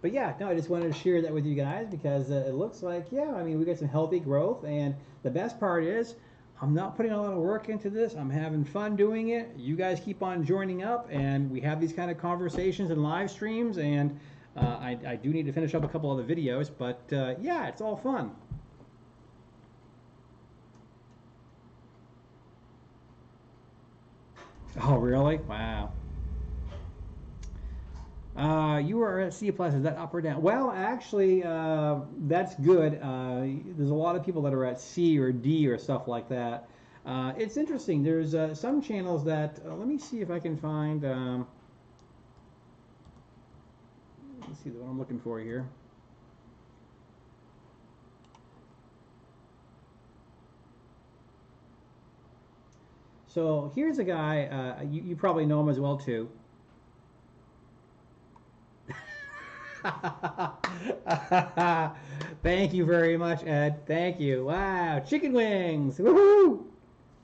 Speaker 1: But yeah, no, I just wanted to share that with you guys because it looks like, yeah, I mean, we got some healthy growth, and the best part is I'm not putting a lot of work into this. I'm having fun doing it. You guys keep on joining up, and we have these kind of conversations and live streams, and I do need to finish up a couple other videos, but yeah, it's all fun. Oh, really? Wow. You are at C+. Is that up or down? Well, actually, that's good. There's a lot of people that are at C or D or stuff like that. It's interesting. There's some channels that, let me see if I can find, let's see what I'm looking for here. So here's a guy, you probably know him as well too. Thank you very much, Ed. Thank you. Wow, chicken wings. Woohoo!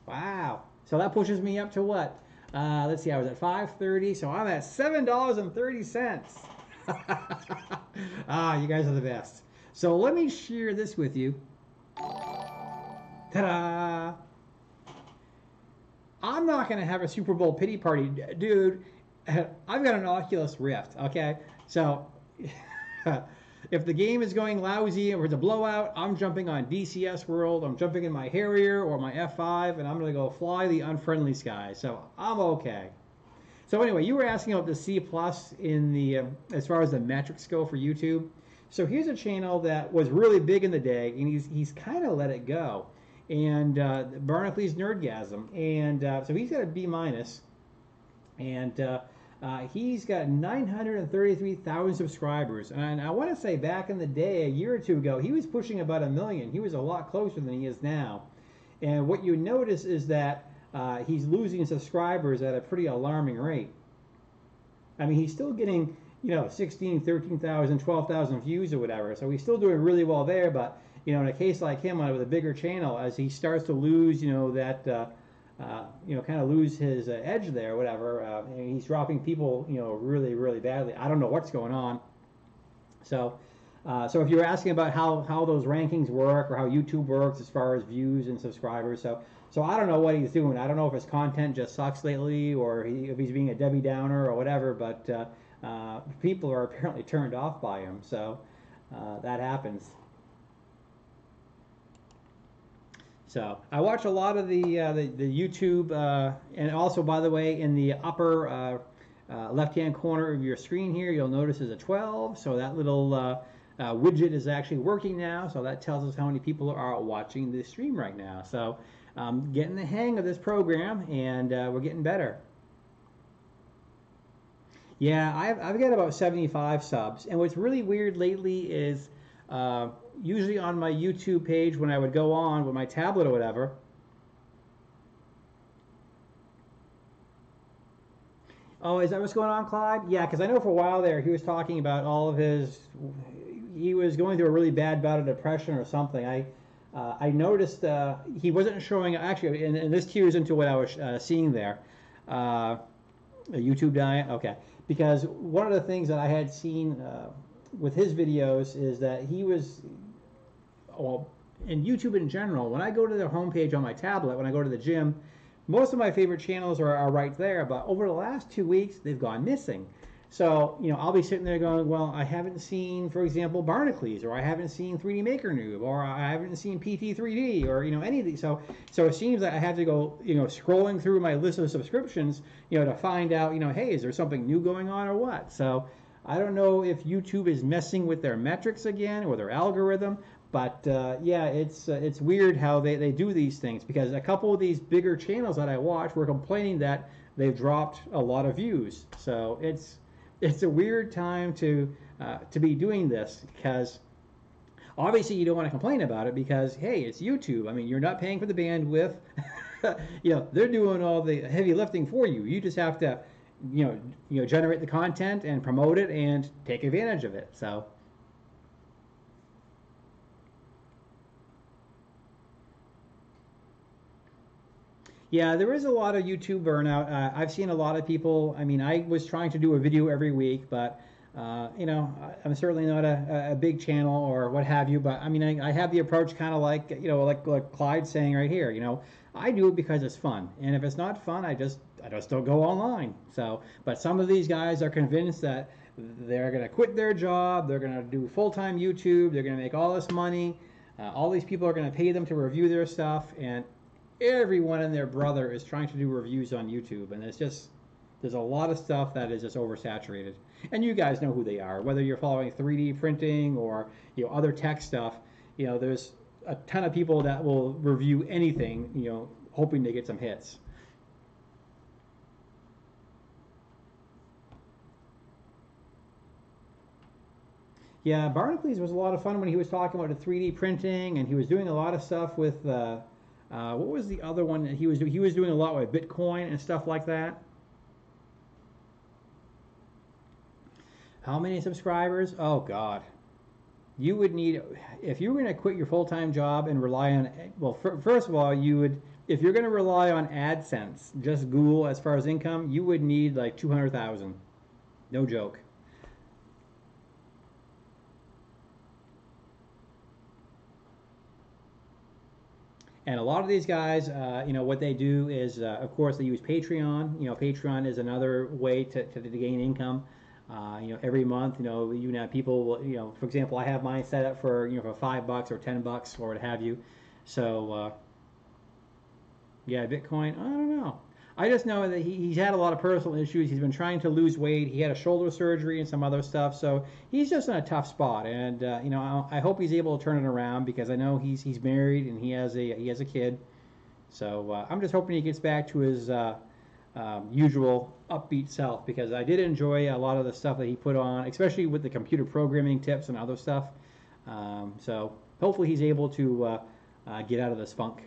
Speaker 1: Wow. So that pushes me up to what? Let's see, I was at $5.30, so I'm at $7.30. Ah, you guys are the best. So let me share this with you. Ta-da! I'm not going to have a Super Bowl pity party, dude. I've got an Oculus Rift, okay? So if the game is going lousy or it's a blowout, I'm jumping on DCS World, I'm jumping in my Harrier or my F5, and I'm going to go fly the unfriendly skies. So I'm okay. So anyway, you were asking about the C+ in the as far as the metrics go for YouTube. So here's a channel that was really big in the day, and he's kind of let it go. And Barnacules Nerdgasm, and so he's got a B-, and he's got 933,000 subscribers. And I want to say back in the day, a year or two ago, he was pushing about 1 million. He was a lot closer than he is now. And what you notice is that he's losing subscribers at a pretty alarming rate. I mean, he's still getting, you know, 16, 13,000, 12,000 views or whatever. So he's still doing really well there, but you know, in a case like him with a bigger channel, as he starts to lose, you know, that, you know, kind of lose his edge there, or whatever, and he's dropping people, you know, really, really badly. I don't know what's going on. So, so if you're asking about how those rankings work or how YouTube works as far as views and subscribers, so I don't know what he's doing. I don't know if his content just sucks lately or if he's being a Debbie Downer or whatever, but people are apparently turned off by him. So that happens. So I watch a lot of the YouTube, and also, by the way, in the upper left-hand corner of your screen here, you'll notice is a 12. So that little widget is actually working now. So that tells us how many people are watching the stream right now. So I'm getting the hang of this program, and we're getting better. Yeah, I've got about 75 subs, and what's really weird lately is usually on my YouTube page when I would go on with my tablet or whatever, oh, is that what's going on, Clyde? Yeah, because I know for a while there he was talking about all of his, he was going through a really bad bout of depression or something. I noticed he wasn't showing, actually, and this tears into what I was seeing there. A YouTube diet? Okay. Because one of the things that I had seen with his videos is that he was, well, in YouTube in general, when I go to the homepage on my tablet, when I go to the gym, most of my favorite channels are right there, but over the last 2 weeks, they've gone missing. So, you know, I'll be sitting there going, well, I haven't seen, for example, Barnacules, or I haven't seen 3D Maker Noob, or I haven't seen PT3D, or, you know, any of these. So it seems that I have to go, you know, scrolling through my list of subscriptions, you know, to find out, you know, hey, is there something new going on or what? So I don't know if YouTube is messing with their metrics again or their algorithm, but yeah, it's weird how they do these things, because a couple of these bigger channels that I watch were complaining that they've dropped a lot of views. So it's a weird time to be doing this, because obviously you don't want to complain about it, because hey, it's YouTube. I mean, you're not paying for the bandwidth. You know, they're doing all the heavy lifting for you. You just have to, you know, generate the content and promote it and take advantage of it. So. Yeah, there is a lot of YouTube burnout. I've seen a lot of people. I mean, I was trying to do a video every week, but You know, I'm certainly not a big channel or what have you, but I mean, I have the approach kind of like, you know, like Clyde's saying right here. You know, I do it because it's fun, and if it's not fun, I just don't go online. So, but some of these guys are convinced that they're going to quit their job, they're going to do full-time YouTube, they're going to make all this money, all these people are going to pay them to review their stuff, and everyone and their brother is trying to do reviews on YouTube, and it's just, there's a lot of stuff that is just oversaturated. And you guys know who they are, whether you're following 3D printing or, you know, other tech stuff. You know, there's a ton of people that will review anything, you know, hoping to get some hits. Yeah, Barnacules was a lot of fun when he was talking about the 3D printing, and he was doing a lot of stuff with what was the other one that he was doing? He was doing a lot with Bitcoin and stuff like that. How many subscribers? Oh God, you would need, if you were going to quit your full-time job and rely on, well, first of all, you would, if you're going to rely on AdSense, just Google as far as income, you would need like 200,000. No joke. And a lot of these guys, you know, what they do is, of course, they use Patreon. You know, Patreon is another way to gain income. You know, every month, you know, you have people, you know, for example, I have mine set up for, you know, for $5 or $10 or what have you. So, yeah, Bitcoin, I don't know. I just know that he's had a lot of personal issues. He's been trying to lose weight. He had a shoulder surgery and some other stuff. So he's just in a tough spot. And, you know, I hope he's able to turn it around because I know he's married and he has a kid. So I'm just hoping he gets back to his usual upbeat self, because I did enjoy a lot of the stuff that he put on, especially with the computer programming tips and other stuff. So hopefully he's able to get out of this funk.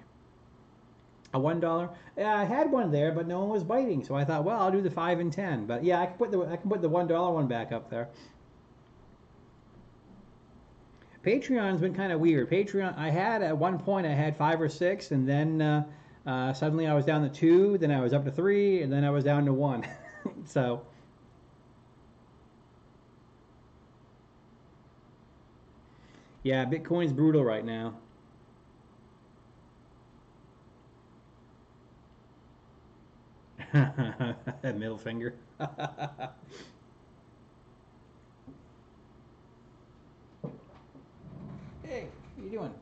Speaker 1: A $1? Yeah, I had one there, but no one was biting, so I thought, well, I'll do the 5 and 10. But yeah, I can put the $1 one back up there. Patreon's been kind of weird. Patreon, I had at one point I had 5 or 6, and then suddenly I was down to 2, then I was up to 3, and then I was down to 1. So yeah, Bitcoin's brutal right now. That middle finger. Hey, what are you doing?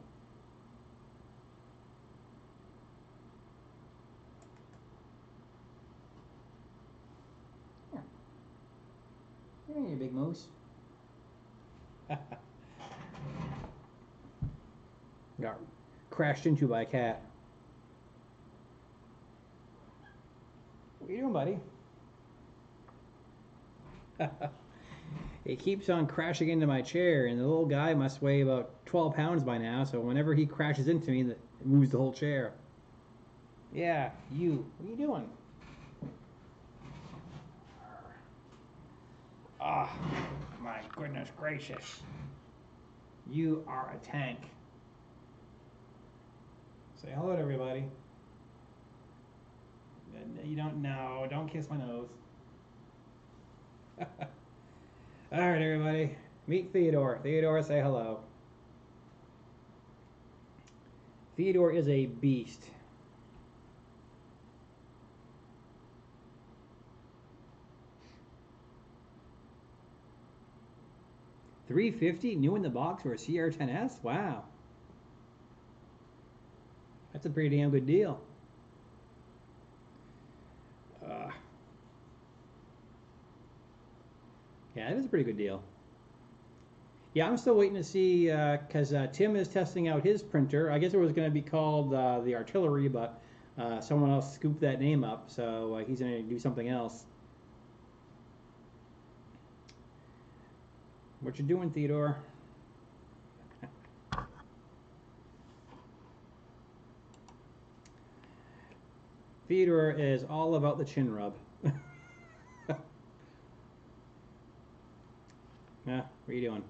Speaker 1: Here. Here, you big moose. Got crashed into by a cat. What are you doing, buddy? It keeps on crashing into my chair, and the little guy must weigh about 12 pounds by now, so whenever he crashes into me, it moves the whole chair. Yeah, you. What are you doing? Ah, oh, my goodness gracious. You are a tank. Say hello to everybody. You don't know. Don't kiss my nose. All right, everybody. Meet Theodore. Theodore, say hello. Theodore is a beast. $350 new in the box for a CR10S? Wow. That's a pretty damn good deal. Yeah, that is a pretty good deal. Yeah, I'm still waiting to see, because Tim is testing out his printer. I guess it was going to be called the Artillery, but someone else scooped that name up, so he's going to do something else. What you doing, Theodore? Theodore is all about the chin rub. Yeah, what are you doing?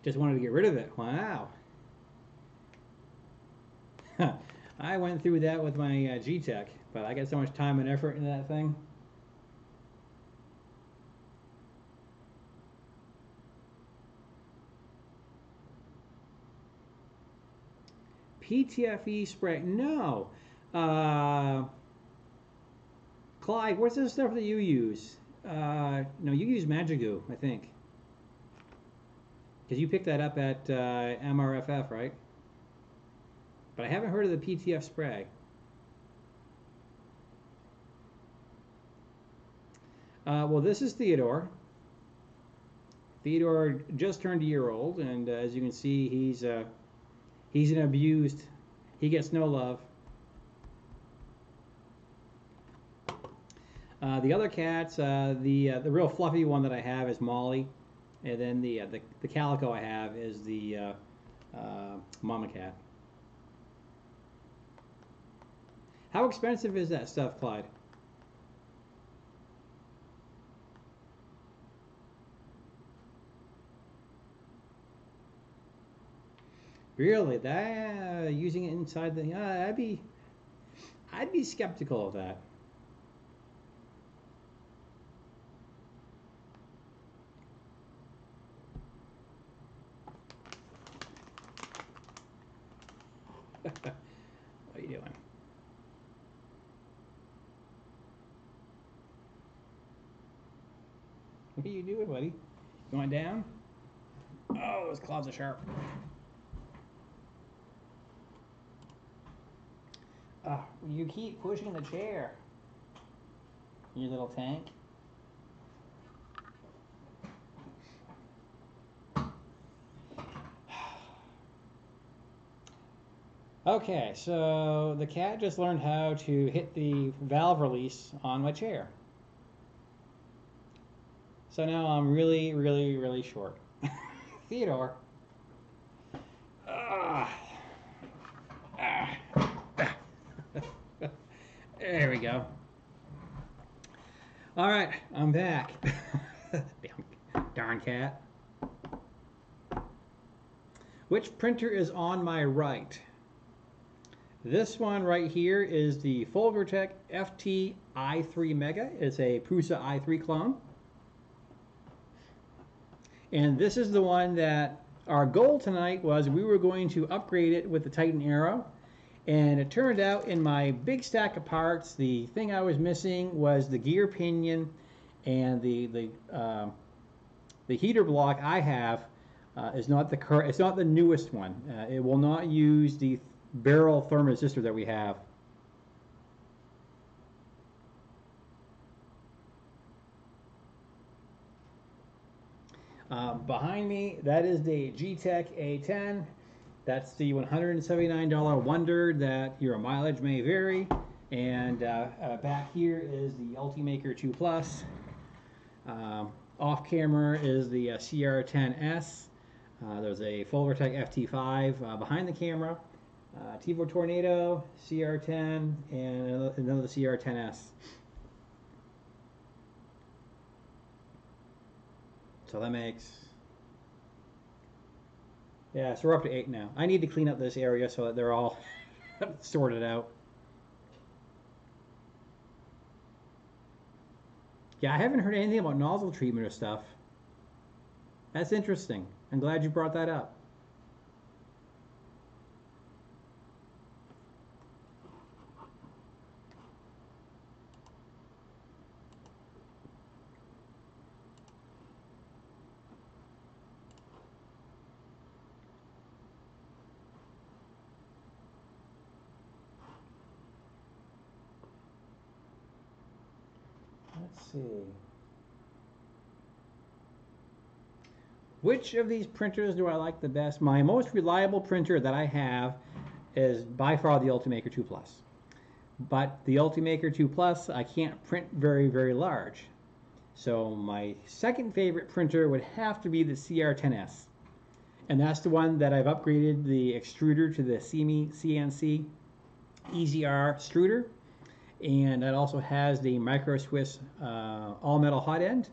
Speaker 1: Just wanted to get rid of it. Wow. I went through that with my G-Tech, but I got so much time and effort into that thing. PTFE spray? No. Clyde, what's the stuff that you use? No, you use Magigoo, I think. Because you picked that up at MRFF, right? But I haven't heard of the PTF spray. Well, this is Theodore. Theodore just turned a year old, and as you can see, he's an abused. He gets no love. The other cats, the real fluffy one that I have is Molly, and then the calico I have is the mama cat. How expensive is that stuff, Clyde? Really? That using it inside the I'd be skeptical of that. What are you doing? What are you doing, buddy? Going down? Oh, those claws are sharp. Oh, you keep pushing the chair, you little tank. Okay, so the cat just learned how to hit the valve release on my chair. So now I'm really, really, really short. Theodore. There we go. All right, I'm back. Darn cat. Which printer is on my right? This one right here is the FolgerTech FT-i3 Mega. It's a Prusa i3 clone. And this is the one that our goal tonight was we were going to upgrade it with the Titan Aero. And it turned out in my big stack of parts, the thing I was missing was the gear pinion, and the heater block I have is not it's not the newest one. It will not use the barrel thermistor that we have. Behind me, that is the G-Tech A10. That's the $179 Wonder that your mileage may vary. And back here is the Ultimaker 2 Plus. Off camera is the CR10S. There's a FolgerTech FT-5 behind the camera. Tivo Tornado, CR10, and another CR10S. So that makes, yeah, so we're up to 8 now. I need to clean up this area so that they're all sorted out. Yeah, I haven't heard anything about nozzle treatment or stuff. That's interesting. I'm glad you brought that up. Let's see. Which of these printers do I like the best? My most reliable printer that I have is by far the Ultimaker 2 Plus. But the Ultimaker 2 Plus, I can't print very, very large. So my second favorite printer would have to be the CR10S. And that's the one that I've upgraded the extruder to the CNC EZR extruder. And it also has the Micro Swiss all metal hot end.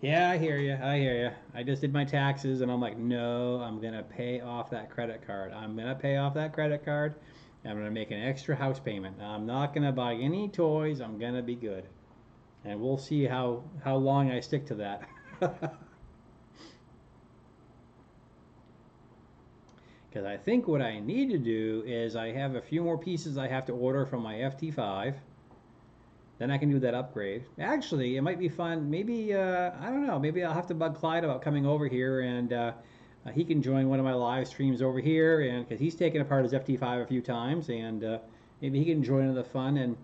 Speaker 1: Yeah, I hear you. I hear you. I just did my taxes and I'm like, no, I'm going to pay off that credit card. I'm going to pay off that credit card. I'm going to make an extra house payment. I'm not going to buy any toys. I'm going to be good. And we'll see how long I stick to that. Because I think what I need to do is I have a few more pieces I have to order from my FT5. Then I can do that upgrade. Actually, it might be fun. Maybe, I don't know, maybe I'll have to bug Clyde about coming over here and he can join one of my live streams over here, and because he's taken apart his FT5 a few times, and maybe he can join in the fun and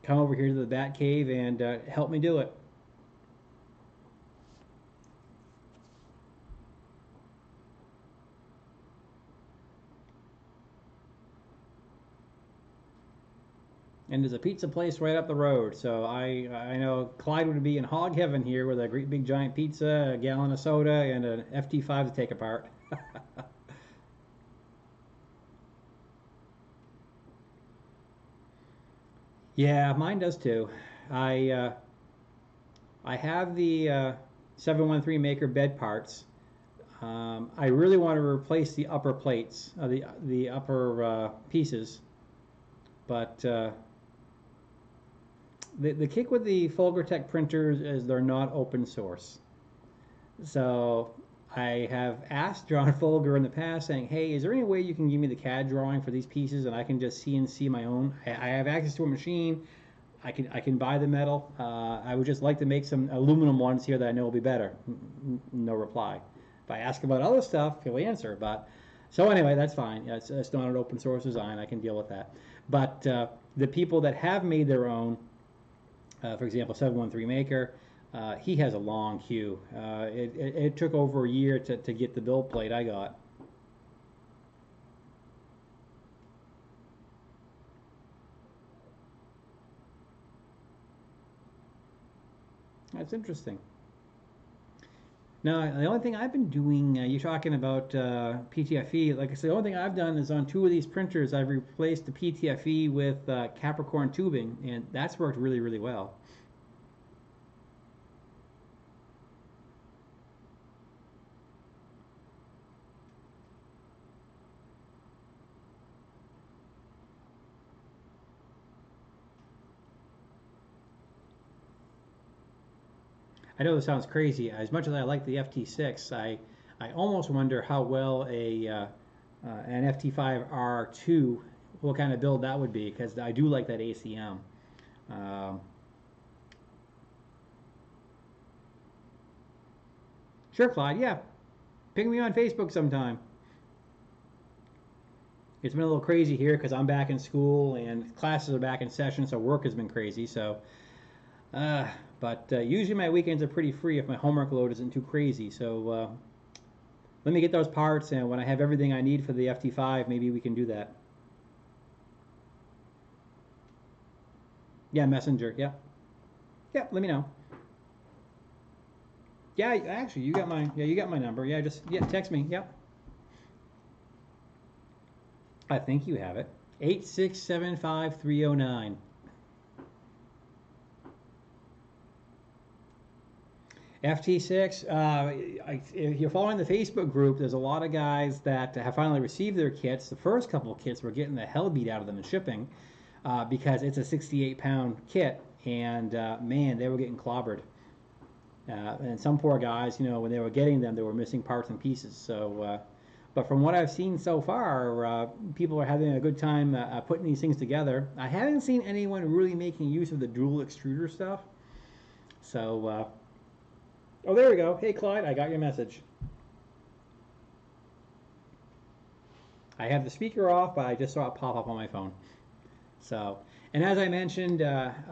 Speaker 1: come over here to the Bat Cave and help me do it. And there's a pizza place right up the road, so I know Clyde would be in hog heaven here with a great big giant pizza, a gallon of soda, and an FT5 to take apart. Yeah, mine does too. I have the 713 Maker bed parts. I really want to replace the upper plates, the upper pieces, but the kick with the FolgerTech printers is they're not open source. So I have asked John Folger in the past saying, hey, is there any way you can give me the CAD drawing for these pieces and I can just CNC my own? I have access to a machine. I can buy the metal. I would just like to make some aluminum ones here that I know will be better. No reply. If I ask about other stuff, he'll answer. But so anyway, that's fine. It's not an open source design. I can deal with that. But the people that have made their own, for example, 713 Maker, he has a long queue. It took over a year to get the build plate I got. That's interesting. Now, the only thing I've been doing, you're talking about PTFE, like I said, the only thing I've done is on two of these printers, I've replaced the PTFE with Capricorn tubing, and that's worked really, really well. I know this sounds crazy. As much as I like the FT6, I almost wonder how well an FT5R2, what kind of build that would be, because I do like that ACM. Sure, Clyde, yeah. Ping me on Facebook sometime. It's been a little crazy here because I'm back in school and classes are back in session, so work has been crazy. So, but usually my weekends are pretty free if my homework load isn't too crazy. So let me get those parts, and when I have everything I need for the FT5, maybe we can do that. Yeah, Messenger. Yeah, yeah. Let me know. Yeah, actually, you got my number. Yeah, just text me. Yep. I think you have it. 8675309. FT6, if you're following the Facebook group, there's a lot of guys that have finally received their kits. The first couple of kits were getting the hell beat out of them in shipping because it's a 68-pound kit, and man, they were getting clobbered. And some poor guys, you know, when they were getting them, they were missing parts and pieces. So, but from what I've seen so far, people are having a good time putting these things together. I haven't seen anyone really making use of the dual extruder stuff. So, oh, there we go. Hey, Clyde, I got your message. I have the speaker off, but I just saw it pop up on my phone. So, and as I mentioned, I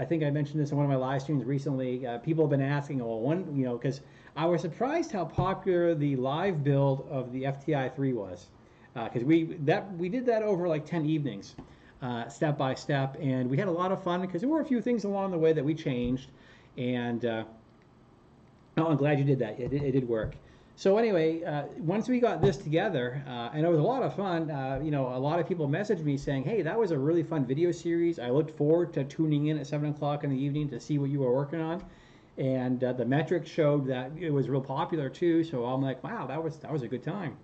Speaker 1: think I mentioned this in one of my live streams recently. People have been asking, well, because I was surprised how popular the live build of the FT-i3 was, because we did that over like 10 evenings, step by step, and we had a lot of fun because there were a few things along the way that we changed, and no, I'm glad you did that. It did work. So anyway, once we got this together, and it was a lot of fun, you know, a lot of people messaged me saying, hey, that was a really fun video series. I looked forward to tuning in at 7 o'clock in the evening to see what you were working on. And the metrics showed that it was real popular too. So I'm like, wow, that was a good time.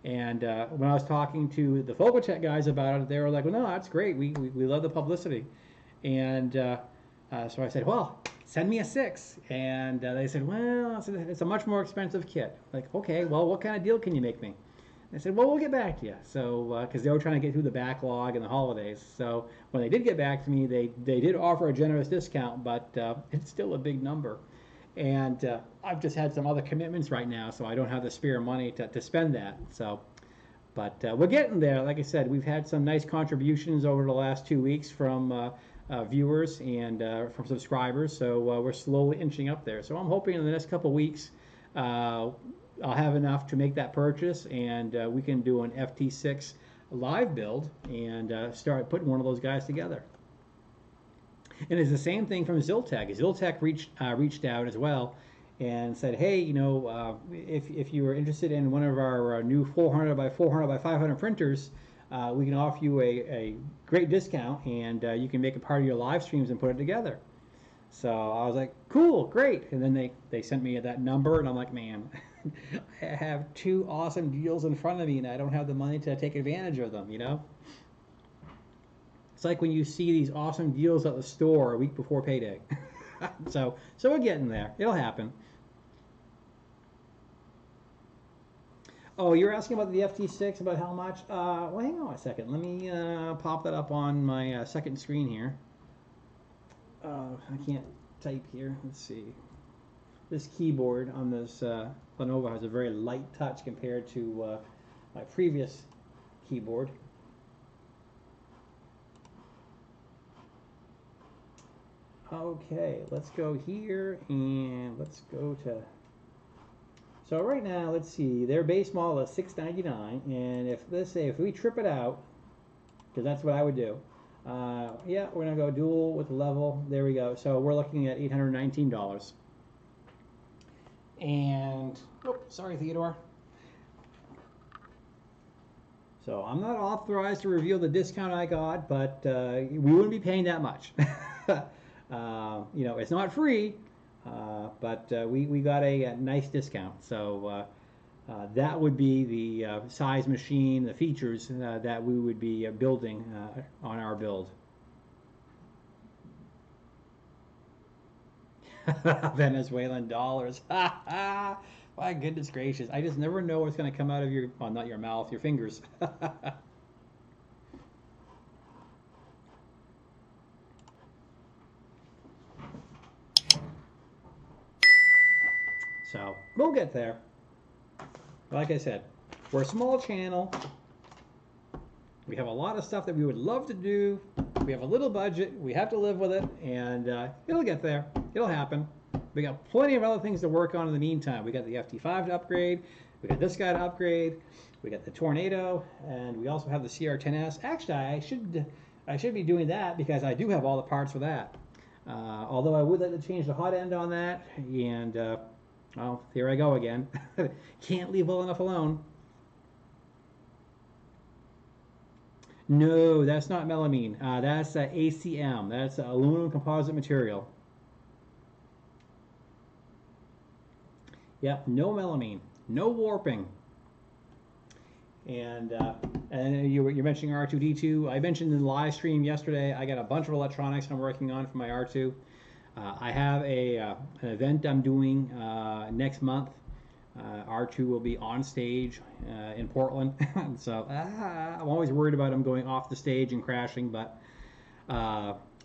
Speaker 1: And when I was talking to the FolgerTech guys about it, they were like, well, no, that's great. We love the publicity. And so I said, well, send me a 6. And they said, well, it's a much more expensive kit. Like, okay, well, what kind of deal can you make me? I said, well, we'll get back to you. So, because they were trying to get through the backlog and the holidays. So when they did get back to me, they did offer a generous discount, but it's still a big number. And I've just had some other commitments right now, so I don't have the spare money to spend that. So, but we're getting there. Like I said, we've had some nice contributions over the last 2 weeks from viewers and from subscribers, so we're slowly inching up there. So I'm hoping in the next couple weeks I'll have enough to make that purchase, and we can do an FT6 live build and start putting one of those guys together. And it's the same thing from Ziltech. Ziltech reached out as well and said, hey, you know, if you are interested in one of our new 400 by 400 by 500 printers, we can offer you a great discount, and you can make it part of your live streams and put it together. So I was like, cool, great. And then they sent me that number, and I'm like, man, I have 2 awesome deals in front of me, and I don't have the money to take advantage of them, you know? It's like when you see these awesome deals at the store a week before payday. So we're getting there. It'll happen. Oh, you're asking about the FT6, about how much? Well, hang on a second. Let me pop that up on my second screen here. I can't type here. Let's see. This keyboard on this Lenovo has a very light touch compared to my previous keyboard. Okay, let's go here and let's go to. So right now, let's see. Their base model is $699, and if we trip it out, because that's what I would do. Yeah, we're gonna go dual with the level. There we go. So we're looking at $819. And oh, sorry, Theodore. So I'm not authorized to reveal the discount I got, but we wouldn't be paying that much. You know, it's not free, but we got a nice discount. So that would be the size machine, the features that we would be building on our build. Venezuelan dollars. My goodness gracious. I just never know what's going to come out of your, well, not your mouth, your fingers. So we'll get there. Like I said, we're a small channel. We have a lot of stuff that we would love to do. We have a little budget. We have to live with it, and it'll get there. It'll happen. We got plenty of other things to work on in the meantime. We got the FT5 to upgrade. We got this guy to upgrade. We got the Tornado, and we also have the CR10S. Actually, I should be doing that because I do have all the parts for that. Although I would like to change the hot end on that, and well, here I go again. Can't leave well enough alone. No, that's not melamine. That's ACM. That's aluminum composite material. Yep, no melamine, no warping. And you're mentioning R2D2. I mentioned in the live stream yesterday, I got a bunch of electronics I'm working on for my R2. I have an event I'm doing next month. R2 will be on stage in Portland. So I'm always worried about him going off the stage and crashing. But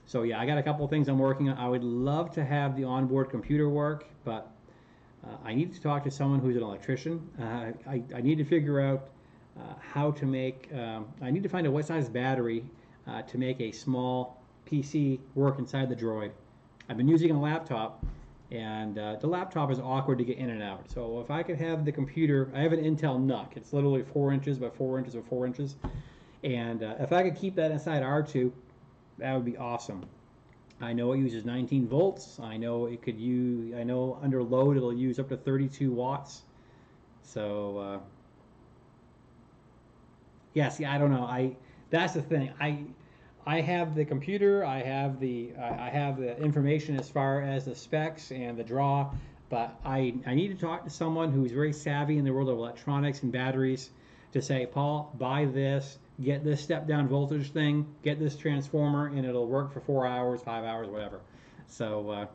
Speaker 1: so yeah, I got a couple of things I'm working on. I would love to have the onboard computer work, but I need to talk to someone who's an electrician. I need to figure out how to make, I need to find out what size battery to make a small PC work inside the droid. I've been using a laptop, and the laptop is awkward to get in and out. So if I could have the computer, I have an Intel NUC. It's literally 4 inches by 4 inches by 4 inches. And if I could keep that inside R2, that would be awesome. I know it uses 19 volts. I know it could use, I know under load it'll use up to 32 watts. So yeah, see, I don't know. That's the thing. I have the computer. I have the information as far as the specs and the draw, but I need to talk to someone who's very savvy in the world of electronics and batteries to say, Paul, buy this, get this step down voltage thing, get this transformer, and it'll work for 4 hours, 5 hours, whatever. So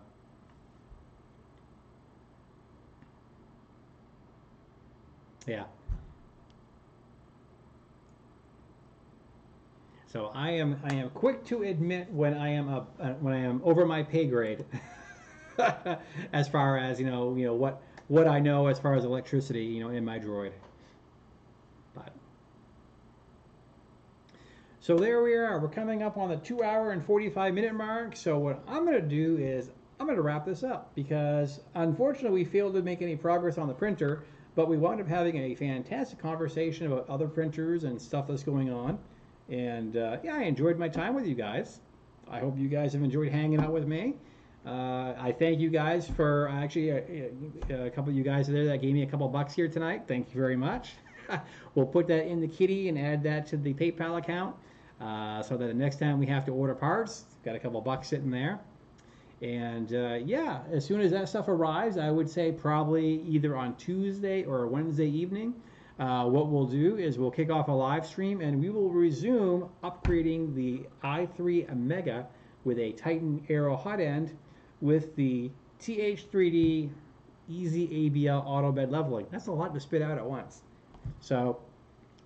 Speaker 1: yeah. So I am quick to admit when I am over my pay grade, as far as what I know as far as electricity in my droid. But so there we are. We're coming up on the 2 hour and 45-minute mark. So what I'm going to do is I'm going to wrap this up because unfortunately we failed to make any progress on the printer, but we wound up having a fantastic conversation about other printers and stuff that's going on. And yeah, I enjoyed my time with you guys. I hope you guys have enjoyed hanging out with me. I thank you guys for actually a couple of you guys there that gave me a couple bucks here tonight. Thank you very much. We'll put that in the kitty and add that to the PayPal account so that the next time we have to order parts, got a couple bucks sitting there. And yeah, as soon as that stuff arrives, I would say probably either on Tuesday or Wednesday evening. What we'll do is we'll kick off a live stream and we will resume upgrading the i3 Mega with a Titan Aero hot end with the TH3D EZABL auto bed leveling. That's a lot to spit out at once. So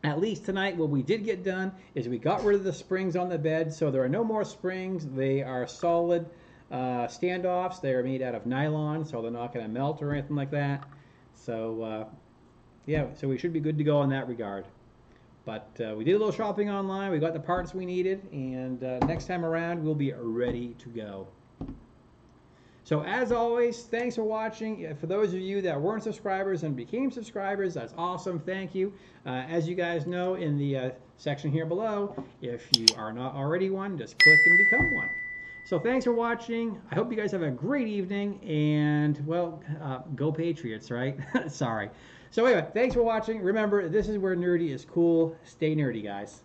Speaker 1: at least tonight what we did get done is we got rid of the springs on the bed, so there are no more springs. They are solid standoffs. They are made out of nylon, so they're not going to melt or anything like that. So yeah, so we should be good to go in that regard. But we did a little shopping online. We got the parts we needed, and next time around we'll be ready to go. So as always, thanks for watching. For those of you that weren't subscribers and became subscribers, that's awesome. Thank you. As you guys know, in the section here below, if you are not already one, just click and become one. So thanks for watching. I hope you guys have a great evening, and well, go Patriots, right? Sorry. So anyway, thanks for watching. Remember, this is where nerdy is cool. Stay nerdy, guys.